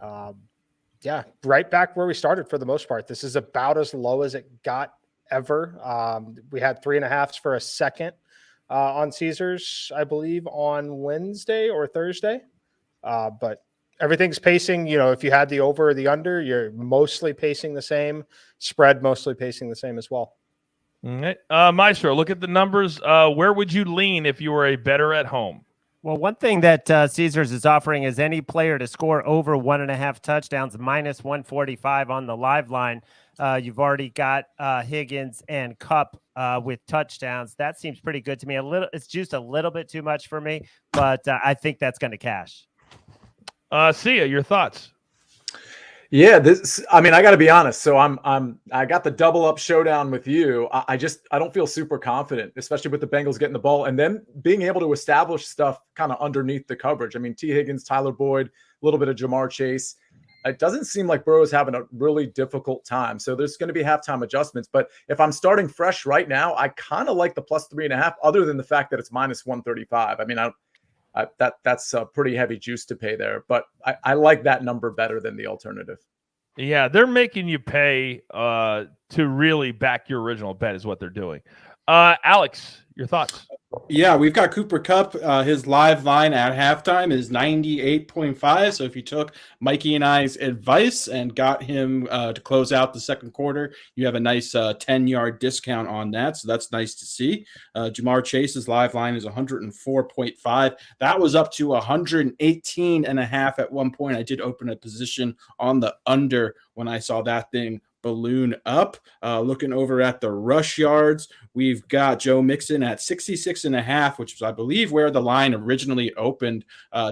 Right back where we started for the most part. This is about as low as it got ever. We had 3.5s for a second on Caesars, I believe, on Wednesday or Thursday. But everything's pacing. If you had the over or the under, you're mostly pacing the same. Spread mostly pacing the same as well. All right. Maestro, look at the numbers. Where would you lean if you were a bettor at home? Well, one thing that Caesars is offering is any player to score over 1.5 touchdowns, minus 145 on the live line. You've already got Higgins and Kupp with touchdowns. That seems pretty good to me. It's just a little bit too much for me, but I think that's going to cash. Sia, your thoughts? Yeah, I got to be honest. So I got the double up showdown with you. I don't feel super confident, especially with the Bengals getting the ball and then being able to establish stuff kind of underneath the coverage. T. Higgins, Tyler Boyd, a little bit of Jamar Chase. It doesn't seem like Burrow's having a really difficult time. So there's going to be halftime adjustments. But if I'm starting fresh right now, I kind of like the plus 3.5, other than the fact that it's minus 135. That's a pretty heavy juice to pay there, but I like that number better than the alternative. Yeah, they're making you pay to really back your original bet is what they're doing. Alex, your thoughts? Yeah, we've got Cooper Kupp. His live line at halftime is 98.5. So if you took Mikey and I's advice and got him to close out the second quarter, you have a nice 10-yard discount on that. So that's nice to see. Jamar Chase's live line is 104.5. That was up to 118.5 at one point. I did open a position on the under when I saw that thing balloon up. Looking over at the rush yards, we've got Joe Mixon at 66.5, which was, I believe, where the line originally opened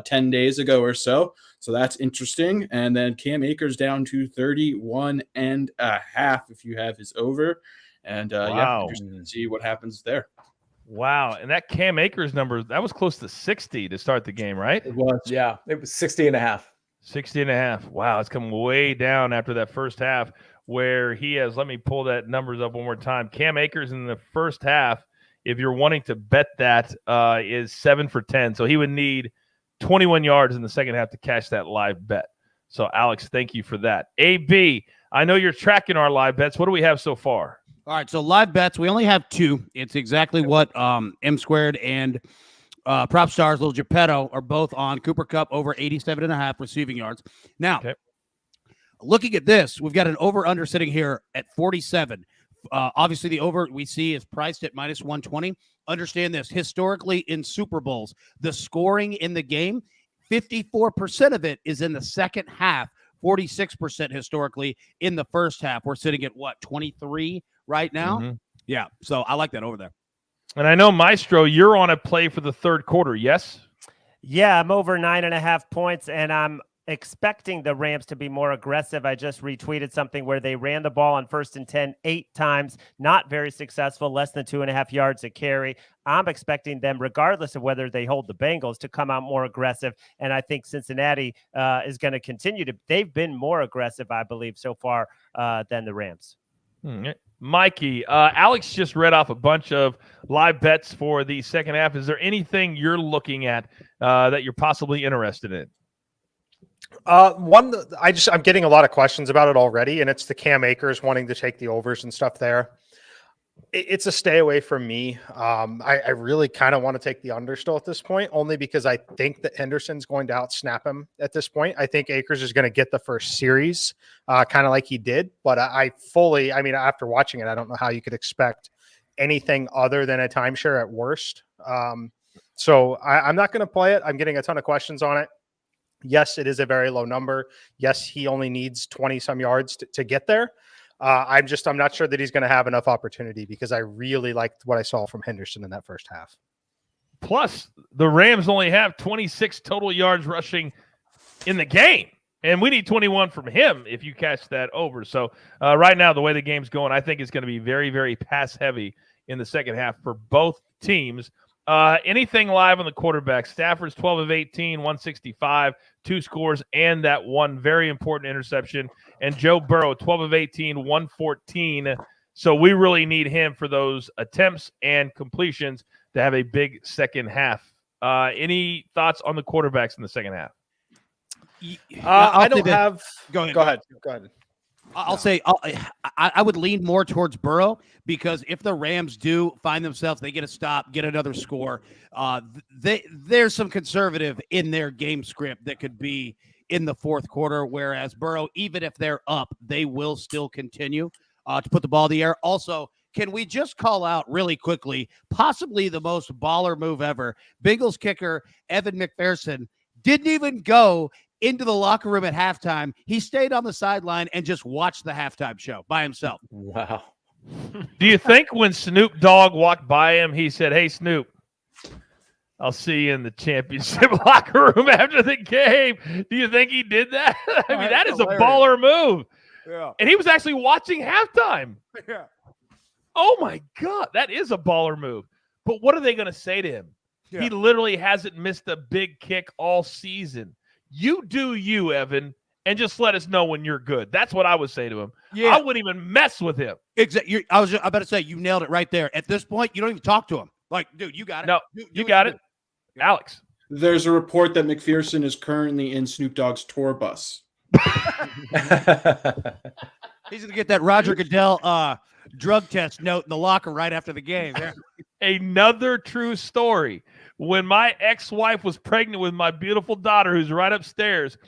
10 days ago or so. So that's interesting. And then Cam Akers down to 31.5 if you have his over. And wow. Interesting to see what happens there. Wow. And that Cam Akers number, that was close to 60 to start the game, right? It was. Yeah, it was 60.5. 60.5. Wow, it's come way down after that first half where he has, let me pull that numbers up one more time. Cam Akers in the first half, if you're wanting to bet that, is 7 for 10. So he would need 21 yards in the second half to cash that live bet. So, Alex, thank you for that. AB, I know you're tracking our live bets. What do we have so far? All right, so live bets, we only have 2. It's exactly what M Squared and Prop Stars, Little Geppetto, are both on. Cooper Kupp over 87.5 receiving yards. Now, looking at this, we've got an over-under sitting here at 47. Obviously, the over we see is priced at minus 120. Understand this. Historically, in Super Bowls, the scoring in the game, 54% of it is in the second half, 46% historically in the first half. We're sitting at, 23 right now? Mm-hmm. Yeah, so I like that over there. And I know, Maestro, you're on a play for the third quarter, yes? Yeah, I'm over 9.5 points, and I'm expecting the Rams to be more aggressive. I just retweeted something where they ran the ball on 1st and 10 8 times, not very successful, less than 2.5 yards a carry. I'm expecting them, regardless of whether they hold the Bengals, to come out more aggressive. And I think Cincinnati is going to continue to. They've been more aggressive, I believe, so far than the Rams. Mikey, Alex just read off a bunch of live bets for the second half. Is there anything you're looking at that you're possibly interested in? I'm getting a lot of questions about it already, and it's the Cam Akers wanting to take the overs and stuff there. It's a stay away from me. I really kind of want to take the under still at this point, only because I think that Henderson's going to outsnap him at this point. I think Akers is going to get the first series, kind of like he did. But after watching it, I don't know how you could expect anything other than a timeshare at worst. So I'm not going to play it. I'm getting a ton of questions on it. Yes, it is a very low number. Yes, he only needs 20-some yards to get there. I'm not sure that he's going to have enough opportunity because I really liked what I saw from Henderson in that first half. Plus, the Rams only have 26 total yards rushing in the game. And we need 21 from him if you catch that over. So right now, the way the game's going, I think it's going to be very, very pass-heavy in the second half for both teams. Anything live on the quarterback? Stafford's 12 of 18, 165, 2 scores, and that one very important interception. And Joe Burrow, 12 of 18, 114. So we really need him for those attempts and completions to have a big second half. Any thoughts on the quarterbacks in the second half? I don't have. Go ahead. Go ahead. Go ahead. I'll say I would lean more towards Burrow, because if the Rams do find themselves, they get a stop, get another score, there's some conservative in their game script that could be in the fourth quarter, whereas Burrow, even if they're up, they will still continue to put the ball in the air. Also, can we just call out really quickly, possibly the most baller move ever? Bengals kicker Evan McPherson didn't even go into the locker room at halftime. He stayed on the sideline and just watched the halftime show by himself. Wow. Do you think when Snoop Dogg walked by him, he said, "Hey, Snoop, I'll see you in the championship locker room after the game"? Do you think he did that? I mean, that is hilarious. A baller move. Yeah. And he was actually watching halftime. Yeah. Oh, my God. That is a baller move. But what are they going to say to him? Yeah. He literally hasn't missed a big kick all season. You do you, Evan, and just let us know when you're good. That's what I would say to him. Yeah. I wouldn't even mess with him. Exactly. I was about to say, you nailed it right there. At this point, you don't even talk to him. Like, dude, you got it. No, you got it. Alex. There's a report that McPherson is currently in Snoop Dogg's tour bus. He's going to get that Roger Goodell drug test note in the locker right after the game. Another true story. When my ex-wife was pregnant with my beautiful daughter, who's right upstairs,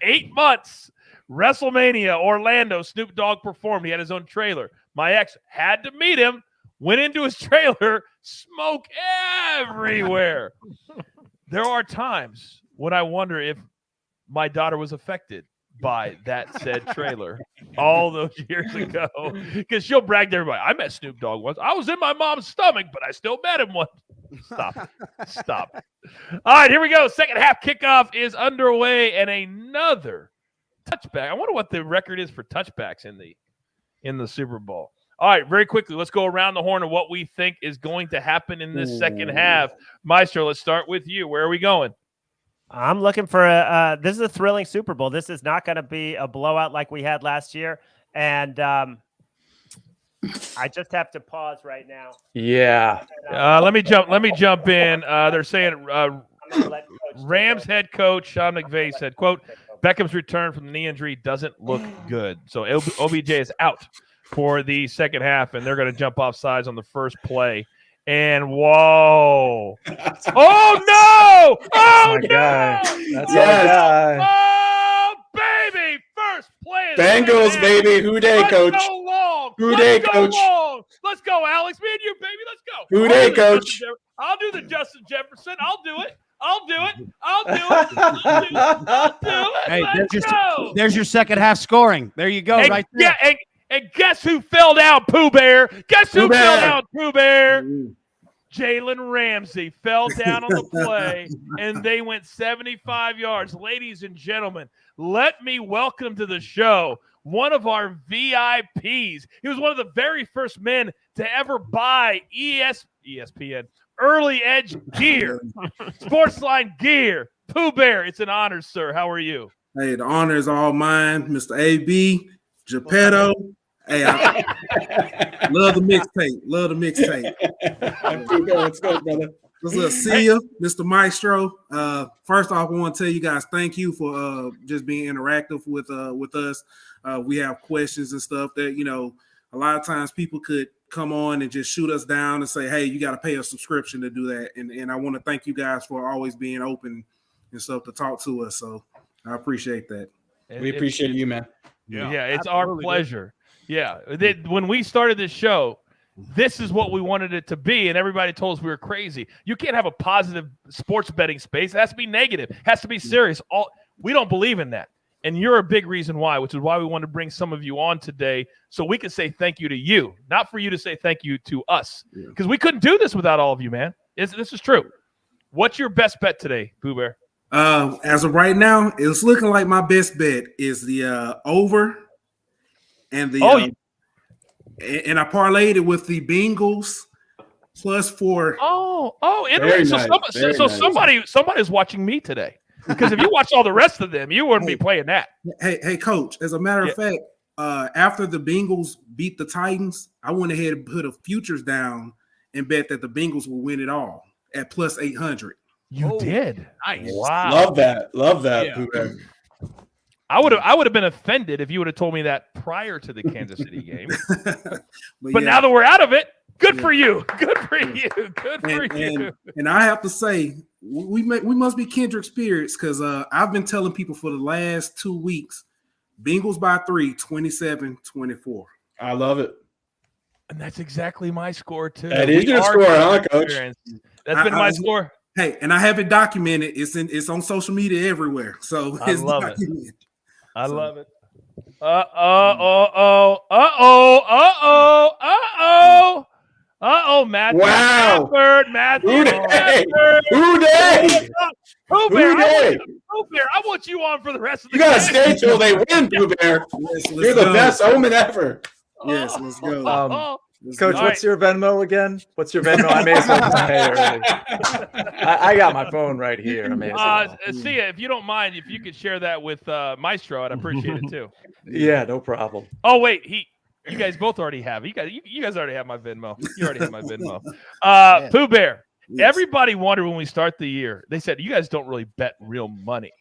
8 months, WrestleMania, Orlando, Snoop Dogg performed. He had his own trailer. My ex had to meet him, went into his trailer, smoke everywhere. There are times when I wonder if my daughter was affected by that said trailer all those years ago, because she'll brag to everybody, "I met Snoop Dogg once. I was in my mom's stomach, but I still met him once." Stop. All right, here we go. Second half kickoff is underway, and another touchback. I wonder what the record is for touchbacks in the Super Bowl. All right, very quickly, let's go around the horn of what we think is going to happen in this second half. Maestro, let's start with you. Where are we going? I'm looking for this is a thrilling Super Bowl. This is not going to be a blowout like we had last year. And I just have to pause right now. Yeah. Let me jump in. They're saying Rams head coach Sean McVay said, quote, "Beckham's return from the knee injury doesn't look good." So OBJ is out for the second half, and they're going to jump off sides on the first play. And whoa! Oh no! Oh no! That's our guy. Oh baby! First play. Bengals, baby. Who day, coach? Let's go long. Who day, coach? Let's go, Alex. Me and you, baby. Let's go. Who day, coach? I'll do the Justin Jefferson. I'll do it. Hey, there's your second half scoring. There you go, right there. Yeah, and guess who fell down, Pooh Bear? Guess who fell down, Pooh Bear? Jalen Ramsey fell down on the play, and they went 75 yards. Ladies and gentlemen, let me welcome to the show one of our VIPs. He was one of the very first men to ever buy ESPN Early Edge gear, Sportsline gear. Pooh Bear, it's an honor, sir. How are you? Hey, the honor is all mine, Mr. AB, Geppetto. Hey, I love the mixtape. Let's go, brother. What's up? See you, Mr. Maestro. First off, I want to tell you guys thank you for just being interactive with us. We have questions and stuff that, you know, a lot of times people could come on and just shoot us down and say, hey, you got to pay a subscription to do that. And I want to thank you guys for always being open and stuff to talk to us. So I appreciate that. We appreciate you, man. Yeah, it's our pleasure. Yeah. When we started this show, this is what we wanted it to be, and everybody told us we were crazy. You can't have a positive sports betting space. It has to be negative. It has to be serious. We don't believe in that. And you're a big reason why, which is why we wanted to bring some of you on today so we can say thank you to you, not for you to say thank you to us. Because we couldn't do this without all of you, man. This is true. What's your best bet today, Pooh Bear? As of right now, it's looking like my best bet is the over and the and I parlayed it with the Bengals +4. Interesting. So somebody's watching me today. Because if you watch all the rest of them, you wouldn't be playing that. Hey, Coach. As a matter of fact, after the Bengals beat the Titans, I went ahead and put a futures down and bet that the Bengals will win it all at +800. You did. Nice. Wow. Love that. Yeah. Pooh. I would have been offended if you would have told me that prior to the Kansas City game. But now that we're out of it, good for you. Good for you. Good for you. And I have to say, we must be kindred spirits because I've been telling people for the last 2 weeks, Bengals by 3, 27-24. I love it. And that's exactly my score too. That is your score, huh, Coach? That's been my score. Hey, and I have it documented. It's on social media everywhere. So I it's love documented. it. I love it. Matthew Stafford. Matthew Stafford. Who day? Pooh Bear, I want you on for the rest of the You got to game. stay till they win, Pooh Bear. You're the best omen ever. Yes, let's go. Coach, what's your Venmo again? What's your Venmo? I may as well just pay early. I got my phone right here. I may as well. Sia, if you don't mind, if you could share that with Maestro, I'd appreciate it too. Yeah, no problem. Oh wait, you guys both already have. You guys already have my Venmo. You already have my Venmo. Pooh Bear. Yes. Everybody wondered when we start the year. They said you guys don't really bet real money.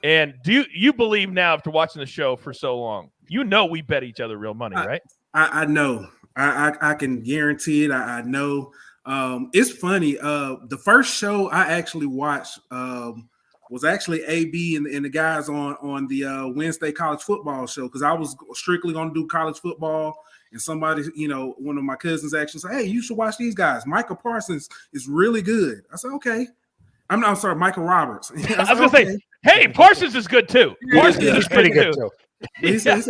And do you believe now after watching the show for so long? You know we bet each other real money, right? I know. I can guarantee it. I know. It's funny. The first show I actually watched was actually AB and the guys on the Wednesday college football show because I was strictly going to do college football. And somebody, one of my cousins actually said, "Hey, you should watch these guys. Michael Parsons is really good." I said, "Okay." I'm sorry, Michael Roberts. I was going to say, "Hey, Parsons is good too. Parsons is pretty good too." He said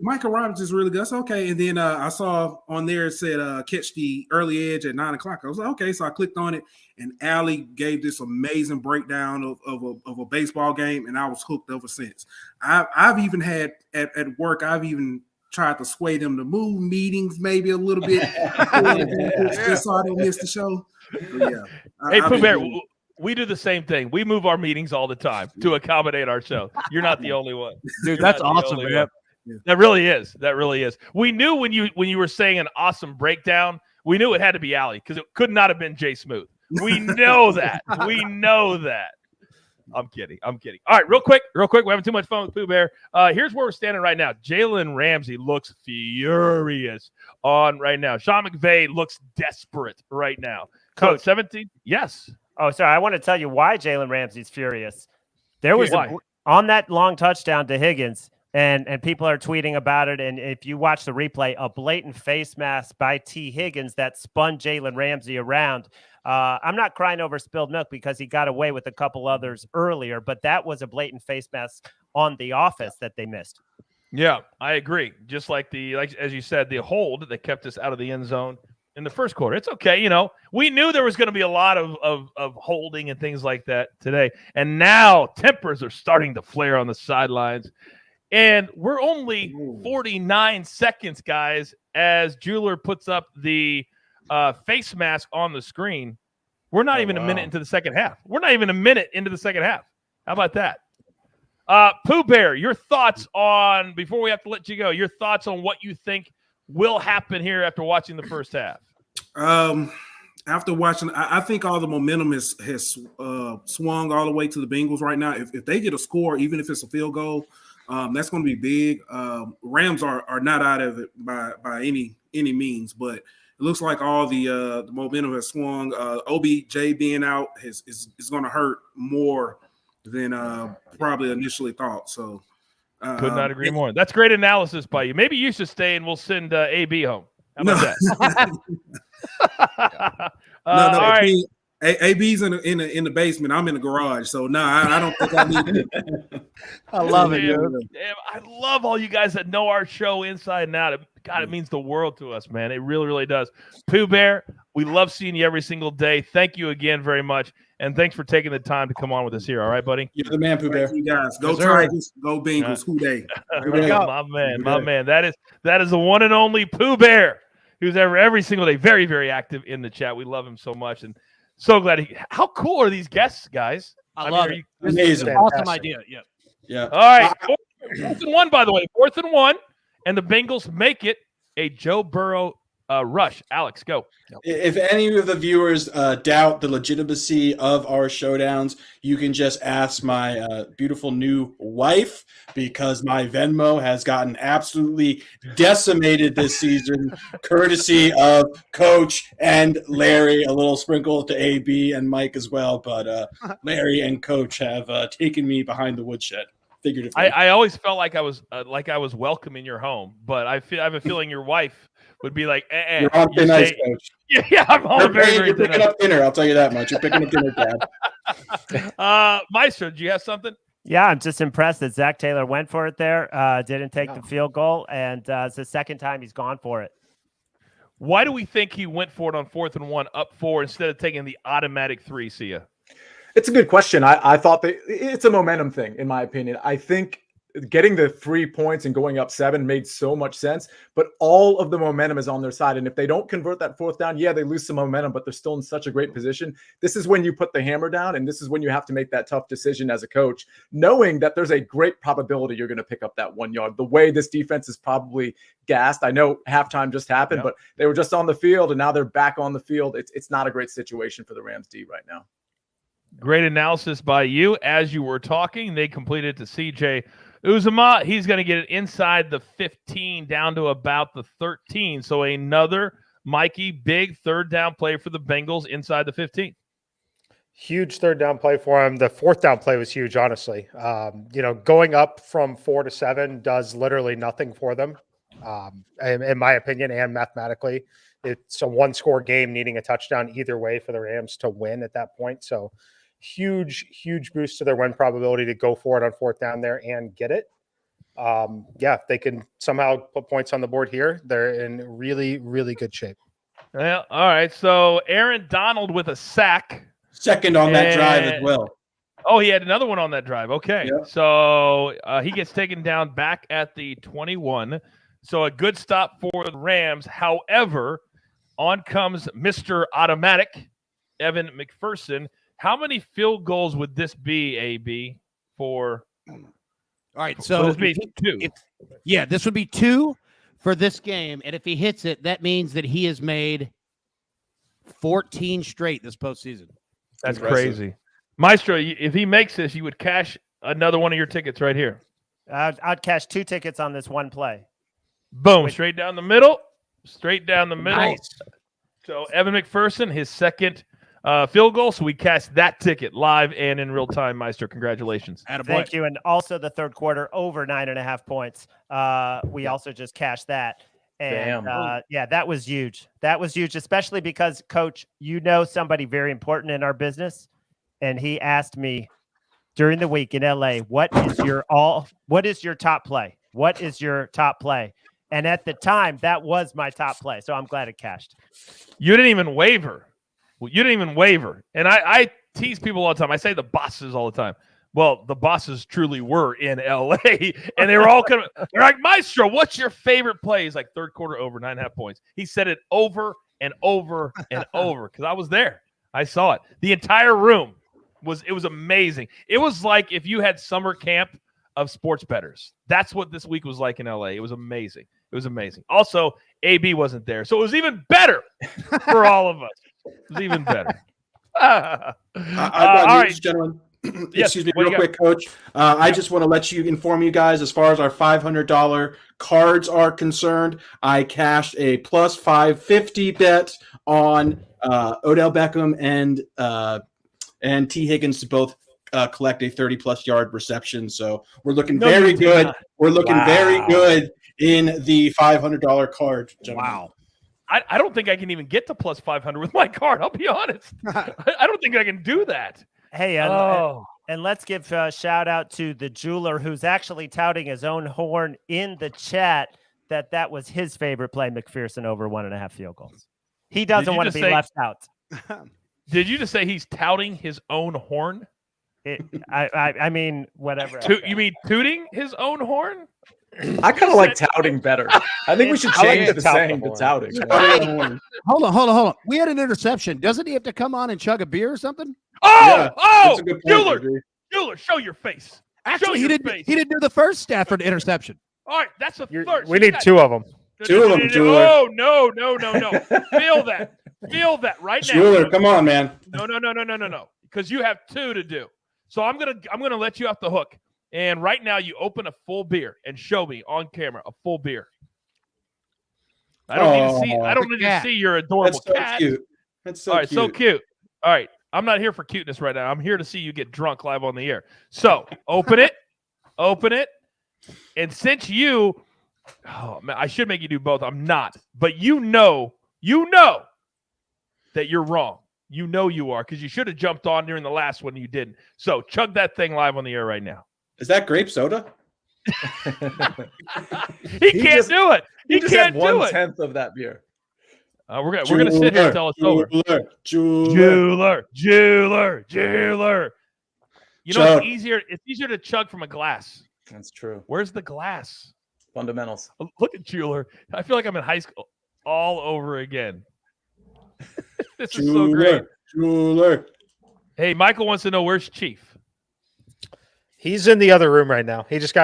Michael Roberts is really good. I said, okay. And then I saw on there it said catch the early edge at 9:00. I was like, okay. So I clicked on it, and Allie gave this amazing breakdown of a baseball game, and I was hooked ever since. I've even had at work, I've even tried to sway them to move meetings maybe a little bit. Just so I don't miss the show. But yeah. Hey, Pooh Bear, we do the same thing. We move our meetings all the time to accommodate our show. You're not the only one. Dude, that's awesome, man. That really is. That really is. We knew when you were saying an awesome breakdown, we knew it had to be Allie because it could not have been Jay Smooth. We know that. We know that. I'm kidding. All right, real quick. We're having too much fun with Pooh Bear. Here's where we're standing right now. Jalen Ramsey looks furious on right now. Sean McVay looks desperate right now. Coach 17? Yes. Oh, sorry. I want to tell you why Jalen Ramsey's furious. There was on that long touchdown to Higgins, and people are tweeting about it. And if you watch the replay, a blatant face mask by T. Higgins that spun Jalen Ramsey around. I'm not crying over spilled milk because he got away with a couple others earlier, but that was a blatant face mask on the offense that they missed. Yeah, I agree. Just like as you said, the hold that kept us out of the end zone in the first quarter. It's okay. We knew there was going to be a lot of holding and things like that today. And now tempers are starting to flare on the sidelines. And we're only 49 seconds, guys, as Jeweler puts up the face mask on the screen. We're not even a minute into the second half. How about that? Pooh Bear, your thoughts on, before we have to let you go, your thoughts on what you think will happen here after watching the first half? After watching, I think all the momentum has swung all the way to the Bengals right now. If they get a score, even if it's a field goal, that's going to be big. Rams are not out of it by any means, but it looks like all the momentum has swung. OBJ being out is going to hurt more than probably initially thought. So could not agree more. That's great analysis by you. Maybe you should stay and we'll send AB home. How about that? No. All right. AB's in the basement. I'm in the garage, so no, I don't think I need it. I love it, dude. I love all you guys that know our show inside and out. God, it means the world to us, man. It really, really does. Pooh Bear, We love seeing you every single day. Thank you again very much. And thanks for taking the time to come on with us here. All right, buddy? You're the man, Pooh Bear. Thank you guys. Go Yes, sir. Tigers. Go Bengals. Who they? My man. That is the one and only Pooh Bear, who's every single day very, very active in the chat. We love him so much. And so glad how cool are these guests, guys? I love it. Amazing. Awesome idea. Yeah. Yeah. All right. 4th and 1, by the way. 4th and 1. And the Bengals make it a Joe Burrow rush. Alex, go. If any of the viewers doubt the legitimacy of our showdowns, you can just ask my beautiful new wife, because my Venmo has gotten absolutely decimated this season, courtesy of Coach and Larry, a little sprinkle to AB and Mike as well. But Larry and Coach have taken me behind the woodshed. I always felt like I was welcome in your home, but I have a feeling your wife would be like, You're on thin ice, Coach. Yeah, I'm on You're picking up dinner. I'll tell you that much. You're picking up dinner, Dad. Maestro, do you have something? Yeah, I'm just impressed that Zach Taylor went for it there, didn't take the field goal, and it's the second time he's gone for it. Why do we think he went for it on 4th and 1 up 4 instead of taking the automatic 3, Sia? It's a good question. I thought that it's a momentum thing, in my opinion. I think getting the 3 points and going up 7 made so much sense, but all of the momentum is on their side. And if they don't convert that 4th down, yeah, they lose some momentum, but they're still in such a great position. This is when you put the hammer down, and this is when you have to make that tough decision as a coach, knowing that there's a great probability you're going to pick up that 1 yard. The way this defense is probably gassed. I know halftime just happened, but they were just on the field, and now they're back on the field. It's not a great situation for the Rams D right now. Great analysis by you. As you were talking, they completed to CJ Uzomah. He's going to get it inside the 15 down to about the 13. So another Mikey big 3rd down play for the Bengals inside the 15. Huge 3rd down play for him. The 4th down play was huge, honestly. Going up from 4 to 7 does literally nothing for them, in my opinion, and mathematically. It's a 1-score game needing a touchdown either way for the Rams to win at that point. So huge boost to their win probability to go for it on 4th down there and get it. If they can somehow put points on the board here, they're in really, really good shape. Well, all right. So Aaron Donald with a sack. Second on that drive as well. Oh, he had another one on that drive. Okay. Yep. So he gets taken down back at the 21. So a good stop for the Rams. However, on comes Mr. Automatic, Evan McPherson. How many field goals would this be, AB, for? All right, so would this be 2? This would be 2 for this game, and if he hits it, that means that he has made 14 straight this postseason. That's crazy. Maestro, if he makes this, you would cash another one of your tickets right here. I'd cash 2 tickets on this one play. Boom, straight down the middle. Nice. So Evan McPherson, his second field goal. So we cast that ticket live and in real time, Meister. Congratulations. Thank you. And also the 3rd quarter over 9.5 points. We also just cashed that. And that was huge. That was huge, especially because, Coach, somebody very important in our business. And he asked me during the week in LA, what is your top play? What is your top play? And at the time, that was my top play. So I'm glad it cashed. You didn't even waver. And I tease people all the time. I say the bosses all the time. Well, the bosses truly were in LA. And they were all they're like, Maestro, what's your favorite play? He's like, 3rd quarter over 9.5 points. He said it over and over and over because I was there. I saw it. The entire room it was amazing. It was like if you had summer camp of sports bettors. That's what this week was like in LA. It was amazing. Also, AB wasn't there. So it was even better for all of us. It was even better. All right, gentlemen. Excuse me, real quick, Coach. I just want to inform you guys as far as our $500 cards are concerned. I cashed a plus 550 bet on Odell Beckham and T. Higgins to both collect a 30-plus yard reception. So we're looking very good. We're looking very good in the $500 card, gentlemen. Wow. I don't think I can even get to plus 500 with my card. I'll be honest. I don't think I can do that. Hey, and let's give a shout out to the jeweler who's actually touting his own horn in the chat that was his favorite play, McPherson over 1.5 field goals. He doesn't you want to just be say- left out. Did you just say he's touting his own horn? I mean, whatever. You mean tooting his own horn? I kind of like touting better. I think we should I like change to the tout the saying to horn. touting. Hold on. We had an interception. Doesn't he have to come on and chug a beer or something? Yeah, Oh, that's a good point, Mueller, show your face. Actually, he your didn't. face. He didn't do the first Stafford interception. All right, that's a third. We need two of them. Two of them, Jeweler. Oh, no. Feel that. Feel that right now. Jeweler, come on, man. No. Because you have two to do. So I'm gonna let you off the hook. And right now you open a full beer and show me on camera a full beer. I don't need to see your adorable That's so cat. cute. That's so All right, cute. so cute. All right. I'm not here for cuteness right now. I'm here to see you get drunk live on the air. So open it. And since oh man, I should make you do both. I'm not. But you know that you're wrong. You know you are, because you should have jumped on during the last one. You didn't. So chug that thing live on the air right now. Is that grape soda? He can't do it. He just can't had do it. 1/10 of that beer. We're gonna sit here until it's over. Jeweler. You know, it's easier to chug from a glass. That's true. Where's the glass? Fundamentals. Look at Jeweler. I feel like I'm in high school all over again. This is so great. Jeweler. Hey, Michael wants to know, where's Chief? He's in the other room right now. He just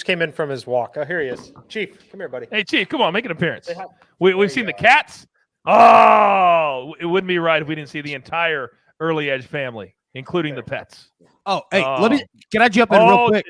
came in from his walk. Oh, here he is. Chief, come here, buddy. Hey, Chief, come on, make an appearance. We've seen the cats. Oh, it wouldn't be right if we didn't see the entire Early Edge family, including the pets. Oh, hey, can I jump in real quick?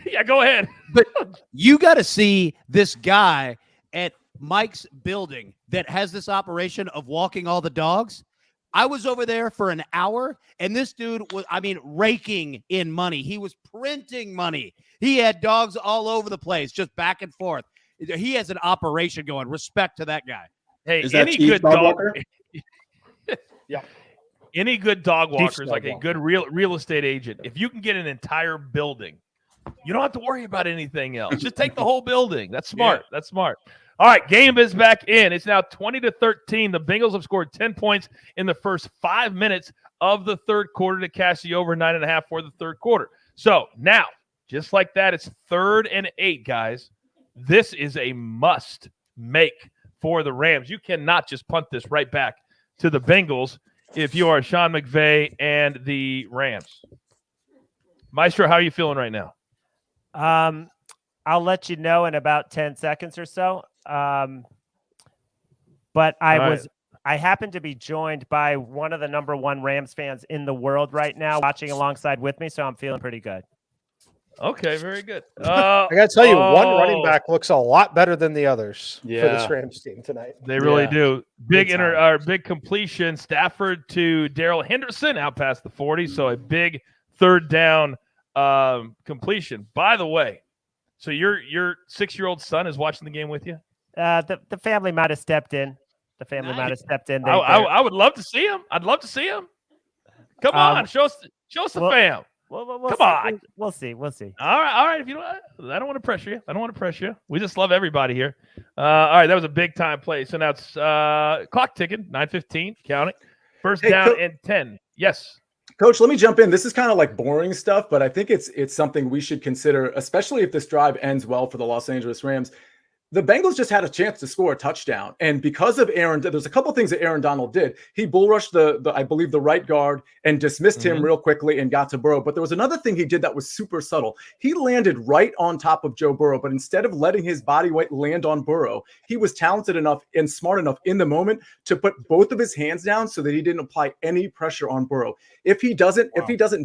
Yeah, go ahead. But you got to see this guy at Mike's building that has this operation of walking all the dogs. I was over there for an hour, and this dude was, raking in money. He was printing money. He had dogs all over the place, just back and forth. He has an operation going. Respect to that guy. Hey, Is that any Chief good dog dog walker? Yeah. Any good dog walker is dog like a walker. good real estate agent. If you can get an entire building, you don't have to worry about anything else. Just take the whole building. That's smart. Yeah. That's smart. All right, game is back in. It's now 20-13. The Bengals have scored 10 points in the first 5 minutes of the third quarter to cash the over 9.5 for the third quarter. So now, just like that, it's 3rd and 8, guys. This is a must make for the Rams. You cannot just punt this right back to the Bengals if you are Sean McVay and the Rams. Maestro, how are you feeling right now? I'll let you know in about 10 seconds or so. But I happen to be joined by one of the #1 Rams fans in the world right now watching alongside with me, so I'm feeling pretty good. Okay, very good. I got to tell you, one running back looks a lot better than the others for Yeah. this Rams team tonight. They really do. Big Big big completion. Stafford to Darrell Henderson out past the 40. So a big third down completion. By the way, so your 6-year-old son is watching the game with you? The family might have stepped in. I would love to see him. I'd love to see him. Come on, show us the fam. Come on. We'll see. We'll see. All right. If you don't, I don't want to pressure you. We just love everybody here. All right, that was a big time play. So now it's clock ticking. 9:15, counting. First down and 10. Yes. Coach, let me jump in. This is kind of like boring stuff, but I think it's something we should consider, especially if this drive ends well for the Los Angeles Rams. The Bengals just had a chance to score a touchdown. And because of there's a couple things that Aaron Donald did. He bull rushed I believe the right guard and dismissed him real quickly and got to Burrow. But there was another thing he did that was super subtle. He landed right on top of Joe Burrow, but instead of letting his body weight land on Burrow, he was talented enough and smart enough in the moment to put both of his hands down so that he didn't apply any pressure on Burrow. If he doesn't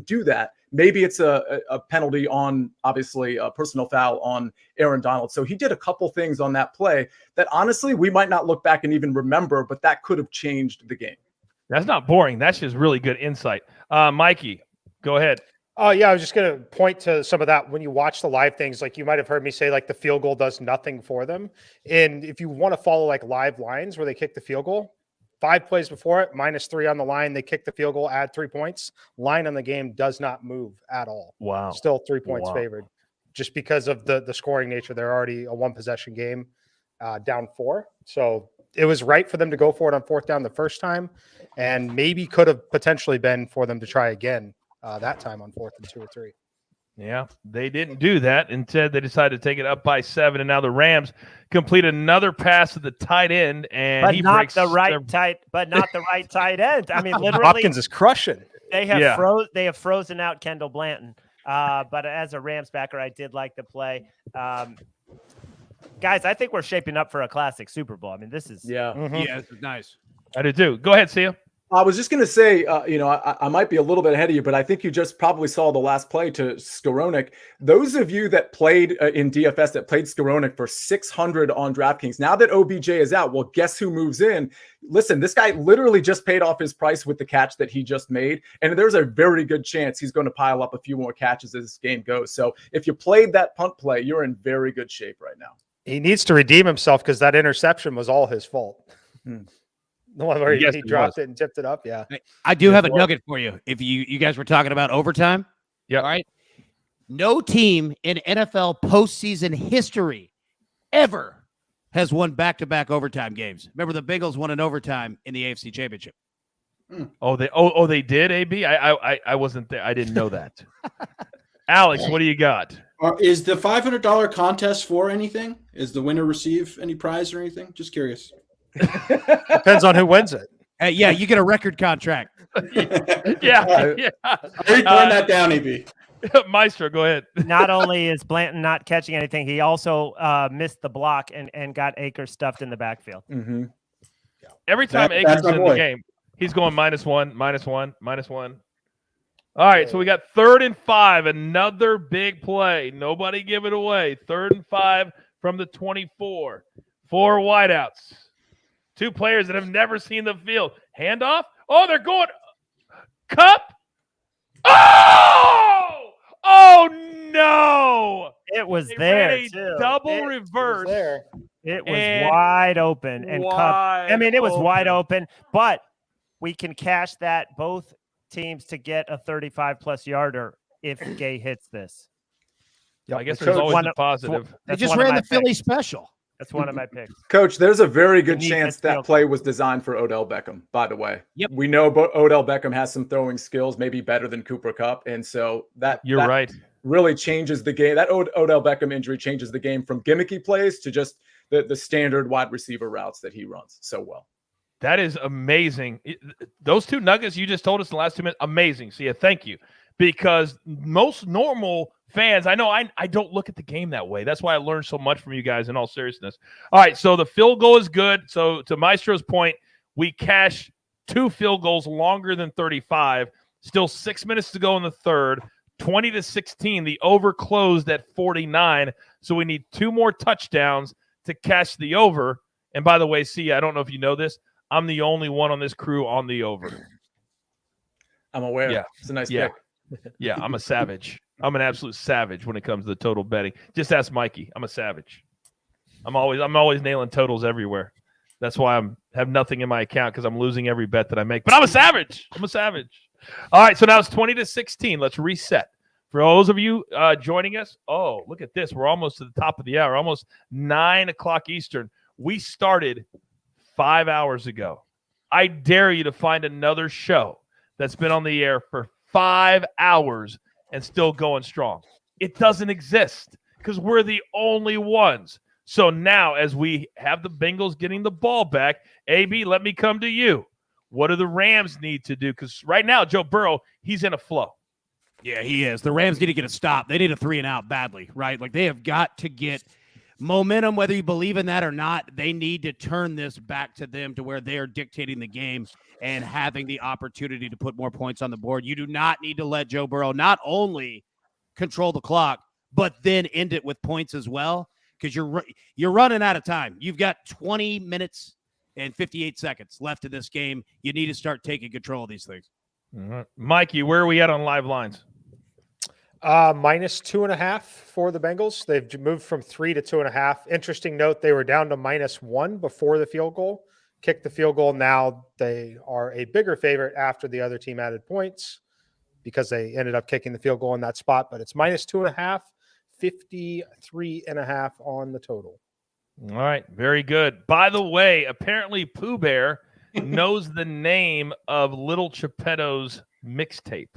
do that, maybe it's a penalty on, obviously, a personal foul on Aaron Donald. So he did a couple things on that play that, honestly, we might not look back and even remember, but that could have changed the game. That's not boring. That's just really good insight. Mikey, go ahead. Oh, yeah, I was just going to point to some of that. When you watch the live things, like you might have heard me say, like the field goal does nothing for them. And if you want to follow like live lines where they kick the field goal, 5 plays before it, -3 on the line. They kick the field goal, add 3 points. Line on the game does not move at all. Wow. Still 3 points favored just because of the scoring nature. They're already a 1-possession game, down 4. So it was right for them to go for it on 4th down the first time, and maybe could have potentially been for them to try again that time on 4th and 2 or 3. Yeah, they didn't do that. Instead, they decided to take it up by 7, and now the Rams complete another pass to the tight end, and but he not breaks the right tight end. I mean, literally, Hopkins is crushing. They have frozen out Kendall Blanton. But as a Rams backer, I did like the play. Guys, I think we're shaping up for a classic Super Bowl. I mean, this is yeah, this is nice. I do too. Go ahead, Sia. I was just going to say, I might be a little bit ahead of you, but I think you just probably saw the last play to Skowronek. Those of you that played in DFS that played Skowronek for 600 on DraftKings, now that OBJ is out, well, guess who moves in? Listen, this guy literally just paid off his price with the catch that he just made, and there's a very good chance he's going to pile up a few more catches as this game goes. So if you played that punt play, you're in very good shape right now. He needs to redeem himself because that interception was all his fault. The one where he dropped it and tipped it up. Yeah. I do have a nugget for you. If you guys were talking about overtime. Yeah. All right. No team in NFL postseason history ever has won back-to-back overtime games. Remember, the Bengals won an overtime in the AFC Championship. Oh, they did, AB? I wasn't there. I didn't know that. Alex, what do you got? Is the $500 contest for anything? Is the winner receive any prize or anything? Just curious. Depends on who wins it. Yeah, you get a record contract. Yeah. I already turned that down, AB. Maestro, go ahead. Not only is Blanton not catching anything, he also missed the block and got Akers stuffed in the backfield. Mm-hmm. Every time Akers in the game, he's going -1, -1, -1. All right, so we got 3rd and 5, another big play. Nobody give it away. 3rd and 5 from the 24. 4 wideouts. 2 players that have never seen the field. Handoff. Oh, they're going. Cup. Oh! Oh, no. It was They there, ran a too. double reverse. It was wide open. And Cup, it was wide open, but we can cash that both teams to get a 35-plus yarder if Gay hits this. I guess there's always a positive. They just ran the Philly special. That's one of my picks. Coach, there's a very good chance that play was designed for Odell Beckham, by the way. Yep. We know Odell Beckham has some throwing skills, maybe better than Cooper Kupp. And so that right. Really changes the game. That Odell Beckham injury changes the game from gimmicky plays to just the standard wide receiver routes that he runs so well. That is amazing. Those 2 nuggets you just told us in the last 2 minutes, amazing. So, yeah, thank you. Because most normal fans, I know I don't look at the game that way. That's why I learned so much from you guys in all seriousness. All right, so the field goal is good. So to Maestro's point, we cash 2 field goals longer than 35. Still 6 minutes to go in the third. 20-16. The over closed at 49. So we need 2 more touchdowns to cash the over. And by the way, see, I don't know if you know this, I'm the only one on this crew on the over. I'm aware. Yeah. It's a nice pick. Yeah, I'm a savage. I'm an absolute savage when it comes to the total betting. Just ask Mikey. I'm a savage. I'm always nailing totals everywhere. That's why I have nothing in my account because I'm losing every bet that I make. But I'm a savage. I'm a savage. All right, so now it's 20-16. Let's reset. For those of you joining us, oh, look at this. We're almost to the top of the hour, almost 9 o'clock Eastern. We started 5 hours ago. I dare you to find another show that's been on the air for 5 hours and still going strong. It doesn't exist because we're the only ones. So now as we have the Bengals getting the ball back, AB, let me come to you. What do the Rams need to do? Because right now, Joe Burrow, he's in a flow. Yeah, he is. The Rams need to get a stop. They need a 3-and-out badly, right? Like they have got to get momentum, whether you believe in that or not. They need to turn this back to them to where they are dictating the game and having the opportunity to put more points on the board. You do not need to let Joe Burrow not only control the clock, but then end it with points as well, because you're running out of time. You've got 20 minutes and 58 seconds left in this game. You need to start taking control of these things. Mm-hmm. Mikey, where are we at on live lines? -2.5 for the Bengals. They've moved from 3 to 2.5. Interesting note, they were down to -1 before the field goal. Kicked the field goal. Now they are a bigger favorite after the other team added points because they ended up kicking the field goal in that spot. But it's -2.5, 53.5 on the total. All right, very good. By the way, apparently Pooh Bear knows the name of Little Geppetto's mixtape.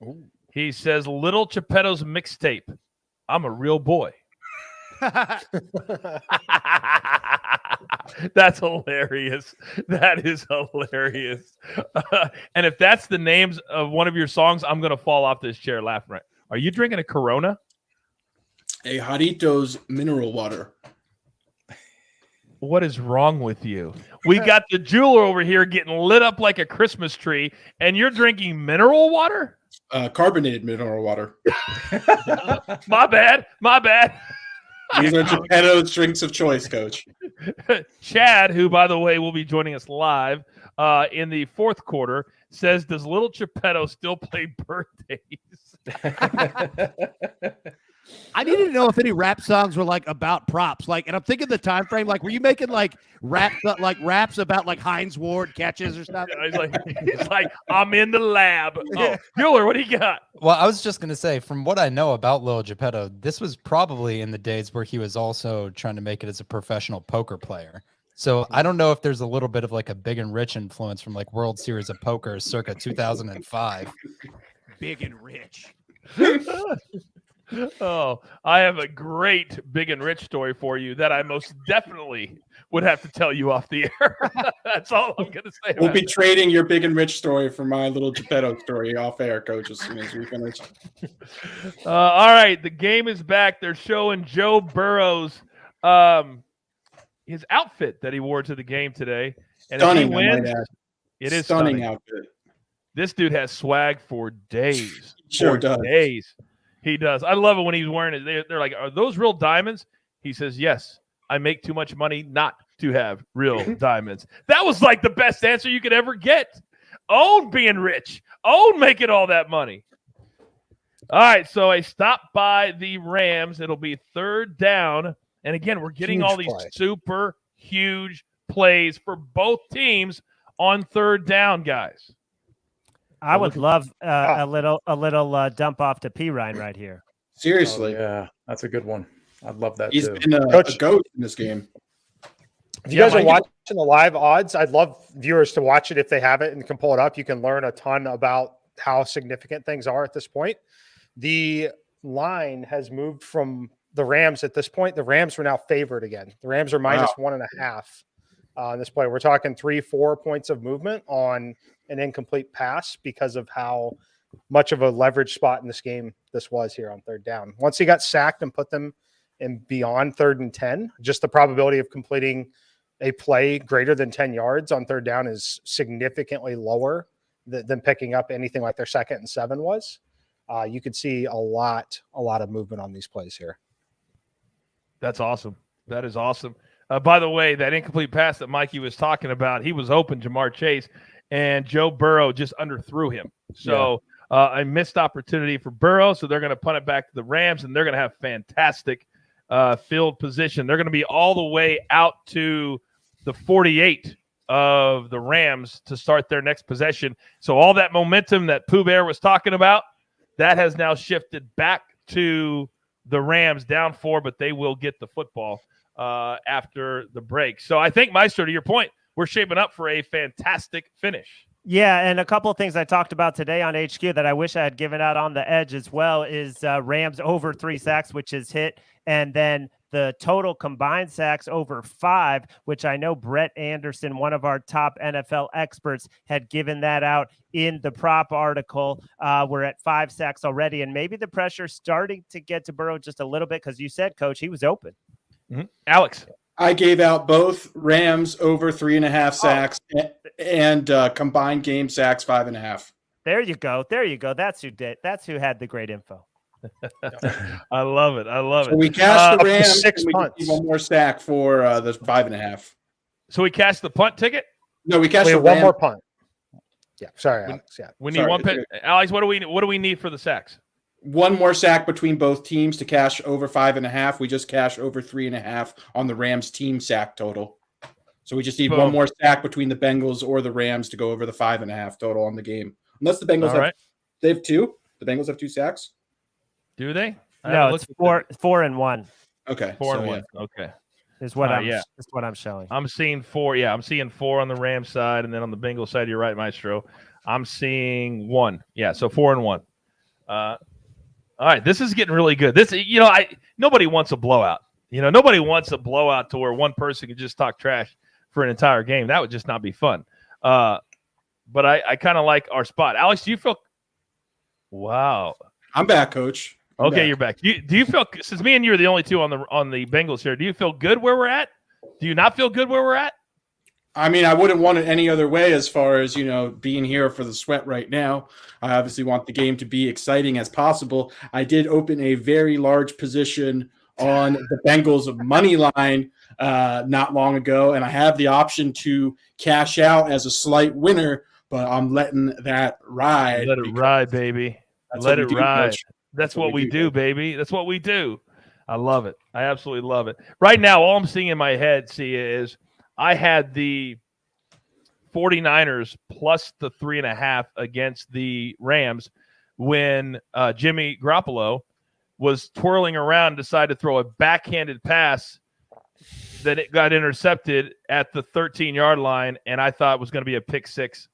Ooh. He says, Little Geppetto's mixtape. I'm a real boy. That's hilarious. That is hilarious. And if that's the names of one of your songs, I'm going to fall off this chair laughing. Right? Are you drinking a Corona? A Jarritos mineral water. What is wrong with you? We got the jeweler over here getting lit up like a Christmas tree, and you're drinking mineral water? Carbonated mineral water. My bad. These are Geppetto's drinks of choice, Coach. Chad, who, by the way, will be joining us live in the fourth quarter, says, does Little Geppetto still play birthdays? I needed to know if any rap songs were like about props, like, and I'm thinking the time frame. Like, were you making like raps about like Hines Ward catches or something? He's like, I'm in the lab. Oh, Bueller, what do you got? Well, I was just going to say, from what I know about Lil Geppetto, this was probably in the days where he was also trying to make it as a professional poker player. So I don't know if there's a little bit of like a Big and Rich influence from like World Series of Poker circa 2005. Big and Rich. Oh, I have a great Big and Rich story for you that I most definitely would have to tell you off the air. That's all I'm going to say. We'll be trading your Big and Rich story for my Little Geppetto story off air, Coach, as soon as we finish. All right, the game is back. They're showing Joe Burrow's his outfit that he wore to the game today. And Stunning, if he wins, I might add. it is Stunning stunning. outfit. This dude has swag for days. Sure for does. days. He does. I love it when he's wearing it. They're like, are those real diamonds? He says, yes. I make too much money not to have real diamonds. That was like the best answer you could ever get. Own being rich. Own making all that money. All right, so a stop by the Rams. It'll be third down. And again, we're getting Huge all these play. super huge plays for both teams on third down, guys. I would love a little dump off to P. Ryan right here. Seriously. Oh, yeah, that's a good one. I'd love that He's too. been a Coach- goat in this game. If you guys are watching the live odds, I'd love viewers to watch it if they have it and can pull it up. You can learn a ton about how significant things are at this point. The line has moved from the Rams at this point. The Rams are now favored again. The Rams are minus 1.5 on this play. We're talking 3-4 points of movement on an incomplete pass because of how much of a leverage spot in this game this was here on third down. Once he got sacked and put them in beyond 3rd and 10, just the probability of completing a play greater than 10 yards on third down is significantly lower than picking up anything like their 2nd and 7 was. You could see a lot of movement on these plays here. That's awesome. That is awesome. By the way, that incomplete pass that Mikey was talking about, he was open, Jamar Chase, and Joe Burrow just underthrew him. So a missed opportunity for Burrow. So they're going to punt it back to the Rams, and they're going to have fantastic field position. They're going to be all the way out to the 48 of the Rams to start their next possession. So all that momentum that Pooh Bear was talking about, that has now shifted back to the Rams, down 4, but they will get the football after the break. So I think, Maestro, to your point, we're shaping up for a fantastic finish. Yeah, and a couple of things I talked about today on HQ that I wish I had given out on the edge as well is Rams over 3 sacks, which is hit, and then the total combined sacks over 5, which I know Brett Anderson, one of our top NFL experts, had given that out in the prop article. We're at 5 sacks already, and maybe the pressure's starting to get to Burrow just a little bit because you said, Coach, he was open. Mm-hmm. Alex. I gave out both Rams over 3.5 sacks and combined game sacks 5.5. There you go. There you go. That's who did. That's who had the great info. I love it. I love So it. we cashed the Rams 6 and we punts. did one more stack for the 5.5. So we cashed the punt ticket? No, we cashed We the have one Rams. more punt. Yeah, sorry, Alex. Yeah, We need Sorry. one pit. Alex, what do we need for the sacks? One more sack between both teams to cash over 5.5. We just cashed over 3.5 on the Rams team sack total. So we just need Boom. one more sack between the Bengals or the Rams to go over the 5.5 total on the game. Unless the Bengals All right. they have 2. The Bengals have 2 sacks. Do they? I No, haven't it's looked at 4 and 1. Okay. 4 so, and yeah. 1. Okay. is what I'm yeah. is what I'm showing. I'm seeing 4. Yeah, I'm seeing 4 on the Rams side, and then on the Bengals side, you're right, Maestro. I'm seeing 1. Yeah, so 4 and 1. All right, this is getting really good. This, nobody wants a blowout. Nobody wants a blowout to where one person can just talk trash for an entire game. That would just not be fun. But I kind of like our spot. Alex, do you feel? Wow, I'm back, Coach. Okay, you're back. Do you feel, since me and you are the only two on the Bengals here, do you feel good where we're at? Do you not feel good where we're at? I mean, I wouldn't want it any other way as far as, being here for the sweat right now. I obviously want the game to be exciting as possible. I did open a very large position on the Bengals money line not long ago, and I have the option to cash out as a slight winner, but I'm letting that ride. Let it ride, baby. Let it ride. That's what we do, baby. That's what we do. I love it. I absolutely love it. Right now, all I'm seeing in my head, is I had the 49ers plus the 3.5 against the Rams when Jimmy Garoppolo was twirling around, decided to throw a backhanded pass that it got intercepted at the 13-yard line, and I thought it was going to be a pick six.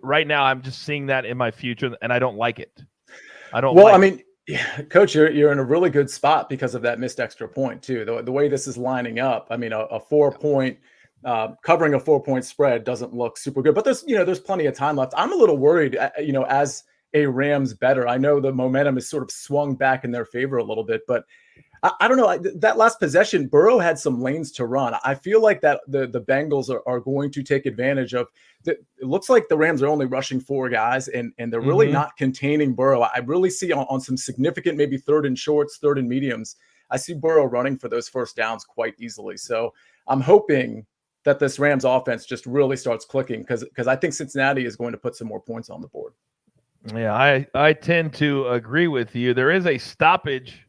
Right now, I'm just seeing that in my future, and I don't like it. Coach, you're in a really good spot because of that missed extra point too. The way this is lining up, I mean, a 4-point covering a 4-point spread doesn't look super good. But there's plenty of time left. I'm a little worried, as a Rams bettor. I know the momentum is sort of swung back in their favor a little bit, but I don't know. That last possession, Burrow had some lanes to run. I feel like that the Bengals are going to take advantage of. It looks like the Rams are only rushing 4 guys, and they're really not containing Burrow. I really see on some significant, maybe 3rd and shorts, 3rd and mediums, I see Burrow running for those first downs quite easily. So I'm hoping that this Rams offense just really starts clicking because I think Cincinnati is going to put some more points on the board. Yeah, I tend to agree with you. There is a stoppage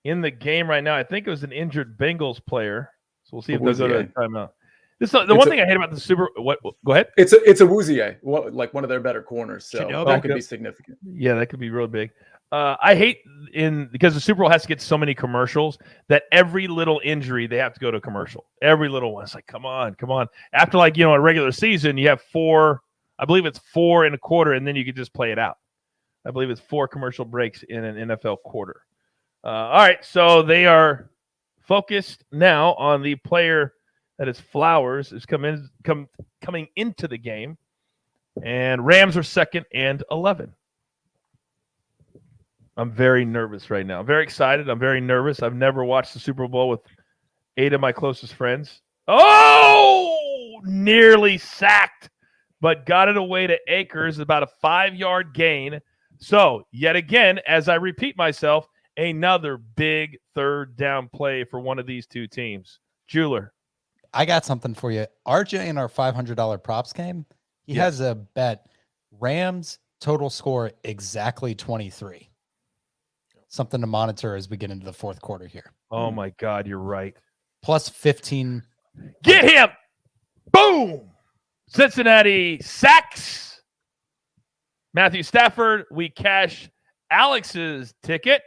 in the game right now. I think it was an injured Bengals player. So we'll see if they'll go to a timeout. One thing I hate about the Super. What? Go ahead. It's a Wouzier, like one of their better corners. So that could be significant. Yeah, that could be real big. I hate because the Super Bowl has to get so many commercials that every little injury they have to go to a commercial. Every little one. It's like, come on. After a regular season, you have 4. I believe it's 4 1/4, and then you can just play it out. I believe it's 4 commercial breaks in an NFL quarter. All right, so they are focused now on the player that is Flowers is coming into the game, and Rams are 2nd and 11. I'm very nervous right now. I'm very excited. I'm very nervous. I've never watched the Super Bowl with 8 of my closest friends. Oh, nearly sacked, but got it away to Akers, about a 5-yard gain. So yet again, as I repeat myself, another big 3rd down play for one of these two teams. Jeweler. I got something for you. RJ in our $500 props game, he has a bet Rams total score exactly 23. Something to monitor as we get into the 4th quarter here. Oh my God, you're right. Plus 15. Get him. Boom. Cincinnati sacks Matthew Stafford. We cash Alex's ticket.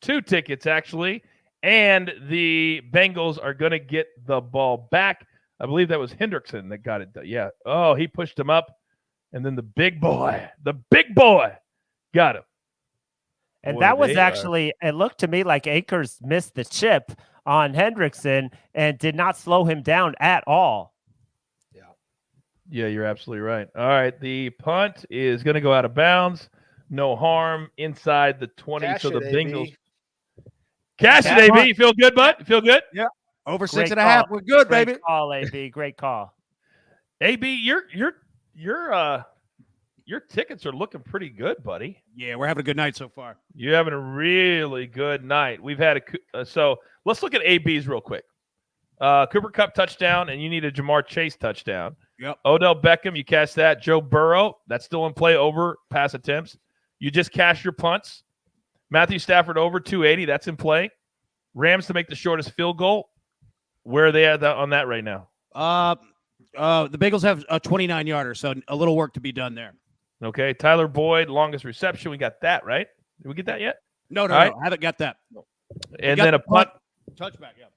2 tickets, actually. And the Bengals are going to get the ball back. I believe that was Hendrickson that got it. Yeah. Oh, he pushed him up. And then the big boy got him. And that was actually, it looked to me like Akers missed the chip on Hendrickson and did not slow him down at all. Yeah, you're absolutely right. All right. The punt is going to go out of bounds. No harm inside the 20. Cash so the it, Bengals. AB. Cash it, AB. You feel good, bud? Feel good? Yeah. Over Great 6.5. We're good, Great baby. call, AB. Great call. AB, your tickets are looking pretty good, buddy. Yeah, we're having a good night so far. You're having a really good night. We've had so let's look at ABs real quick. Cooper Kupp touchdown, and you need a Jamar Chase touchdown. Yep. Odell Beckham, you cash that. Joe Burrow, that's still in play over pass attempts. You just cash your punts. Matthew Stafford over 280, that's in play. Rams to make the shortest field goal. Where are they at on that right now? The Bengals have a 29-yarder, so a little work to be done there. Okay, Tyler Boyd, longest reception. We got that, right? Did we get that yet? No, right. I haven't got that. And then a punt. Touchback, yeah.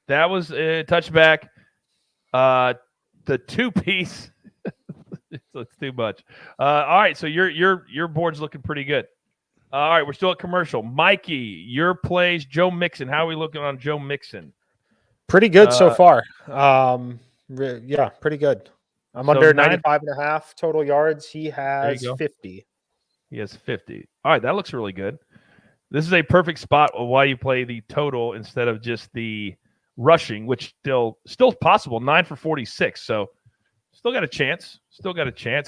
That was a touchback. The two-piece. It's too much. All right, so your board's looking pretty good. All right, we're still at commercial. Mikey, your plays, Joe Mixon. How are we looking on Joe Mixon? Pretty good so far. Yeah, pretty good. I'm So under 9 95.5 total yards. He has go. 50. He has 50. All right, that looks really good. This is a perfect spot of why you play the total instead of just the rushing, which still possible. 9 for 46. So still got a chance.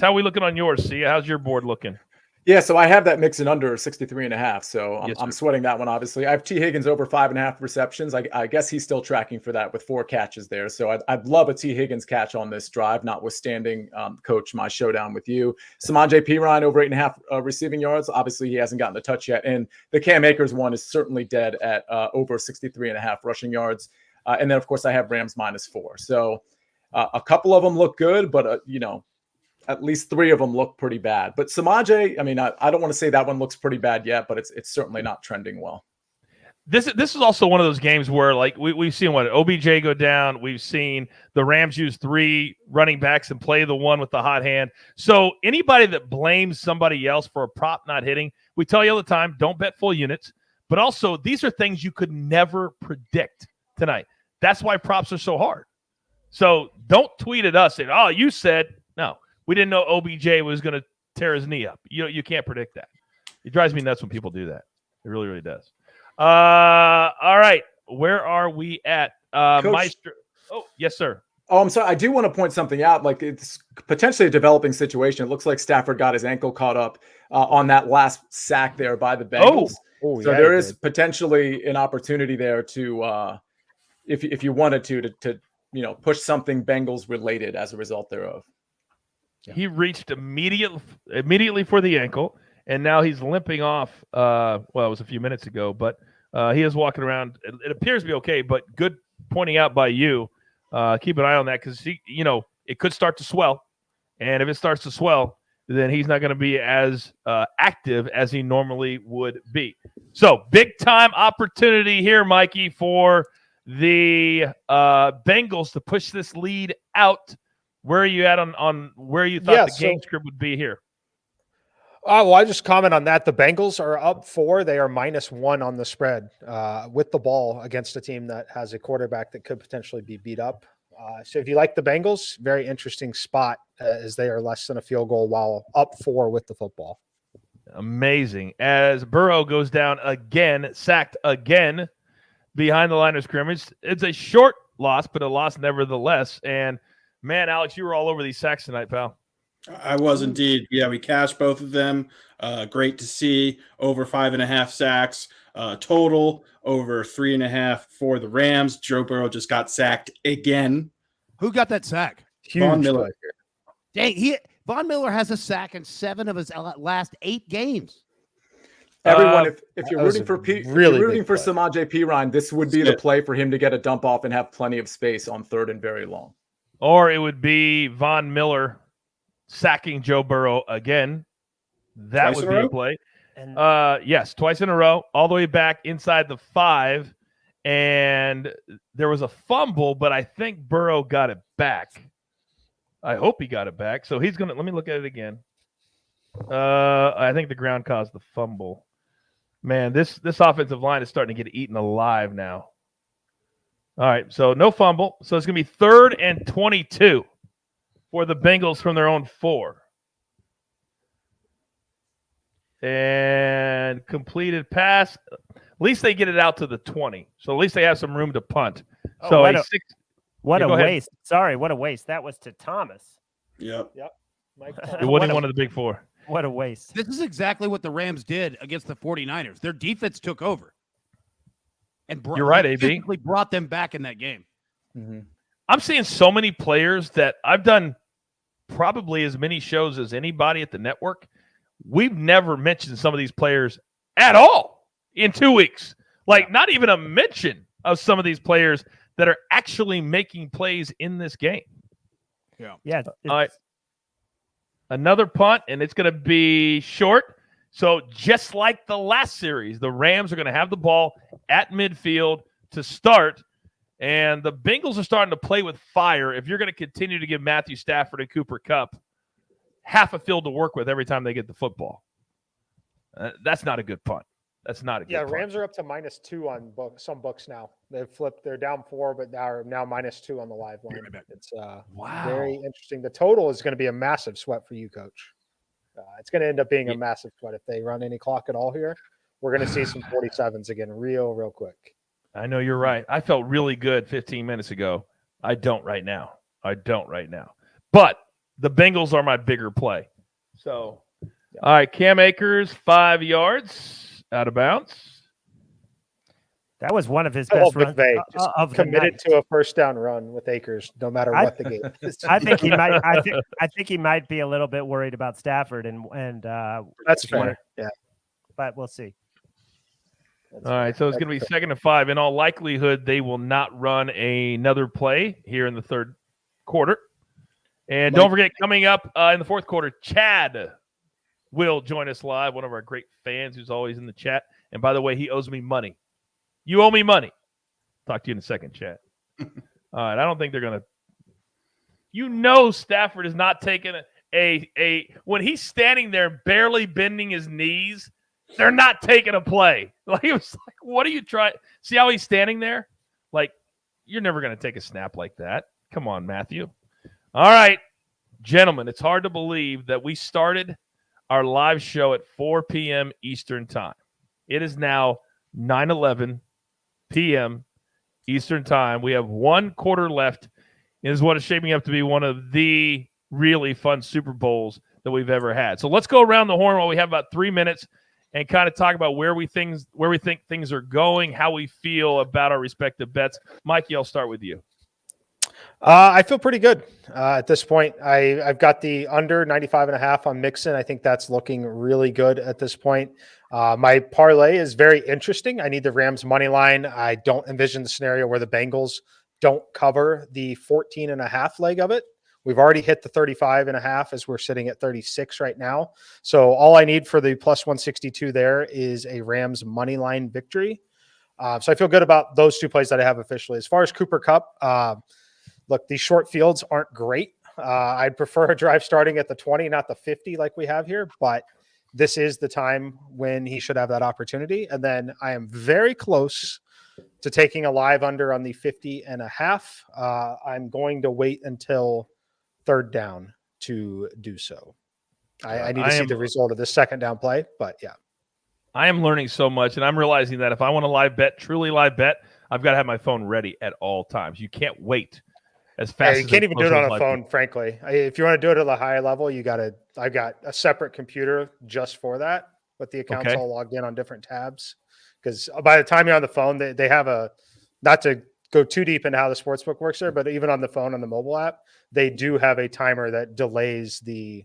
How are we looking on yours, Sia? How's your board looking? Yeah, so I have that Mixon under 63.5. So Yes, I'm sir. sweating that one, obviously. I have T. Higgins over 5.5 receptions. I guess he's still tracking for that with 4 catches there. So I'd love a T. Higgins catch on this drive, notwithstanding, Coach, my showdown with you. Samaje Perine over 8.5 receiving yards. Obviously, he hasn't gotten the touch yet. And the Cam Akers one is certainly dead at over 63.5 rushing yards. And then, of course, I have Rams -4. So a couple of them look good, but, at least 3 of them look pretty bad. But Samaje, I mean, I don't want to say that one looks pretty bad yet, but it's certainly not trending well. This is also one of those games where, like, we've seen OBJ go down. We've seen the Rams use 3 running backs and play the one with the hot hand. So anybody that blames somebody else for a prop not hitting, we tell you all the time, don't bet full units. But also, these are things you could never predict tonight. That's why props are so hard. So don't tweet at us saying, "Oh, you said no." We didn't know OBJ was going to tear his knee up. You can't predict that. It drives me nuts when people do that. It really, really does. All right. Where are we at? Maestro. Oh, yes, sir. Oh, I'm sorry. I do want to point something out. Like, it's potentially a developing situation. It looks like Stafford got his ankle caught up on that last sack there by the Bengals. Oh, so yeah, there is potentially an opportunity there to, if you wanted to push something Bengals related as a result thereof. Yeah. He reached immediately for the ankle, and now he's limping off. Well, it was a few minutes ago, but he is walking around. It appears to be okay, but good pointing out by you. Keep an eye on that because it could start to swell, and if it starts to swell, then he's not going to be as active as he normally would be. So big time opportunity here, Mikey, for the Bengals to push this lead out. Where are you at on where you thought the game script would be here? Well, I just comment on that. The Bengals are up 4. They are -1 on the spread with the ball against a team that has a quarterback that could potentially be beat up. So if you like the Bengals, very interesting spot as they are less than a field goal while up 4 with the football. Amazing. As Burrow goes down again, sacked again behind the line of scrimmage. It's a short loss, but a loss nevertheless. And man, Alex, you were all over these sacks tonight, pal. I was indeed. Yeah, we cashed both of them. Great to see. Over 5.5 sacks total. Over 3.5 for the Rams. Joe Burrow just got sacked again. Who got that sack? Von Miller. Dang, Von Miller has a sack in 7 of his last 8 games. Everyone, if you're rooting for Samaje Perine, this would be the play for him to get a dump off and have plenty of space on 3rd and very long. Or it would be Von Miller sacking Joe Burrow again. That would be a play. Yes, twice in a row, all the way back inside the 5. And there was a fumble, but I think Burrow got it back. I hope he got it back. So he's going to – let me look at it again. I think the ground caused the fumble. Man, this offensive line is starting to get eaten alive now. All right, so no fumble. So it's going to be 3rd and 22 for the Bengals from their own 4. And completed pass. At least they get it out to the 20. So at least they have some room to punt. So what a waste. Sorry, what a waste. That was to Thomas. Yep. It wasn't one of the big 4. What a waste. This is exactly what the Rams did against the 49ers. Their defense took over. And you're right, AB. Brought them back in that game. Mm-hmm. I'm seeing so many players that I've done probably as many shows as anybody at the network. We've never mentioned some of these players at all in 2 weeks. Like, not even a mention of some of these players that are actually making plays in this game. Yeah. All right. Another punt, and it's going to be short. So just like the last series, the Rams are going to have the ball at midfield to start. And the Bengals are starting to play with fire. If you're going to continue to give Matthew Stafford and Cooper Kupp half a field to work with every time they get the football, that's not a good punt. That's not a good punt. Rams are up to -2 on some books now. They've flipped. They're down 4, but now -2 on the live line. It's wow, very interesting. The total is going to be a massive sweat for you, Coach. It's going to end up being a massive sweat if they run any clock at all here. We're going to see some 47s again real quick. I know you're right. I felt really good 15 minutes ago. I don't right now. But the Bengals are my bigger play. So, all right, Cam Akers, 5 yards out of bounds. That was one of his best runs just committed to a first down run with Akers, no matter what the game is. I think he might. I think he might be a little bit worried about Stafford, and that's fair. Yeah, but we'll see. All right, so it's going to be 2nd and 5. In all likelihood, they will not run another play here in the third quarter. And don't forget, coming up in the fourth quarter, Chad will join us live, one of our great fans who's always in the chat. And by the way, he owes me money. You owe me money. Talk to you in a second, Chad. All right, I don't think they're going to. Stafford is not taking a when he's standing there barely bending his knees, they're not taking a play. Like, it was like, what are you trying? See how he's standing there? Like, you're never going to take a snap like that. Come on, Matthew. All right, gentlemen, it's hard to believe that we started our live show at 4 p.m. Eastern time. It is now 9:11 p.m. Eastern time. We have 1 quarter left. It is what is shaping up to be one of the really fun Super Bowls that we've ever had. So let's go around the horn while we have about 3 minutes and kind of talk about where we think things are going, how we feel about our respective bets. Mikey, I'll start with you. I feel pretty good at this point. I've got the under 95.5 on Mixon. I think that's looking really good at this point. My parlay is very interesting. I need the Rams money line. I don't envision the scenario where the Bengals don't cover the 14.5 leg of it. We've already hit the 35.5 as we're sitting at 36 right now. So all I need for the plus 162 there is a Rams money line victory. So I feel good about those 2 plays that I have officially. As far as Cooper Kupp, look, these short fields aren't great. I'd prefer a drive starting at the 20, not the 50 like we have here, but this is the time when he should have that opportunity. And then I am very close to taking a live under on the 50.5. I'm going to wait until 3rd down to do so. I need to see the result of the 2nd down play, but yeah. I am learning so much, and I'm realizing that if I want to truly live bet, I've got to have my phone ready at all times. You can't wait as fast. You can't even do it on a phone, frankly. If you want to do it at a higher level, I've got a separate computer just for that, but the account's all logged in on different tabs. Because by the time you're on the phone, they have not to go too deep into how the sportsbook works there, but even on the phone, on the mobile app, they do have a timer that delays the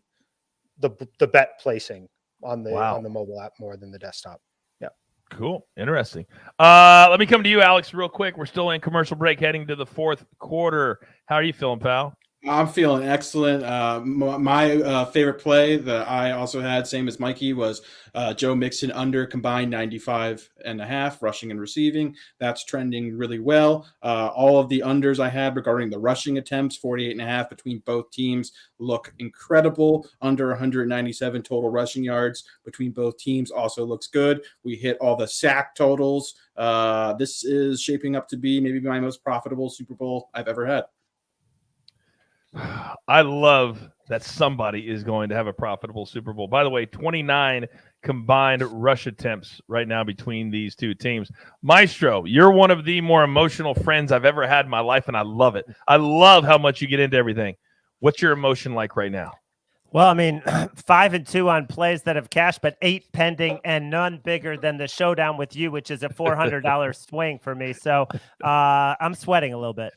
bet placing on the mobile app more than the desktop. Yeah. Cool. Interesting. Let me come to you, Alex, real quick. We're still in commercial break heading to the fourth quarter. How are you feeling, pal? I'm feeling excellent. My favorite play that I also had, same as Mikey, was Joe Mixon under combined 95.5 rushing and receiving. That's trending really well. All of the unders I had regarding the rushing attempts, 48.5 between both teams, look incredible. Under 197 total rushing yards between both teams also looks good. We hit all the sack totals. This is shaping up to be maybe my most profitable Super Bowl I've ever had. I love that somebody is going to have a profitable Super Bowl. By the way, 29 combined rush attempts right now between these two teams. Maestro, you're one of the more emotional friends I've ever had in my life, and I love it. I love how much you get into everything. What's your emotion like right now? Well, I mean, 5-2 on plays that have cashed, but 8 pending and none bigger than the showdown with you, which is a $400 swing for me. So I'm sweating a little bit.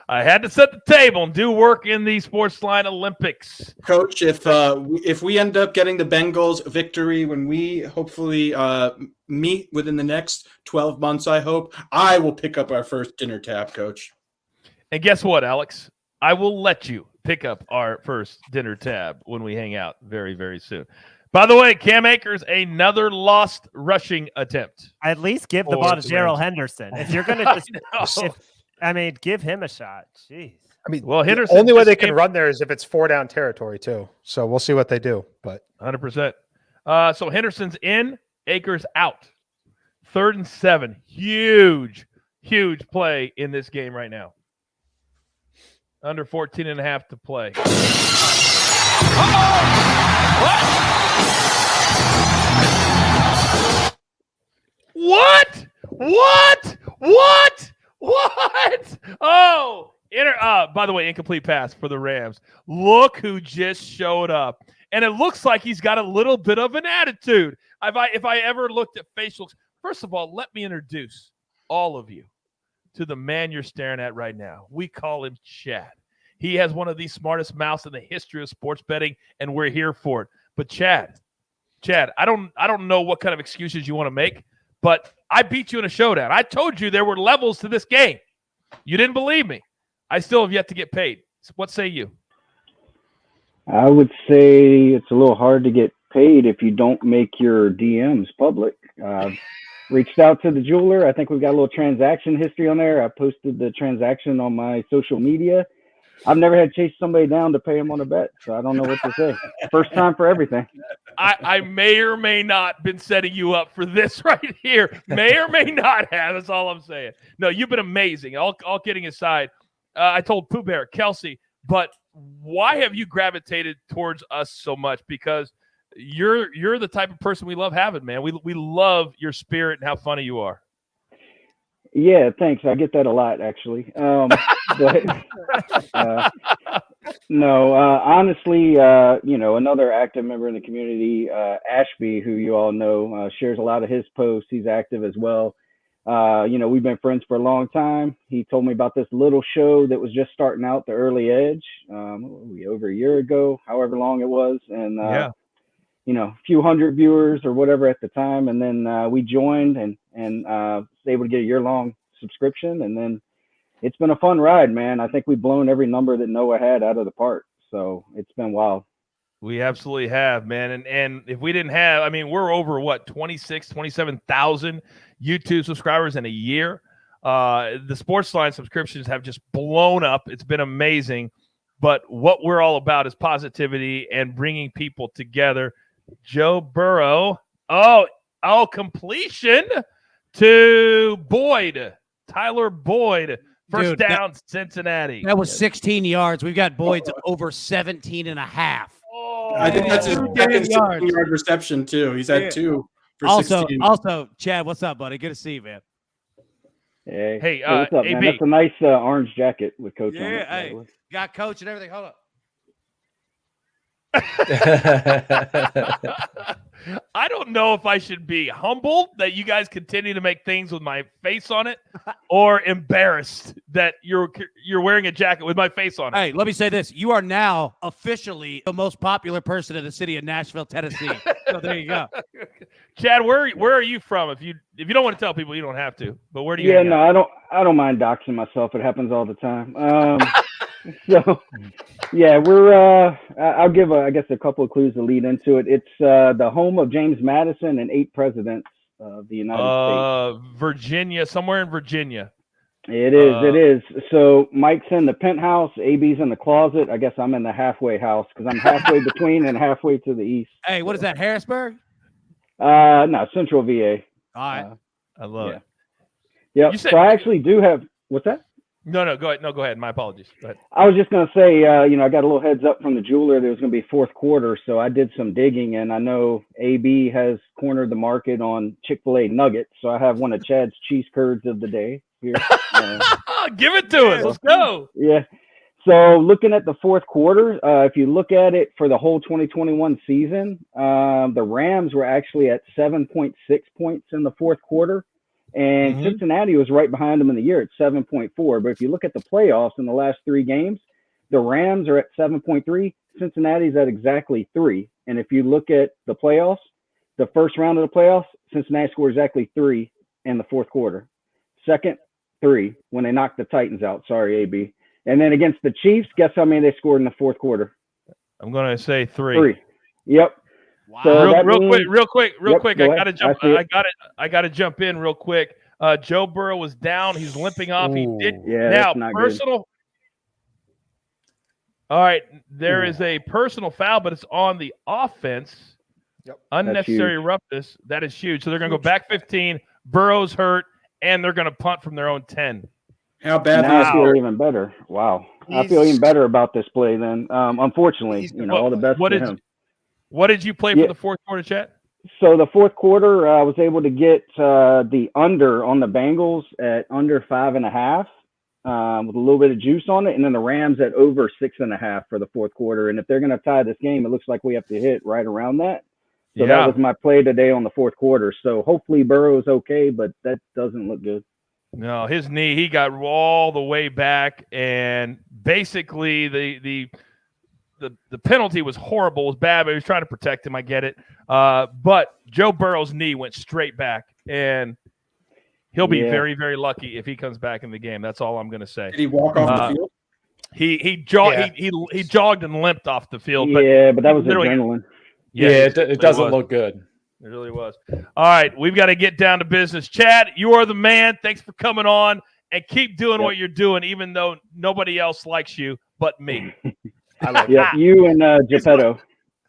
I had to set the table and do work in the Sportsline Olympics. Coach, if we end up getting the Bengals victory when we hopefully meet within the next 12 months, I will pick up our first dinner tab, Coach. And guess what, Alex? I will let you pick up our first dinner tab when we hang out very, very soon. By the way, Cam Akers, another lost rushing attempt. At least give the Or ball to the Gerald Rams. Henderson. If you're going to just, give him a shot. Jeez. I mean, Well, the Henderson only way just they can came- run there is if it's 4 down territory too. So we'll see what they do. But 100%. So Henderson's in, Akers out. 3rd and 7. Huge play in this game right now. Under 14.5 to play. What? Oh, by the way, incomplete pass for the Rams. Look who just showed up. And it looks like he's got a little bit of an attitude. If I ever looked at facials, first of all, let me introduce all of you to the man you're staring at right now. We call him Chad. He has one of the smartest mouths in the history of sports betting, and we're here for it. But Chad, I don't know what kind of excuses you want to make, but I beat you in a showdown. I told you there were levels to this game. You didn't believe me. I still have yet to get paid. What say you? I would say it's a little hard to get paid if you don't make your DMs public. Reached out to the jeweler. I think we've got a little transaction history on there. I posted the transaction on my social media. I've never had to chase somebody down to pay him on a bet, so I don't know what to say. First time for everything. I may or may not been setting you up for this right here. May or may not have. That's all I'm saying. No, you've been amazing. All kidding aside, I told Pooh Bear, Kelsey, but why have you gravitated towards us so much? Because you're the type of person we love having, man. We love your spirit and how funny you are. Yeah, thanks. I get that a lot, actually. But no, honestly, another active member in the community, Ashby, who you all know, shares a lot of his posts. He's active as well. We've been friends for a long time. He told me about this little show that was just starting out, The Early Edge, over a year ago, however long it was. And, a few hundred viewers or whatever at the time. And then we joined and was able to get a year-long subscription. And then it's been a fun ride, man. I think we've blown every number that Noah had out of the park. So it's been wild. We absolutely have, man. And if we didn't have, we're over 27,000 YouTube subscribers in a year. The Sportsline subscriptions have just blown up. It's been amazing. But what we're all about is positivity and bringing people together. Joe Burrow. Completion to Boyd. Tyler Boyd. First down, Cincinnati. That was 16 yards. We've got Boyd's over 17 and a half. I think that's his second 16-yard reception, too. He's had 2 for 16. Also, Chad, what's up, buddy? Good to see you, man. Hey, what's up, man? That's a nice orange jacket with Coach on it. Hey, got Coach and everything. Hold up. I don't know if I should be humbled that you guys continue to make things with my face on it, or embarrassed that you're wearing a jacket with my face on it. Hey, let me say this: you are now officially the most popular person in the city of Nashville, Tennessee. So there you go. Chad, where are you from? If you don't want to tell people, you don't have to. But where do you? Yeah, no, I don't mind doxing myself. It happens all the time. So, yeah, we're I'll give I guess a couple of clues to lead into it. It's the home of James Madison and 8 presidents of the United States. Virginia, somewhere in Virginia. It is. So Mike's in the penthouse, AB's in the closet. I guess I'm in the halfway house because I'm halfway between and halfway to the east. Hey, what is that, Harrisburg? No, Central VA. All right. I love it. Yeah. So I actually do have, what's that? No, go ahead. No, go ahead. My apologies. Go ahead. I was just going to say, I got a little heads up from the jeweler. There was going to be fourth quarter, so I did some digging, and I know AB has cornered the market on Chick-fil-A nuggets, so I have one of Chad's cheese curds of the day here. Give it to us. Let's go. Yeah. So looking at the fourth quarter, if you look at it for the whole 2021 season, the Rams were actually at 7.6 points in the fourth quarter. And Cincinnati was right behind them in the year at 7.4. But if you look at the playoffs in the last 3 games, the Rams are at 7.3. Cincinnati's at exactly 3. And if you look at the playoffs, the first round of the playoffs, Cincinnati scored exactly 3 in the fourth quarter. Second, 3 when they knocked the Titans out. Sorry, AB. And then against the Chiefs, guess how many they scored in the fourth quarter? I'm going to say 3. 3. Yep. Wow. So Real quick. Go ahead. I gotta jump in real quick. Joe Burrow was down. He's limping off. He did Yeah, now that's not personal. good. All right, there is a personal foul, but it's on the offense. Yep. Unnecessary roughness. That is huge. So they're going to go back 15. Burrow's hurt, and they're going to punt from their own 10. How badly Now is I feel even better. Wow. I feel even better about this play then. Unfortunately, all the best to him. What did you play for the fourth quarter, chat? So the fourth quarter, I was able to get the under on the Bengals at under 5.5 with a little bit of juice on it, and then the Rams at over 6.5 for the fourth quarter. And if they're going to tie this game, it looks like we have to hit right around that. So that was my play today on the fourth quarter. So hopefully Burrow's okay, but that doesn't look good. No, his knee, he got all the way back, and basically the penalty was horrible, it was bad, but he was trying to protect him. I get it. But Joe Burrow's knee went straight back, and he'll be very, very lucky if he comes back in the game. That's all I'm going to say. Did he walk off the field? He jogged and limped off the field. But that was adrenaline. It doesn't look good. It really was. All right, we've got to get down to business. Chad, you are the man. Thanks for coming on, and keep doing what you're doing, even though nobody else likes you but me. I like you and Geppetto.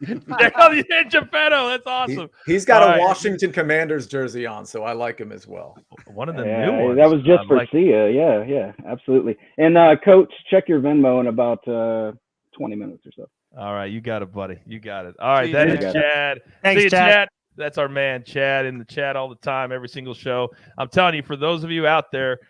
Geppetto, that's awesome. He's got a Washington Commanders jersey on, so I like him as well. One of the new ones. That was just for Sia. Yeah, absolutely. And Coach, check your Venmo in about 20 minutes or so. All right, you got it, buddy. You got it. All right, that is Chad. Thanks, See you, Chad. That's our man, Chad, in the chat all the time, every single show. I'm telling you, for those of you out there,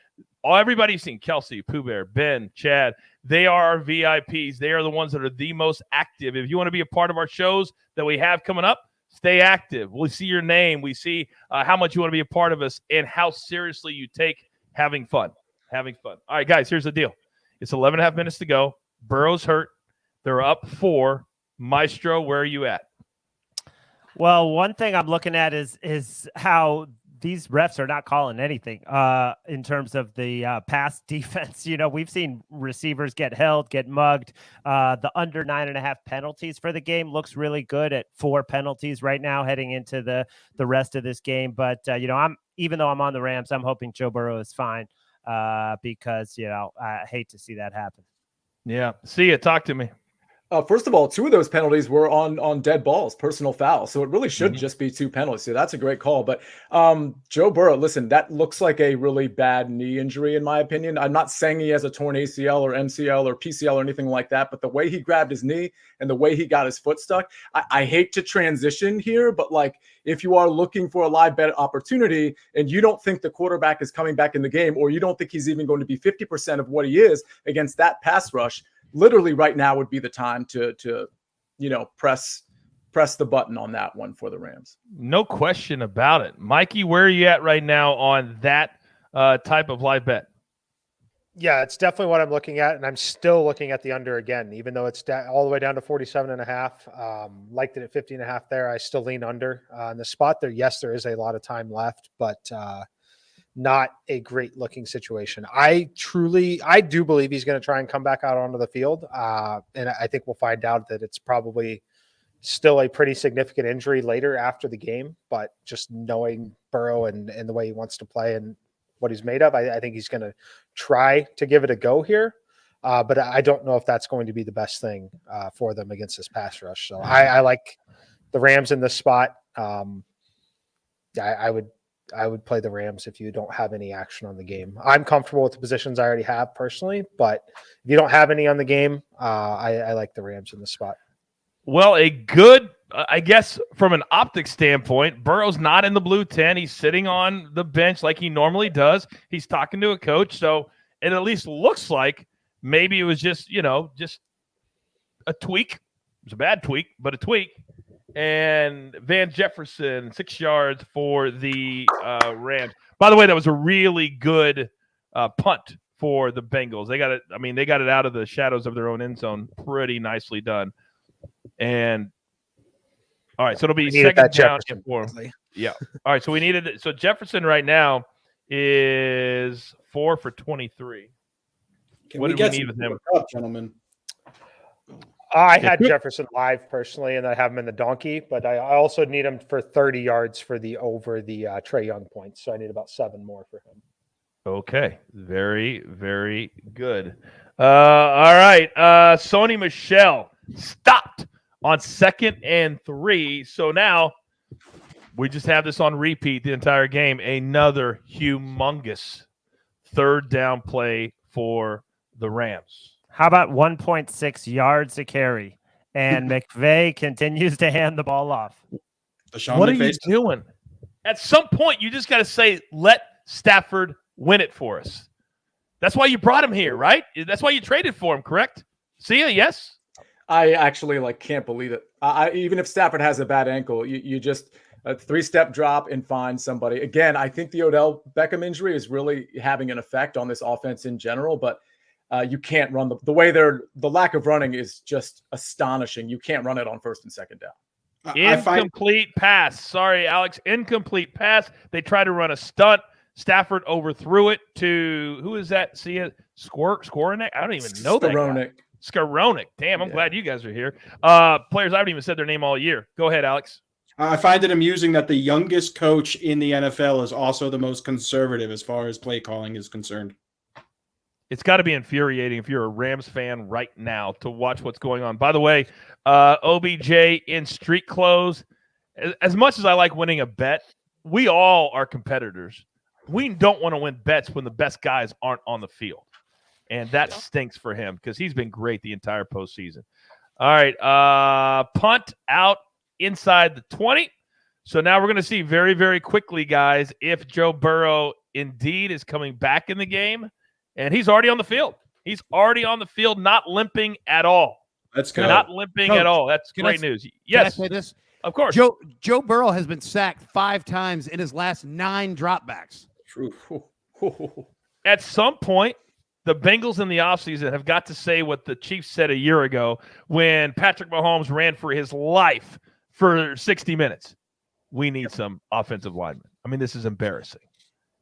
everybody you've seen, Kelsey, Pooh Bear, Ben, Chad, they are our VIPs. They are the ones that are the most active. If you want to be a part of our shows that we have coming up, stay active. We see your name. We see how much you want to be a part of us and how seriously you take having fun. All right, guys, here's the deal. It's 11.5 minutes to go. Burrow's hurt. They're up 4. Maestro, where are you at? Well, one thing I'm looking at is how these refs are not calling anything in terms of the pass defense. We've seen receivers get held, get mugged. The under 9.5 penalties for the game looks really good at 4 penalties right now heading into the rest of this game. But, even though I'm on the Rams, I'm hoping Joe Burrow is fine because, I hate to see that happen. Yeah. See ya. Talk to me. First of all, 2 of those penalties were on dead balls, personal fouls. So it really should just be 2 penalties. So that's a great call. But Joe Burrow, listen, that looks like a really bad knee injury, in my opinion. I'm not saying he has a torn ACL or MCL or PCL or anything like that, but the way he grabbed his knee and the way he got his foot stuck, I hate to transition here, but if you are looking for a live bet opportunity and you don't think the quarterback is coming back in the game, or you don't think he's even going to be 50% of what he is against that pass rush, literally right now would be the time to press the button on that one for the Rams. No question about it. Mikey, where are you at right now on that type of live bet? Yeah, it's definitely what I'm looking at, and I'm still looking at the under again, even though it's all the way down to 47.5. Liked it at 50.5 there. I still lean under in the spot there. Yes, there is a lot of time left, but not a great looking situation. I do believe he's going to try and come back out onto the field. And I think we'll find out that it's probably still a pretty significant injury later after the game, but just knowing Burrow and the way he wants to play and what he's made of, I think he's going to try to give it a go here. But I don't know if that's going to be the best thing for them against this pass rush. So I like the Rams in this spot. I would play the Rams if you don't have any action on the game. I'm comfortable with the positions I already have personally, but if you don't have any on the game, I like the Rams in the spot. Well, a good, I guess, from an optic standpoint, Burrow's not in the blue 10. He's sitting on the bench like he normally does. He's talking to a coach, so it at least looks like maybe it was just a tweak. It was a bad tweak, but a tweak. And Van Jefferson, 6 yards for the Rams. By the way, that was a really good punt for the Bengals. They got it. I mean, they got it out of the shadows of their own end zone. Pretty nicely done. And all right, so it'll be second down and 4. Yeah. All right, so we needed it. So Jefferson right now is 4 for 23. Can what we did get we need with him, up, gentlemen? I had Jefferson live personally, and I have him in the donkey, but I also need him for 30 yards for the over the Trae Young points. So I need about 7 more for him. Okay. Very, very good. All right. Sony Michel stopped on 2nd and 3. So now we just have this on repeat the entire game. Another humongous 3rd down play for the Rams. How about 1.6 yards a carry? And McVay continues to hand the ball off. What are you doing? At some point, you just got to say, let Stafford win it for us. That's why you brought him here, right? That's why you traded for him, correct? See ya, yes? I actually can't believe it. Even if Stafford has a bad ankle, you just a 3-step drop and find somebody. Again, I think the Odell Beckham injury is really having an effect on this offense in general, but you can't run the way the lack of running is just astonishing. You can't run it on 1st and 2nd down. Incomplete pass. Sorry, Alex. Incomplete pass. They tried to run a stunt. Stafford overthrew it to, who is that? See it? Skoronek? I don't even know that guy. Skoronek. Damn, I'm glad you guys are here. Players, I haven't even said their name all year. Go ahead, Alex. I find it amusing that the youngest coach in the NFL is also the most conservative as far as play calling is concerned. It's got to be infuriating if you're a Rams fan right now to watch what's going on. By the way, OBJ in street clothes. As much as I like winning a bet, we all are competitors. We don't want to win bets when the best guys aren't on the field. And that stinks for him because he's been great the entire postseason. All right, punt out inside the 20. So now we're going to see very, very quickly, guys, if Joe Burrow indeed is coming back in the game. And he's already on the field. He's already on the field, not limping at all. That's good. Not limping at all. That's great news. Yes. Can I say this? Of course. Joe Burrow has been sacked 5 times in his last 9 dropbacks. At some point, the Bengals in the offseason have got to say what the Chiefs said a year ago when Patrick Mahomes ran for his life for 60 minutes. We need some offensive linemen. I mean, this is embarrassing.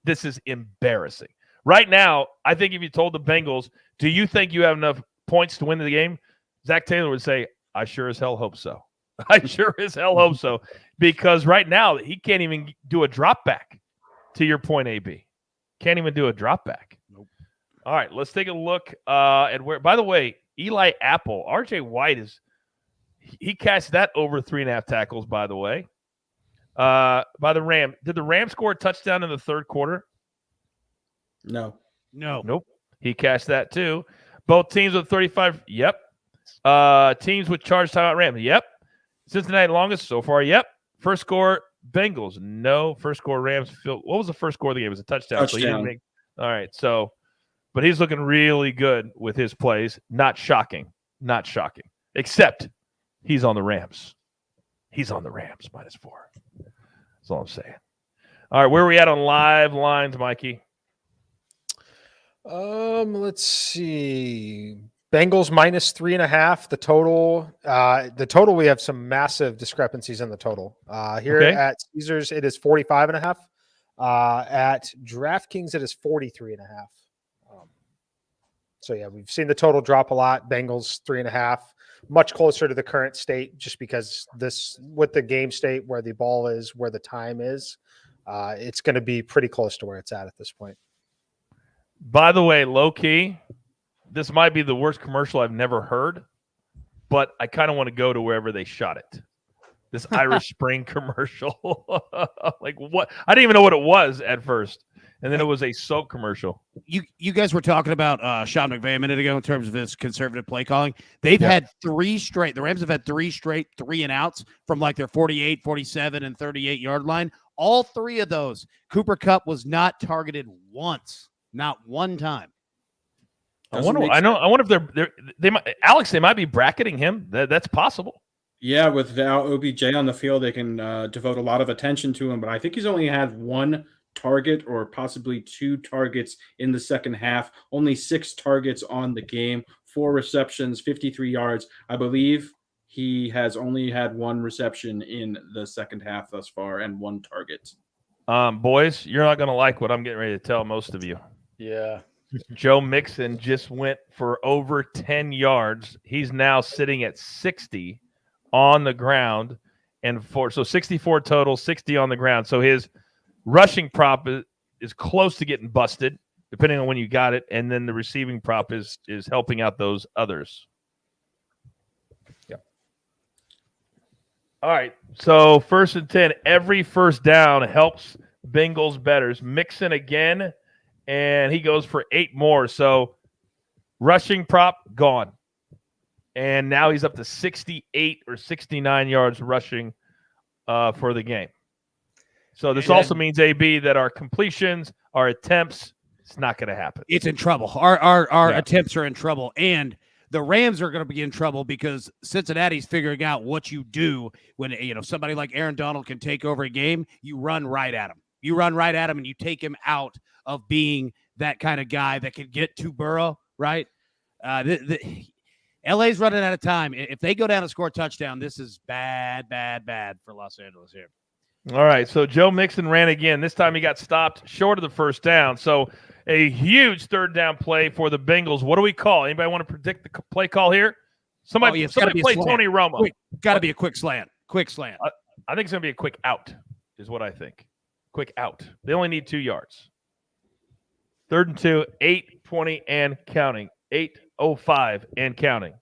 This is embarrassing. Right now, I think if you told the Bengals, do you think you have enough points to win the game? Zach Taylor would say, I sure as hell hope so. I sure as hell hope so. Because right now, he can't even do a drop back, to your point, AB. Can't even do a drop back. Nope. All right, let's take a look at where, by the way, Eli Apple, RJ White he cashed that over 3.5 tackles, by the way, by the Rams. Did the Rams score a touchdown in the 3rd quarter? No. Nope. He cashed that too. Both teams with 35. Yep. Teams with charged timeout Rams. Yep. Cincinnati longest so far. Yep. First score Bengals. No. First score Rams. What was the first score of the game? It was a touchdown. So he didn't make. All right. So, but he's looking really good with his plays. Not shocking. Not shocking. Except he's on the Rams. He's on the Rams -4. That's all I'm saying. All right. Where are we at on live lines, Mikey? Let's see. Bengals -3.5. The total, we have some massive discrepancies in the total. Here at Caesars, it is 45.5. At DraftKings, it is 43.5. So yeah, we've seen the total drop a lot. Bengals 3.5, much closer to the current state, just because this with the game state where the ball is, where the time is, it's going to be pretty close to where it's at this point. By the way, low key, this might be the worst commercial I've never heard, but I kind of want to go to wherever they shot it. This Irish Spring commercial. Like what? I didn't even know what it was at first. And then it was a soap commercial. You guys were talking about Sean McVay a minute ago in terms of his conservative play calling. They've had 3 straight. The Rams have had 3 straight 3-and-outs from like their 48, 47, and 38-yard line. All 3 of those, Cooper Kupp was not targeted once. Not one time. I wonder if they might, Alex, they might be bracketing him. That's possible. Yeah, with now OBJ on the field, they can devote a lot of attention to him. But I think he's only had 1 target or possibly 2 targets in the second half. Only 6 targets on the game, 4 receptions, 53 yards. I believe he has only had 1 reception in the second half thus far and 1 target. Boys, you're not going to like what I'm getting ready to tell most of you. Yeah. Joe Mixon just went for over 10 yards. He's now sitting at 60 on the ground, and so 64 total, 60 on the ground. So his rushing prop is close to getting busted, depending on when you got it, and then the receiving prop is helping out those others. Yeah. All right. So 1st and 10, every first down helps Bengals bettors. Mixon again, and he goes for 8 more. So rushing prop gone. And now he's up to 68 or 69 yards rushing for the game. So this also means, AB, that our completions, our attempts, it's not going to happen. It's in trouble. Our attempts are in trouble. And the Rams are going to be in trouble because Cincinnati's figuring out what you do when somebody like Aaron Donald can take over a game. You run right at him. You run right at him, and you take him out of being that kind of guy that can get to Burrow, right? LA's running out of time. If they go down and score a touchdown, this is bad for Los Angeles here. All right, so Joe Mixon ran again. This time he got stopped short of the first down. So a huge third down play for the Bengals. What do we call? Anybody want to predict the play call here? Somebody play Tony Romo. Got to be a quick slant. Quick slant. I think it's going to be a quick out is what I think. Quick out. They only need 2 yards. 3rd and 2, 8:20 and counting. 8:05 and counting.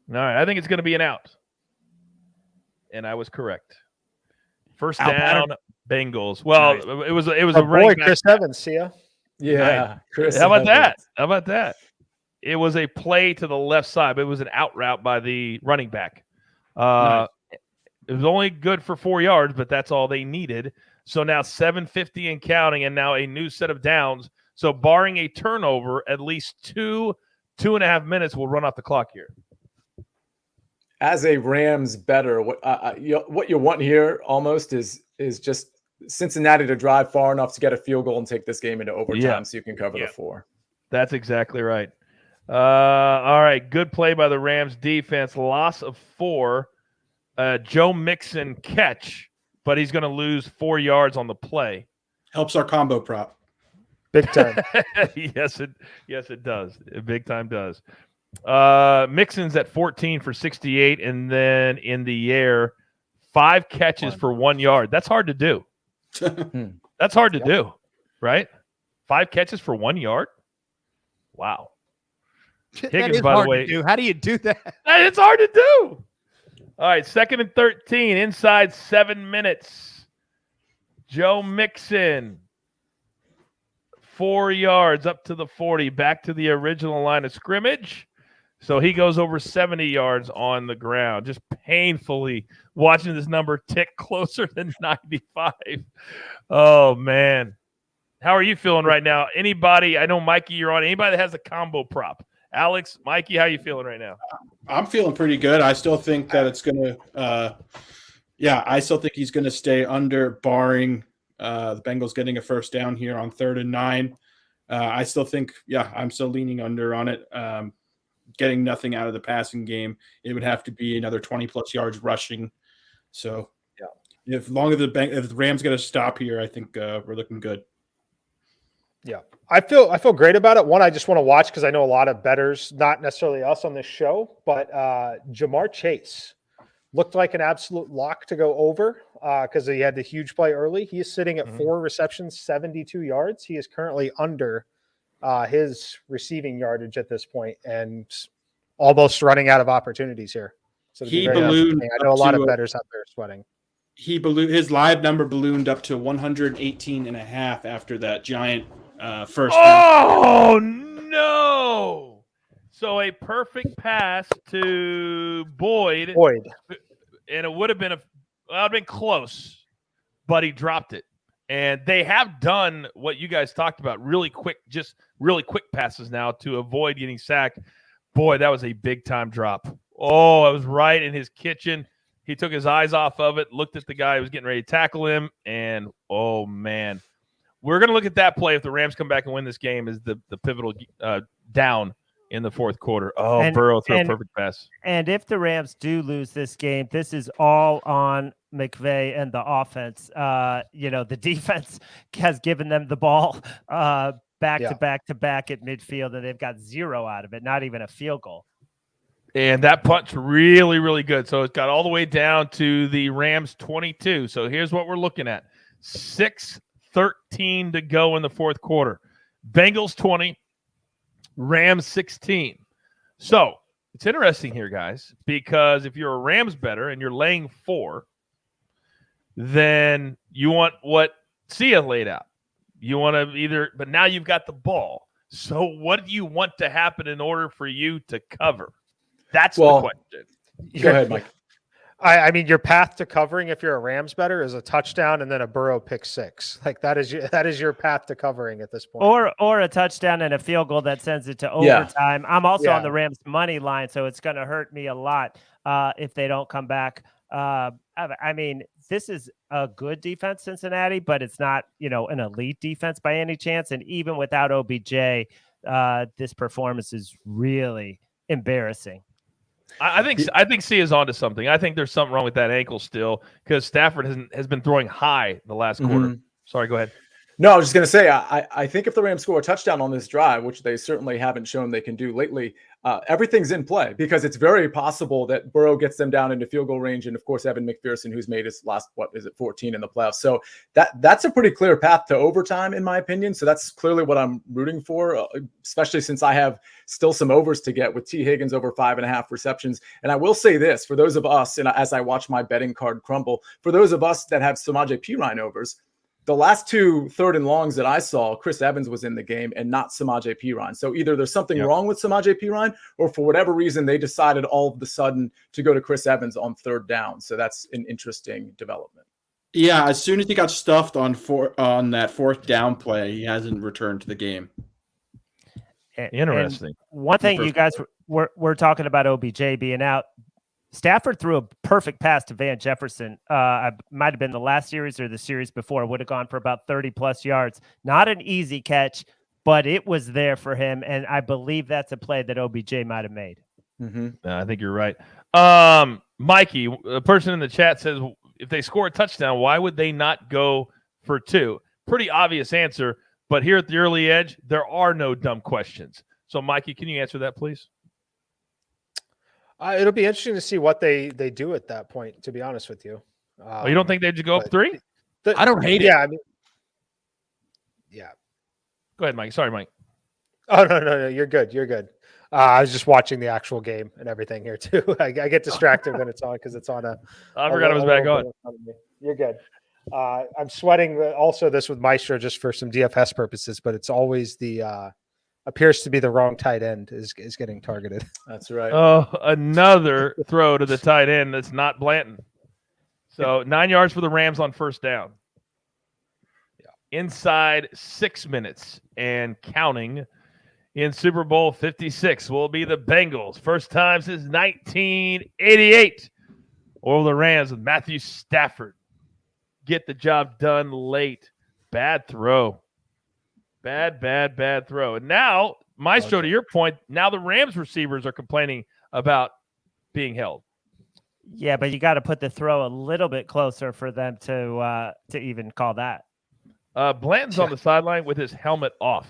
All right, I think it's going to be an out. And I was correct. First out down, pattern. Bengals. Well, nice. it was a Our running boy back. Chris Evans, see ya. Yeah. Chris How about Evans. that? How about that? It was a play to the left side, but it was an out route by the running back. Nice. It was only good for 4 yards, but that's all they needed. So now 7:50 and counting, and now a new set of downs. So barring a turnover, at least 2.5 minutes will run off the clock here. As a Rams bettor, what you want here almost is just Cincinnati to drive far enough to get a field goal and take this game into overtime so you can cover the 4. That's exactly right. All right, good play by the Rams defense. Loss of 4. Joe Mixon catch, but he's going to lose 4 yards on the play. Helps our combo prop. Big time. Yes, it does. It big time does. Mixon's at 14 for 68, and then in the air, 5 catches for 1 yard. That's hard to do. That's hard to do, right? 5 catches for 1 yard. Wow. Higgins, by the way, how do you do that? It's hard to do. All right, 2nd and 13, inside 7 minutes. Joe Mixon, 4 yards up to the 40, back to the original line of scrimmage. So he goes over 70 yards on the ground. Just painfully watching this number tick closer than 95. Oh, man. How are you feeling right now? Anybody, I know, Mikey, you're on. Anybody that has a combo prop? Alex, Mikey, how are you feeling right now? I'm feeling pretty good. I still think that it's going to I still think he's going to stay under, barring the Bengals getting a first down here on 3rd and 9. I still think, I'm still leaning under on it. Getting nothing out of the passing game, it would have to be another 20-plus yards rushing. So, if the Rams get a stop here, I think we're looking good. Yeah, I feel great about it. One, I just want to watch because I know a lot of bettors, not necessarily us on this show, but Jamar Chase looked like an absolute lock to go over because he had the huge play early. He is sitting at 4 receptions, 72 yards. He is currently under his receiving yardage at this point and almost running out of opportunities here. So he ballooned. I know a lot of bettors out there sweating. His live number ballooned up to 118.5 after that giant first. Oh, no. So a perfect pass to Boyd. And it would have been close, but he dropped it. And they have done what you guys talked about, really quick passes now to avoid getting sacked. Boy, that was a big-time drop. Oh, it was right in his kitchen. He took his eyes off of it, looked at the guy who was getting ready to tackle him, and, oh, man. We're going to look at that play if the Rams come back and win this game is the pivotal down in the 4th quarter. Oh, Burrow threw a perfect pass. And if the Rams do lose this game, this is all on McVay and the offense. The defense has given them the ball back to back to back at midfield, and they've got 0 out of it, not even a field goal. And that punt's really, really good. So it got all the way down to the Rams 22. So here's what we're looking at. 6:13 to go in the fourth quarter. Bengals 20, Rams 16. So it's interesting here, guys, because if you're a Rams bettor and you're laying 4, then you want what Sia laid out. You want to either, but now you've got the ball. So what do you want to happen in order for you to cover? That's the question. Go ahead, Mike. I mean, your path to covering, if you're a Rams bettor, is a touchdown and then a Burrow pick 6. Like that is your path to covering at this point. Or a touchdown and a field goal that sends it to overtime. I'm also on the Rams money line, so it's going to hurt me a lot if they don't come back. I mean, this is a good defense, Cincinnati, but it's not, an elite defense by any chance. And even without OBJ, this performance is really embarrassing. I think C is onto something. I think there's something wrong with that ankle still because Stafford has been throwing high the last quarter. Sorry, go ahead. No, I was just going to say, I think if the Rams score a touchdown on this drive, which they certainly haven't shown they can do lately, everything's in play because it's very possible that Burrow gets them down into field goal range. And of course, Evan McPherson, who's made his last, 14 in the playoffs. So that's a pretty clear path to overtime, in my opinion. So that's clearly what I'm rooting for, especially since I have still some overs to get with T. Higgins over 5.5 receptions. And I will say this, for those of us, and as I watch my betting card crumble, for those of us that have Samaje Perine overs, the last 2 3rd and longs that I saw, Chris Evans was in the game and not Samaje Perine. So either there's something wrong with Samaje Perine, or for whatever reason, they decided all of a sudden to go to Chris Evans on 3rd down. So that's an interesting development. Yeah, as soon as he got stuffed on that 4th down play, he hasn't returned to the game. Interesting. And one thing you guys were talking about OBJ being out. Stafford threw a perfect pass to Van Jefferson. Might have been the last series or the series before. Would have gone for about 30-plus yards. Not an easy catch, but it was there for him, and I believe that's a play that OBJ might have made. I think you're right. Mikey, a person in the chat says, if they score a touchdown, why would they not go for 2? Pretty obvious answer, but here at the early edge, there are no dumb questions. So, Mikey, can you answer that, please? It'll be interesting to see what they do at that point, to be honest with you. You don't think they'd go up 3? I don't hate it. Yeah, I mean, yeah. Go ahead, Mike. Sorry, Mike. Oh, no. You're good. You're good. I was just watching the actual game and everything here, too. I get distracted when it's on because it's on I forgot it was back on. You're good. I'm sweating also this with Maestro just for some DFS purposes, but it's always the appears to be the wrong tight end is getting targeted. That's right. Oh, another throw to the tight end that's not Blanton. So 9 yards for the Rams on 1st down. Inside 6 minutes and counting in Super Bowl 56 will be the Bengals. First time since 1988. Or the Rams with Matthew Stafford. Get the job done late. Bad throw. Bad throw. And now, Maestro, to your point, now the Rams receivers are complaining about being held. Yeah, but you got to put the throw a little bit closer for them to even call that. Blanton's on the sideline with his helmet off.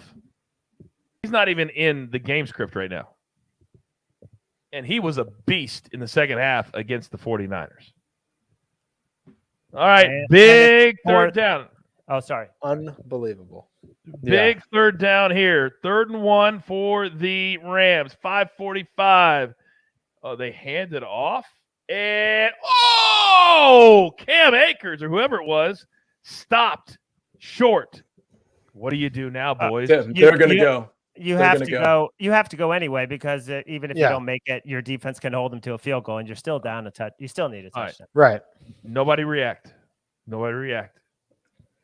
He's not even in the game script right now. And he was a beast in the second half against the 49ers. All right, big 3rd down. Oh, sorry. Unbelievable. Big 3rd down here. 3rd and 1 for the Rams. 5:45. Oh, they hand it off. And, Cam Akers or whoever it was stopped short. What do you do now, boys? They're going to go. You have to go. You have to go anyway because even if you don't make it, your defense can hold them to a field goal, and you're still down a touch. You still need a touchdown. Right. Nobody react.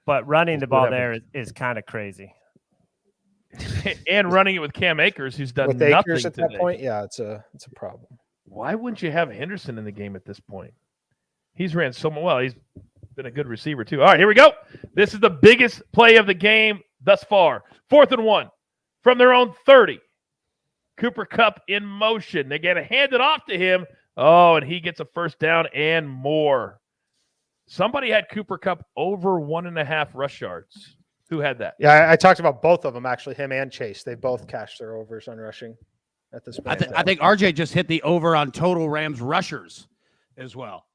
But running the ball there is kind of crazy. And running it with Cam Akers, who's done with nothing Akers at today. that point, yeah, it's a problem. Why wouldn't you have Henderson in the game at this point? He's ran so well. He's been a good receiver too. All right, here we go. This is the biggest play of the game thus far. 4th and 1 from their own 30. Cooper Kupp in motion. They get to hand it off to him. Oh, and he gets a 1st down and more. Somebody had Cooper Kupp over 1.5 rush yards. Who had that? Yeah, I talked about both of them actually. Him and Chase. They both cashed their overs on rushing at this point. I think RJ just hit the over on total Rams rushers as well.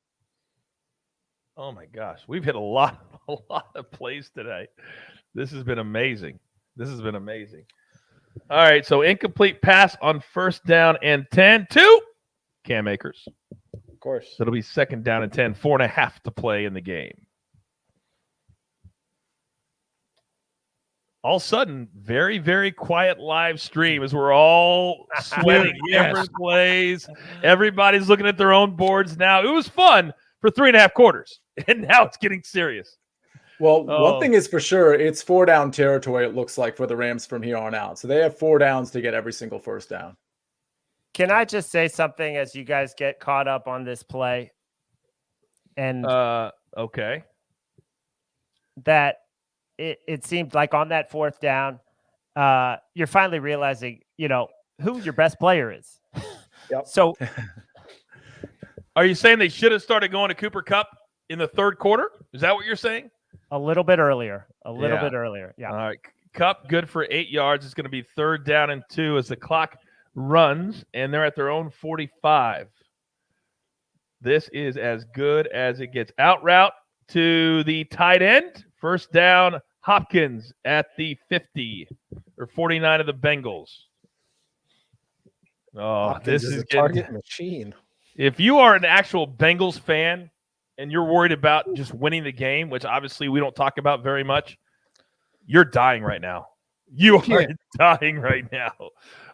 Oh my gosh, we've hit a lot of plays today. This has been amazing. All right, so incomplete pass on first down and 10 to Cam Akers. Of course. So it'll be second down and 10, 4.5 to play in the game. All of a sudden, very, very quiet live stream as we're all sweating different plays. Everybody's looking at their own boards now. It was fun for 3.5 quarters, and now it's getting serious. Well, one thing is for sure, it's 4-down territory, it looks like, for the Rams from here on out. So they have 4 downs to get every single first down. Can I just say something as you guys get caught up on this play? And okay. That it seemed like on that fourth down, you're finally realizing, who your best player is. Yep. So are you saying they should have started going to Cooper Kupp in the third quarter? Is that what you're saying? A little bit earlier. Yeah. All right. Kupp good for 8 yards. It's going to be third down and 2 as the clock runs, and they're at their own 45. This is as good as it gets. Out route to the tight end. First down, Hopkins at the 50 or 49 of the Bengals. Oh, Hopkins this is a target machine. If you are an actual Bengals fan and you're worried about just winning the game, which obviously we don't talk about very much, you're dying right now. You are dying right now.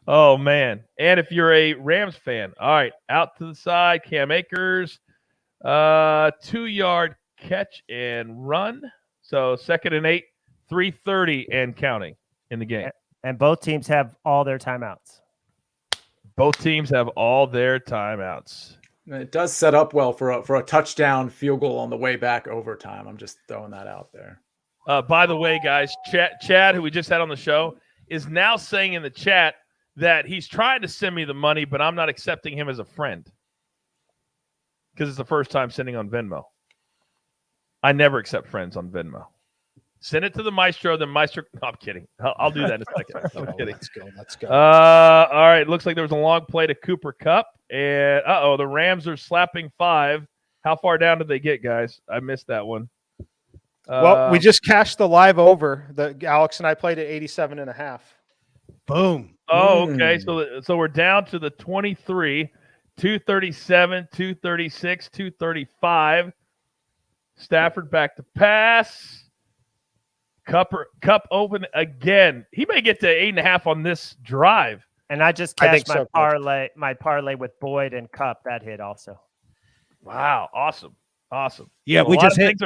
Oh, man. And if you're a Rams fan, all right, out to the side, Cam Akers, 2-yard catch and run. So 2nd and 8, 3:30 and counting in the game. And both teams have all their timeouts. Both teams have all their timeouts. It does set up well for a touchdown field goal on the way back overtime. I'm just throwing that out there. By the way, guys, Chad, who we just had on the show, is now saying in the chat that he's trying to send me the money, but I'm not accepting him as a friend because it's the first time sending on Venmo. I never accept friends on Venmo. Send it to the Maestro. The Maestro. No, I'm kidding. I'll do that in a second. I'm kidding. Let's go. All right. Looks like there was a long play to Cooper Kupp. And, the Rams are slapping 5. How far down did they get, guys? I missed that one. Well, we just cashed the live over. Alex and I played at 87.5. Boom. Oh, okay. So we're down to the 23, 237, 236, 235. Stafford back to pass. Kupp open again. He may get to 8.5 on this drive. And I just cashed my parlay with Boyd and Kupp. That hit also. Wow, awesome. Yeah, we just hit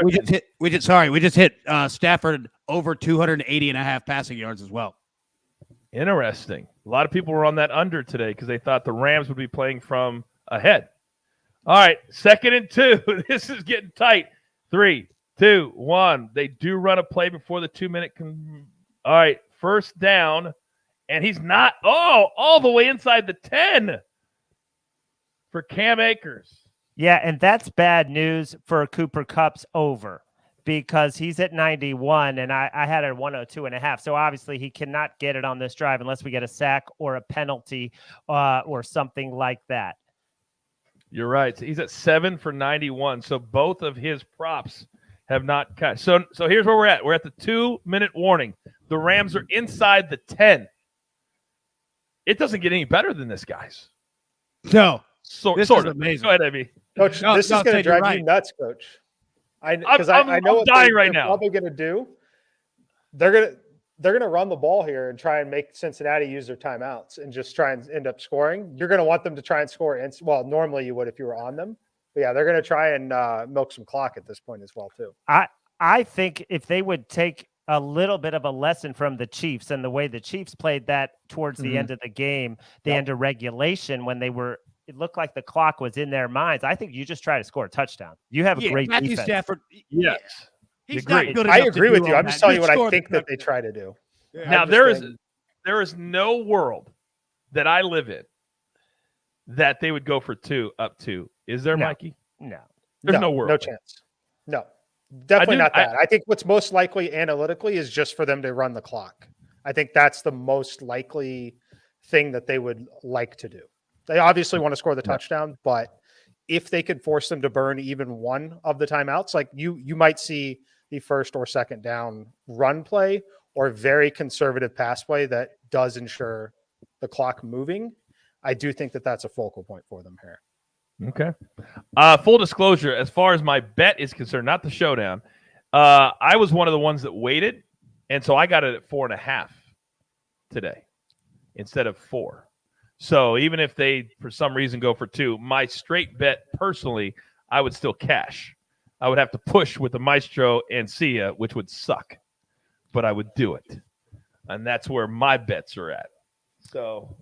Stafford over 280.5 passing yards as well. Interesting. A lot of people were on that under today because they thought the Rams would be playing from ahead. All right, 2nd and 2. This is getting tight. 3, 2, 1. They do run a play before the 2-minute. All right, first down, and he's not. Oh, all the way inside the 10 for Cam Akers. Yeah, and that's bad news for Cooper Kupp's over because he's at 91, and I had a 102.5. So obviously he cannot get it on this drive unless we get a sack or a penalty or something like that. You're right. So he's at 7 for 91. So both of his props have not cut. So here's where we're at. We're at the 2-minute warning. The Rams are inside the 10. It doesn't get any better than this, guys. No. This is amazing. Go ahead, Amy. Coach, this is going to drive you nuts, Coach. I know what dying they're right now. probably going to do. They're going to run the ball here and try and make Cincinnati use their timeouts and just try and end up scoring. You're going to want them to try and score. Normally you would if you were on them. But yeah, they're going to try and milk some clock at this point as well, too. I think if they would take a little bit of a lesson from the Chiefs and the way the Chiefs played that towards the end of the game, the end of regulation, when it looked like the clock was in their minds. I think you just try to score a touchdown. You have a great Matthew defense. Stafford. Yes. He's not good enough. I agree with you. I'm just telling you what I scored think that they try to do. Yeah. Now, there is no world that I live in that they would go for 2 up 2. Is there, No. Mikey? No. There's no world. No chance. No. Definitely not that. I think what's most likely analytically is just for them to run the clock. I think that's the most likely thing that they would like to do. They obviously want to score the touchdown, but if they could force them to burn even one of the timeouts, like you might see the first or second down run play or very conservative pass play that does ensure the clock moving. I do think that that's a focal point for them here. Okay. Full disclosure, as far as my bet is concerned, not the showdown, I was one of the ones that waited, and so I got it at 4.5 today instead of 4. So even if they, for some reason, go for 2, my straight bet personally, I would still cash. I would have to push with the Maestro and Sia, which would suck, but I would do it. And that's where my bets are at. So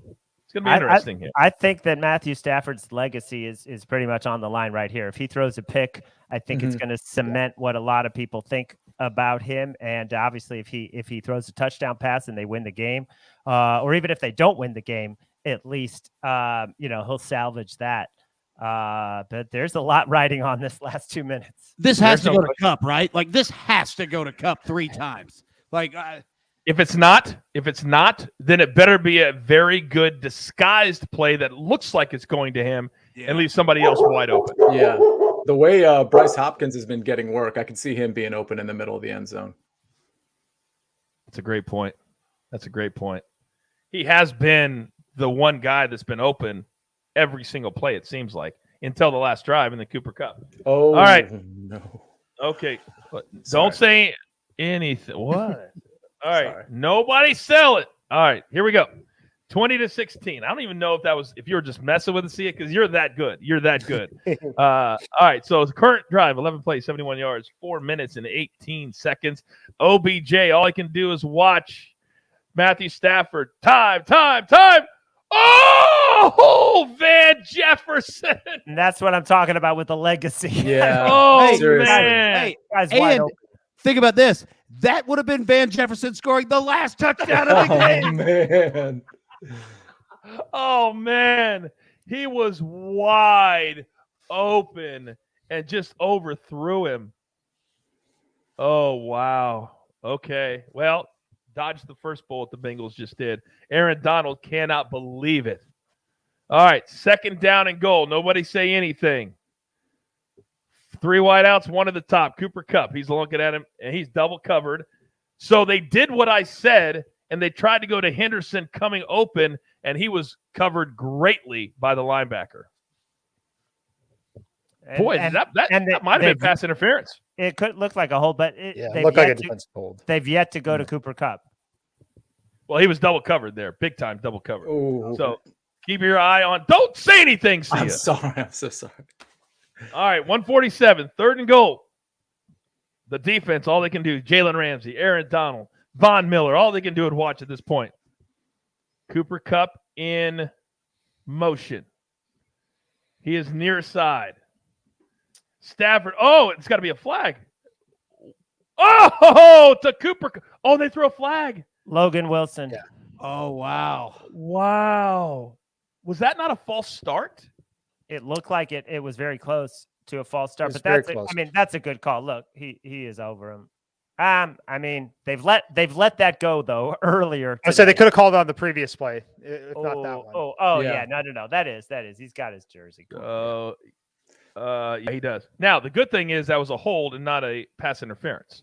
it's going to be interesting here. I think that Matthew Stafford's legacy is pretty much on the line right here. If he throws a pick, I think it's going to cement what a lot of people think about him. And obviously, if he throws a touchdown pass and they win the game, or even if they don't win the game, at least he'll salvage that. But there's a lot riding on this last 2 minutes. This has to go to Cup, right? Like this has to go to Cup 3 times. Like if it's not, then it better be a very good disguised play that looks like it's going to him and leave somebody else wide open. Yeah. The way Bryce Hopkins has been getting work, I can see him being open in the middle of the end zone. That's a great point. He has been the one guy that's been open every single play, it seems like, until the last drive in the Cooper Cup. Oh, all right. No. Okay. Don't say anything. What? All right. Nobody sell it. All right. Here we go. 20-16. I don't even know if you were just messing with it, see it, because you're that good. All right. So the current drive, 11 plays, 71 yards, 4 minutes and 18 seconds. OBJ, all he can do is watch Matthew Stafford. Time. Oh, Van Jefferson. And that's what I'm talking about with the legacy. Yeah. Man. Hey, guys wide and open. think about this. That would have been Van Jefferson scoring the last touchdown of the game. Man. Oh, man. He was wide open and just overthrew him. Oh, wow. Okay. Well, dodged the first bullet the Bengals just did. Aaron Donald cannot believe it. All right, 2nd down and goal. Nobody say anything. 3 wideouts, 1 at the top. Cooper Kupp. He's looking at him, and he's double covered. So they did what I said, and they tried to go to Henderson coming open, and he was covered greatly by the linebacker. Boy, that might have been pass interference. It could look like a hold, but it looked like a defensive hold. They've yet to go to Cooper Kupp. Well, he was double covered there, big time double covered. Ooh. So keep your eye on. Don't say anything, Sia. I'm sorry. I'm so sorry. All right, 147, 3rd and goal. The defense, all they can do, Jalen Ramsey, Aaron Donald, Von Miller, all they can do is watch at this point. Cooper Kupp in motion. He is near side. Stafford. Oh, it's got to be a flag. Oh, to Cooper. Oh, they throw a flag. Logan Wilson. Yeah. Oh, wow. Wow. Was that not a false start? It looked like it was very close to a false start, but that's a good call. Look, he is over him. I mean, they've let that go though earlier. I said they could have called on the previous play, if not that one. Yeah. No. That is. He's got his jersey. Yeah, he does. Now, the good thing is that was a hold and not a pass interference.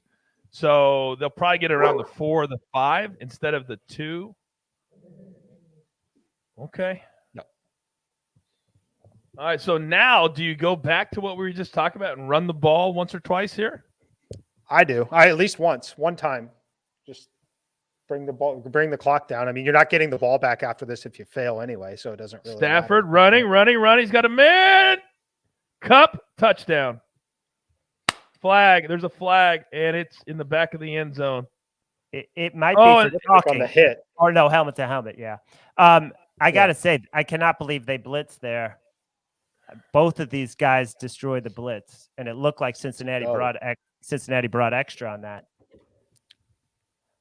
So they'll probably get around the 4 or the 5 instead of the 2. Okay. No. All right. So now do you go back to what we were just talking about and run the ball once or twice here? I do. At least one time. Just bring the clock down. I mean, you're not getting the ball back after this if you fail anyway, so it doesn't really Stafford matter. running. He's got a man. Cup, touchdown. Flag. There's a flag, and it's in the back of the end zone. It might be for talking. On the hit. Or no, helmet to helmet, yeah. I got to say, I cannot believe they blitzed there. Both of these guys destroyed the blitz, and it looked like Cincinnati brought extra on that.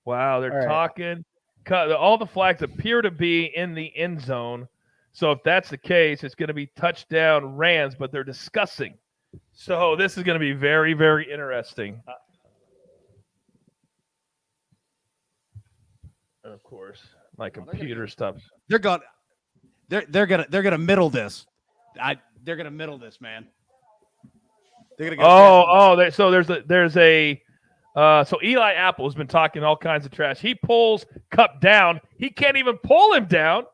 Wow, they're talking. All the flags appear to be in the end zone. So if that's the case, it's going to be touchdown Rams, but they're discussing. So this is going to be very, very interesting. Of course, my computer stops. They're gonna middle this. They're gonna middle this, man. They're gonna go. So Eli Apple has been talking all kinds of trash. He pulls Cup down. He can't even pull him down.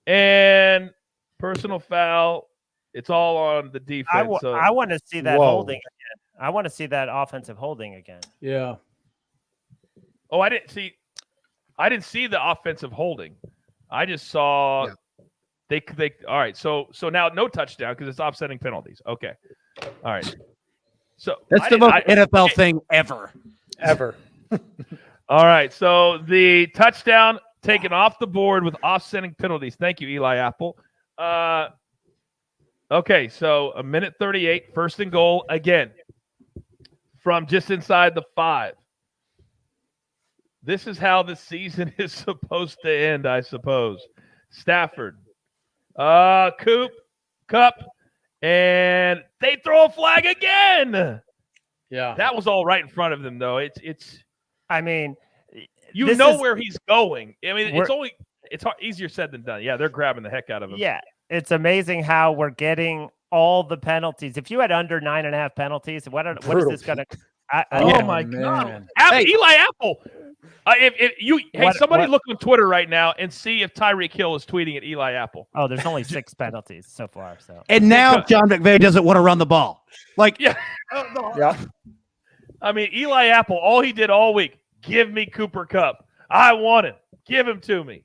And personal foul. It's all on the defense. I want to see that holding again. I want to see that offensive holding again. Yeah. Oh, I didn't see the offensive holding. I just saw they all right. So now no touchdown because it's offsetting penalties. Okay. All right. So that's the most NFL thing ever. All right. So the touchdown taken off the board with offsetting penalties. Thank you, Eli Apple. Okay, so a minute 38, first and goal again from just inside the 5. This is how the season is supposed to end, I suppose. Stafford, Cup, and they throw a flag again. Yeah, that was all right in front of them, though. It's. I mean, you know where he's going. I mean, it's easier said than done. Yeah, they're grabbing the heck out of him. Yeah, it's amazing how we're getting all the penalties. If you had under 9.5 penalties, what is this going to? My God, Eli Apple. Somebody look on Twitter right now and see if Tyreek Hill is tweeting at Eli Apple. Oh, there's only 6 penalties so far. So and now John McVay doesn't want to run the ball. Yeah. I mean, Eli Apple, all he did all week, give me Cooper Kupp. I want him. Give him to me.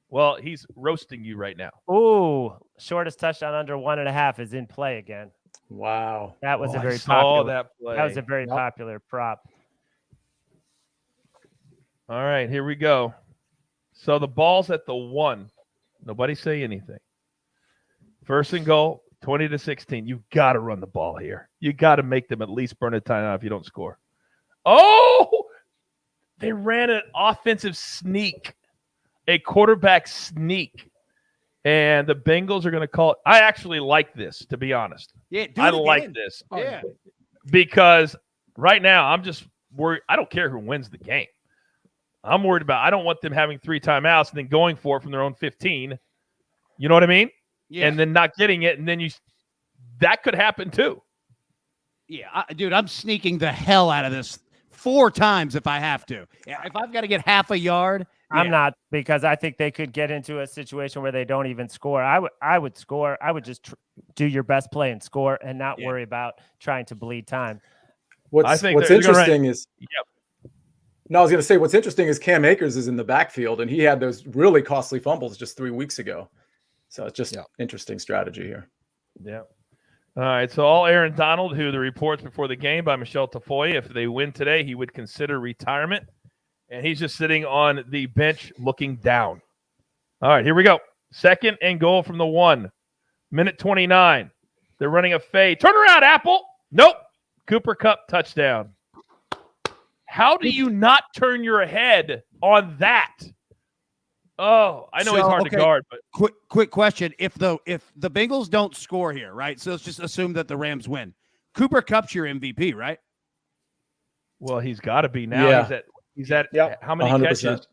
Well, he's roasting you right now. Ooh, shortest touchdown under 1.5 is in play again. Wow. That was a very popular. That was a very popular prop. All right, here we go. So the ball's at the 1. Nobody say anything. First and goal, 20-16. You've got to run the ball here. You got to make them at least burn a timeout if you don't score. Oh, they ran an offensive sneak, a quarterback sneak, and the Bengals are going to call it. I actually like this, to be honest. Yeah, I like this. Yeah, because right now I'm just worried. I don't care who wins the game. I'm worried about. I don't want them having 3 timeouts and then going for it from their own 15. You know what I mean? Yeah. And then not getting it, and then that could happen too. Yeah, dude, I'm sneaking the hell out of this 4 times if I have to. If I've got to get half a yard, I'm not, because I think they could get into a situation where they don't even score. I would score. I would just do your best play and score, and not worry about trying to bleed time. What's interesting is. No, I was going to say what's interesting is Cam Akers is in the backfield, and he had those really costly fumbles just 3 weeks ago. So it's just interesting strategy here. Yeah. All right. So all Aaron Donald, who the reports before the game by Michelle Tafoya, if they win today, he would consider retirement. And he's just sitting on the bench looking down. All right, here we go. Second and goal from the 1. Minute 29. They're running a fade. Turn around, Apple. Nope. Cooper Kupp touchdown. How do you not turn your head on that? Oh, I know he's hard to guard, but quick question: If the Bengals don't score here, right? So let's just assume that the Rams win. Cooper Kupp's your MVP, right? Well, he's got to be now. Yeah. He's at how many 100%. catches?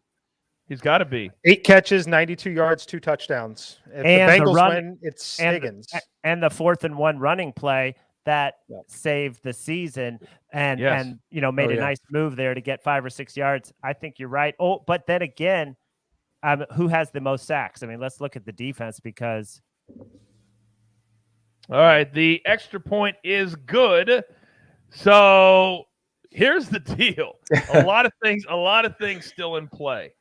He's got to be 8 catches, 92 yards, 2 touchdowns. If And the the Bengals run- win, it's Higgins. And the 4th and 1 running play that saved the season and made a nice move there to get 5 or 6 yards. I think you're right. Oh, but then again, who has the most sacks? I mean, let's look at the defense because. All right, the extra point is good. So here's the deal: a lot of things still in play.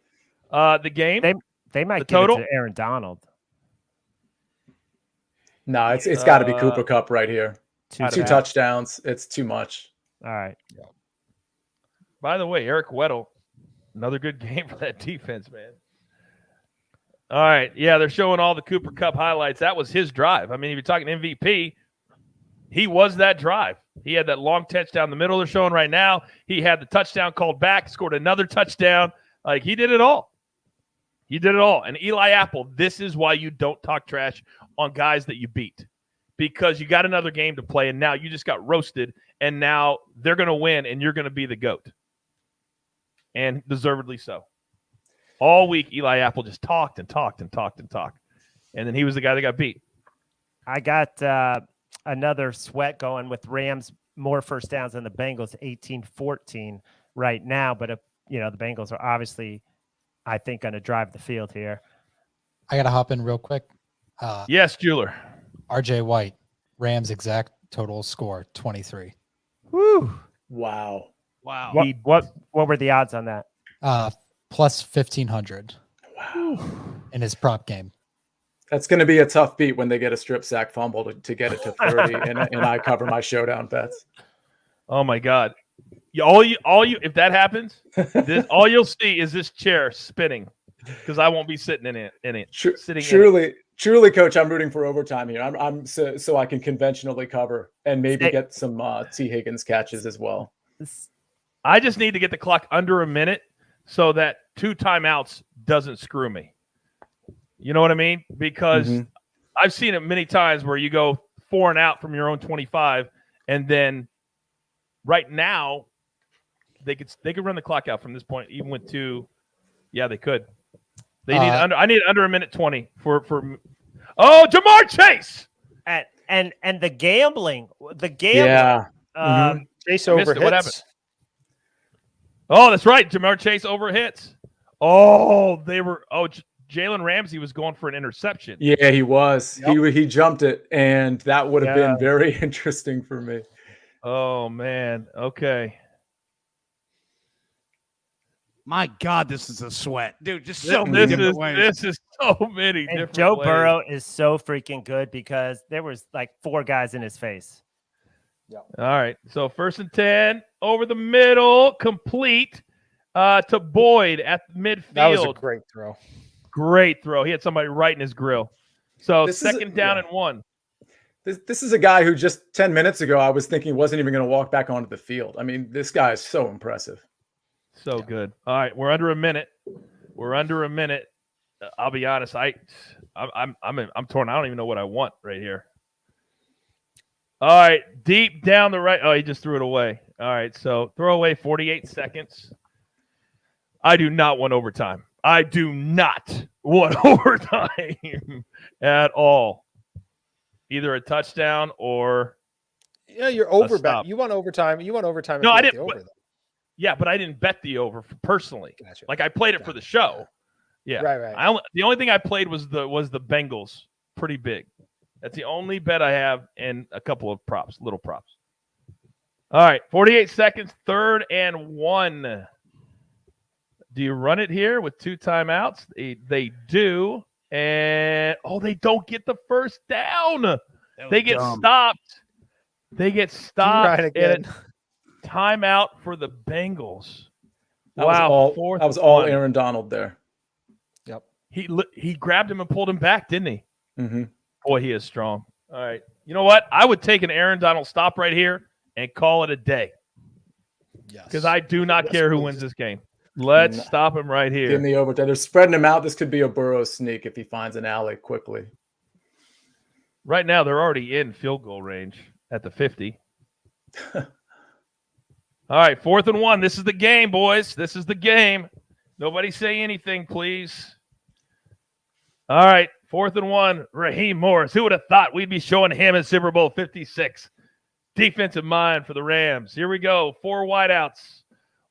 The game, they might give total it to Aaron Donald. No, it's got to be Cooper Kupp right here. 2 touchdowns. It's too much. All right. By the way, Eric Weddle, another good game for that defense, man. All right. Yeah, they're showing all the Cooper Kupp highlights. That was his drive. I mean, if you're talking MVP, he was that drive. He had that long touchdown in the middle they're showing right now. He had the touchdown called back, scored another touchdown. Like, he did it all. He did it all. And Eli Apple, this is why you don't talk trash on guys that you beat. because you got another game to play, and now you just got roasted, and now they're going to win, and you're going to be the GOAT. And deservedly so. All week, Eli Apple just talked and talked and talked and talked. And then he was the guy that got beat. I got another sweat going with Rams more first downs than the Bengals, 18-14 right now. But, the Bengals are obviously, I think, going to drive the field here. I got to hop in real quick. Yes, Jeweler. RJ White, Rams exact total score, 23. Woo. Wow. What were the odds on that? Plus 1,500. Wow. In his prop game. That's going to be a tough beat when they get a strip sack fumble to get it to 30, and I cover my showdown bets. Oh my God! All you, if that happens, all you'll see is this chair spinning because I won't be sitting in it. Truly, Coach, I'm rooting for overtime here. I'm so I can conventionally cover and maybe get some T. Higgins catches as well. I just need to get the clock under a minute so that 2 timeouts doesn't screw me. You know what I mean? Because I've seen it many times where you go 4 and out from your own 25, and then right now they could run the clock out from this point, even with 2. Yeah, they could. I need under a minute 20 for Jamar Chase and the gambling. Yeah. Chase over What happened? hits. Oh, that's right. Jamar Chase over hits. Oh, Jalen Ramsey was going for an interception. Yeah, he was. Yep. He jumped it, and that would have been very interesting for me. Oh, man. Okay. My God, this is a sweat. Dude, just so many different ways. This is so many and different Joe ways. Burrow is so freaking good because there was like 4 guys in his face. Yep. All right. So 1st and 10 over the middle, complete to Boyd at midfield. That was a great throw. Great throw. He had somebody right in his grill. So second down and 1. This is a guy who just 10 minutes ago I was thinking wasn't even going to walk back onto the field. I mean, this guy is so impressive. So good. All right, we're under a minute. I'll be honest. I'm torn. I don't even know what I want right here. All right, deep down the right. Oh, he just threw it away. All right, so throw away 48 seconds. I do not want overtime. I do not want overtime at all. Either a touchdown or you're over. You want overtime. No, I didn't. But I didn't bet the over personally. Gotcha. Like I played it for the show. Yeah, right. The only thing I played was the Bengals. Pretty big. That's the only bet I have, and a couple of little props. All right, 48 seconds, 3rd and 1. Do you run it here with 2 timeouts? They do, and they don't get the first down. They get stopped. Right again. Timeout for the Bengals. That Wow, was all Aaron Donald there. Yep. He grabbed him and pulled him back, didn't he? Mm-hmm. Boy, he is strong. All right. You know what? I would take an Aaron Donald stop right here and call it a day. Yes. Because I do not care who wins this game. Let's stop him right here. In the overtime. They're spreading him out. This could be a Burrow sneak if he finds an alley quickly. Right now, they're already in field goal range at the 50. All right, 4th and 1. This is the game, boys. This is the game. Nobody say anything, please. All right, 4th and 1. Raheem Morris. Who would have thought we'd be showing him in Super Bowl 56? Defensive mind for the Rams. Here we go. 4 wideouts.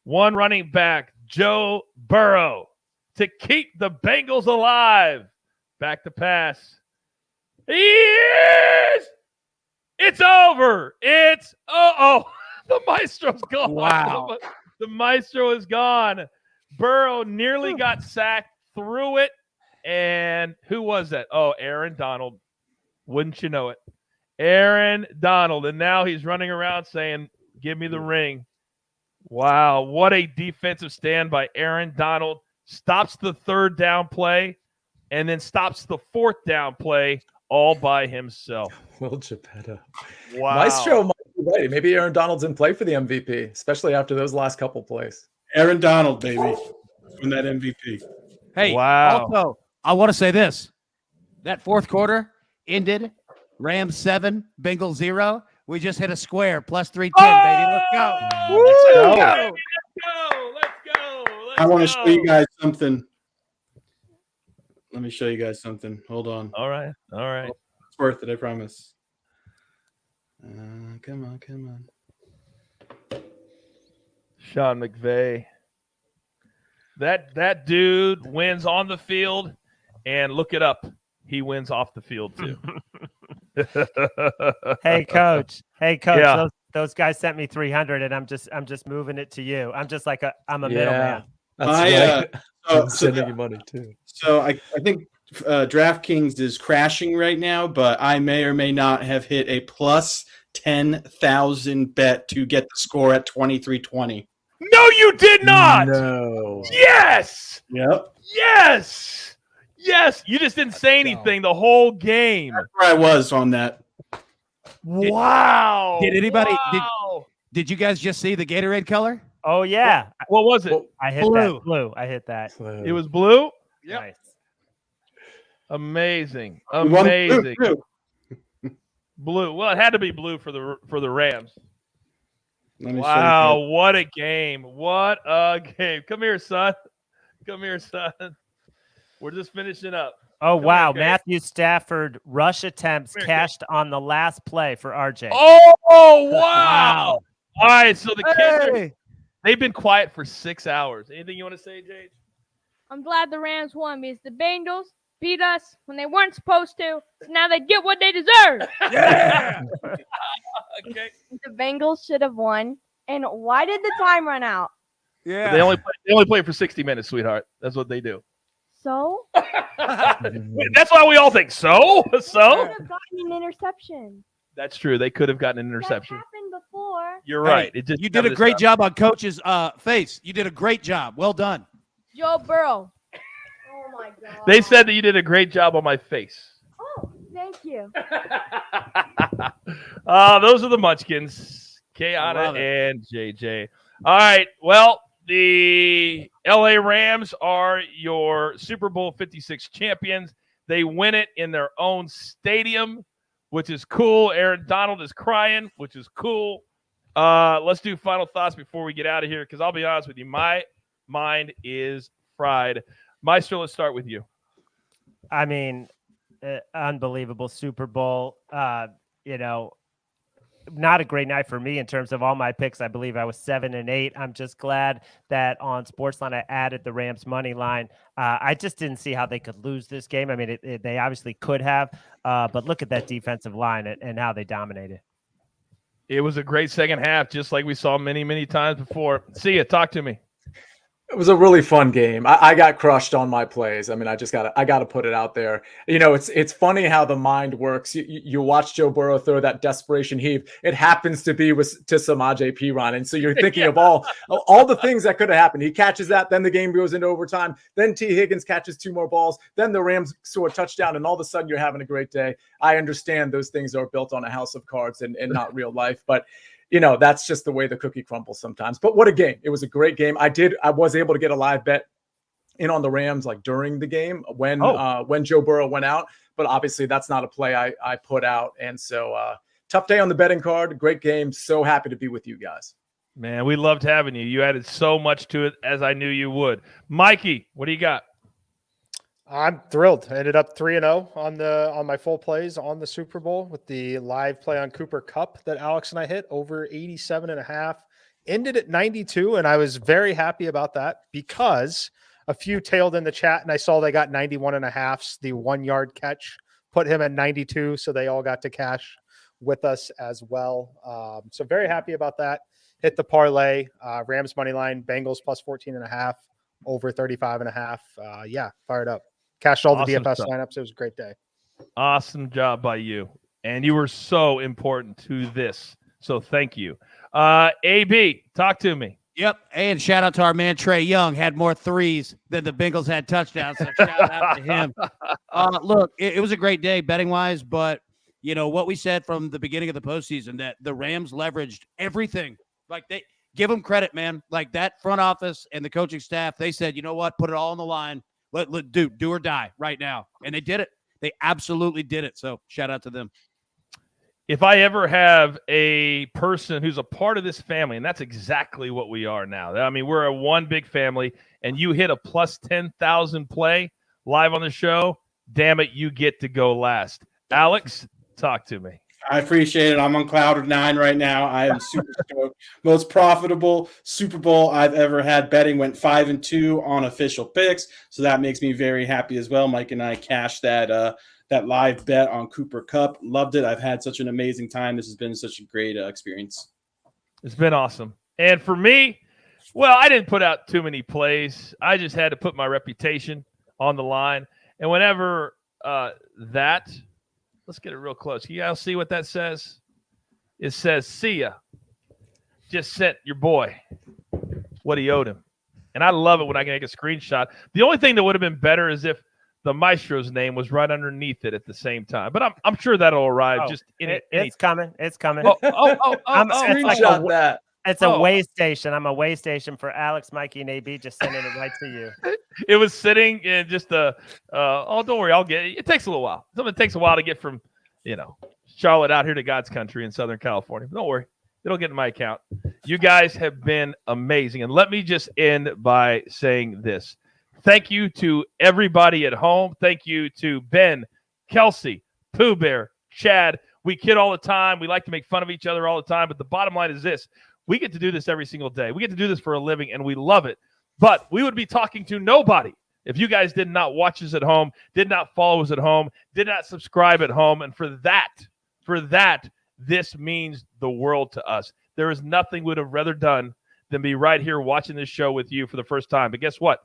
1 running back, Joe Burrow, to keep the Bengals alive. Back to pass. It's over. The Maestro's gone. Wow. The Maestro is gone. Burrow nearly got sacked, threw it, and who was that? Oh, Aaron Donald. Wouldn't you know it? Aaron Donald. And now he's running around saying, give me the ring. Wow, what a defensive stand by Aaron Donald. Stops the 3rd down play and then stops the 4th down play all by himself. Will Geppetto. Wow. Maestro might be right. Maybe Aaron Donald's in play for the MVP, especially after those last couple plays. Aaron Donald, baby, win that MVP. Hey, wow. Also, I want to say this. That 4th quarter ended Rams 7, Bengals 0. We just hit a square, plus 310, baby. Let's go. Let's go. Let's go. I want to show you guys something. Let me show you guys something. Hold on. All right. It's worth it, I promise. Come on. Sean McVay. That dude wins on the field, and look it up. He wins off the field too. Hey coach. Yeah. Those guys sent me 300, and I'm just moving it to you. I'm just like I'm a middleman. I'm sending you money too. So I think DraftKings is crashing right now, but I may or may not have hit a plus 10,000 bet to get the score at 23-20. No, you did not. No. Yes. Yep. Yes. You just didn't say anything the whole game. That's where I was on that. Wow. Did anybody Wow. did you guys just see the Gatorade color? Oh yeah. What was it? I hit Blue. that blue. I hit that. It was blue. Yep. Nice. Amazing. We won Amazing. blue. Blue. Well, it had to be blue for the Rams. Let me Wow, show you. what a game. What a game. Come here, son. We're just finishing up. Oh Come wow. here, Kate. Matthew Stafford rush attempts Come here, cashed on the last play for RJ. Oh, wow. All right, so the kids they've been quiet for 6 hours. Anything you want to say, Jade? I'm glad the Rams won because the Bengals beat us when they weren't supposed to. So now they get what they deserve. Yeah. Okay. The Bengals should have won. And why did the time run out? Yeah. They only play for 60 minutes, sweetheart. That's what they do. So? That's why we all think so. They could have gotten an interception. That's true. They could have gotten an interception. That happened before. You're right. Hey, It just you did a great job on Coach's face. You did a great job. Well done. Joe Burrow. Oh, my God. They said that you did a great job on my face. Oh, thank you. Those are the Munchkins, Kayana and JJ. All right. Well, the LA Rams are your Super Bowl 56 champions. They win it in their own stadium, which is cool. Aaron Donald is crying, which is cool. Let's do final thoughts before we get out of here, because I'll be honest with you, my mind is fried. Maestro, let's start with you. I mean, unbelievable Super Bowl. Not a great night for me in terms of all my picks. I believe I was 7-8. I'm just glad that on Sportsline I added the Rams money line. I just didn't see how they could lose this game. I mean, they obviously could have, but look at that defensive line and how they dominated. It was a great second half, just like we saw many, many times before. See ya. Talk to me. It was a really fun game. I got crushed on my plays. I mean, I gotta put it out there. You know, it's funny how the mind works. You watch Joe Burrow throw that desperation heave. It happens to be to Samaje Perine, and so you're thinking of all the things that could have happened. He catches that, then the game goes into overtime. Then T. Higgins catches 2 more balls. Then the Rams score a touchdown, and all of a sudden you're having a great day. I understand those things are built on a house of cards and not real life, but. You know, that's just the way the cookie crumbles sometimes. But what a game. It was a great game. I was able to get a live bet in on the Rams like during the game when Joe Burrow went out. But obviously that's not a play I put out. And so tough day on the betting card. Great game. So happy to be with you guys. Man, we loved having you. You added so much to it, as I knew you would. Mikey, what do you got? I'm thrilled. I ended up 3-0 on my full plays on the Super Bowl with the live play on Cooper Kupp that Alex and I hit over 87.5. Ended at 92, and I was very happy about that because a few tailed in the chat, and I saw they got 91.5. The 1-yard catch put him at 92, so they all got to cash with us as well. So very happy about that. Hit the parlay, Rams money line, Bengals plus 14.5, over 35.5. Yeah, fired up. Cashed all the DFS lineups. It was a great day. Awesome job by you. And you were so important to this. So thank you. AB, talk to me. Yep. And shout out to our man Trey Young. Had more threes than the Bengals had touchdowns. So shout out to him. Look, it was a great day betting wise, but you know what we said from the beginning of the postseason, that the Rams leveraged everything. Like, they give them credit, man. Like, that front office and the coaching staff, they said, you know what, put it all on the line. Let do or die right now. And they did it. They absolutely did it. So shout out to them. if I ever have a person who's a part of this family, and that's exactly what we are now. I mean, we're a one big family, and you hit a plus 10,000 play live on the show, damn it, you get to go last. Alex, talk to me. I appreciate it. I'm on cloud 9 right now. I am super stoked. Most profitable Super Bowl I've ever had betting. Went 5-2 on official picks, so that makes me very happy as well. Mike and I cashed that live bet on Cooper Kupp. Loved it. I've had such an amazing time. This has been such a great experience. It's been awesome. And for me, well, I didn't put out too many plays. I just had to put my reputation on the line. And whenever let's get it real close. You guys see what that says? It says, see ya. Just sent your boy what he owed him. And I love it when I can make a screenshot. The only thing that would have been better is if the maestro's name was right underneath it at the same time. But I'm sure that'll arrive. It's coming. It's coming. Screenshot that. It's a way station. I'm a way station for Alex, Mikey, and AB. Just sending it right to you. It was sitting in just don't worry, I'll get it. It takes a little while. Something takes a while to get from, Charlotte out here to God's country in Southern California. But don't worry. It'll get in my account. You guys have been amazing. And let me just end by saying this. Thank you to everybody at home. Thank you to Ben, Kelsey, Pooh Bear, Chad. We kid all the time. We like to make fun of each other all the time. But the bottom line is this. We get to do this every single day. We get to do this for a living, and we love it. But we would be talking to nobody if you guys did not watch us at home, did not follow us at home, did not subscribe at home. And for that, this means the world to us. There is nothing we would have rather done than be right here watching this show with you for the first time. But guess what?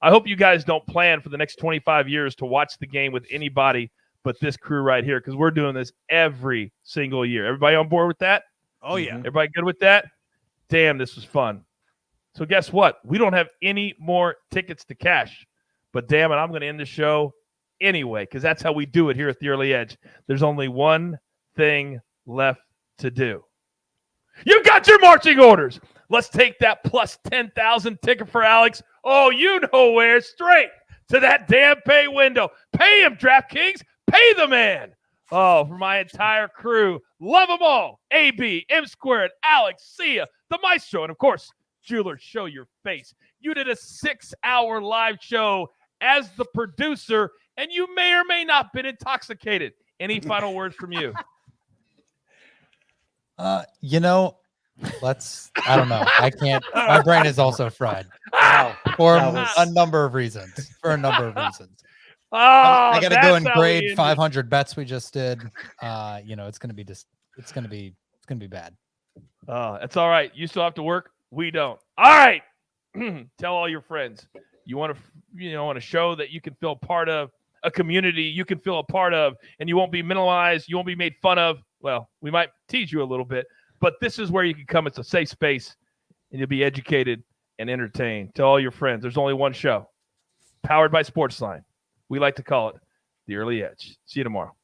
I hope you guys don't plan for the next 25 years to watch the game with anybody but this crew right here, because we're doing this every single year. Everybody on board with that? Oh, yeah. Everybody good with that? Damn, this was fun. So guess what? We don't have any more tickets to cash. But damn it, I'm going to end the show anyway, because that's how we do it here at the Early Edge. There's only one thing left to do. You got your marching orders. Let's take that plus 10,000 ticket for Alex. Oh, you know where. Straight to that damn pay window. Pay him, DraftKings. Pay the man. Oh, for my entire crew. Love them all. AB, M Squared, Alex, Sia, the Maestro, and of course, Jeweler, show your face. You did a 6-hour live show as the producer, and you may or may not have been intoxicated. Any final words from you? I don't know. I can't. My brain is also fried. For a number of reasons. I got to go and grade 500 bets we just did. It's going to be bad. That's all right. You still have to work. We don't. All right. Tell all your friends. You want to show that you can feel part of a community you can feel a part of, and you won't be minimalized. You won't be made fun of. Well, we might tease you a little bit, but this is where you can come. It's a safe space, and you'll be educated and entertained. Tell all your friends. There's only one show, powered by Sportsline. We like to call it the Early Edge. See you tomorrow.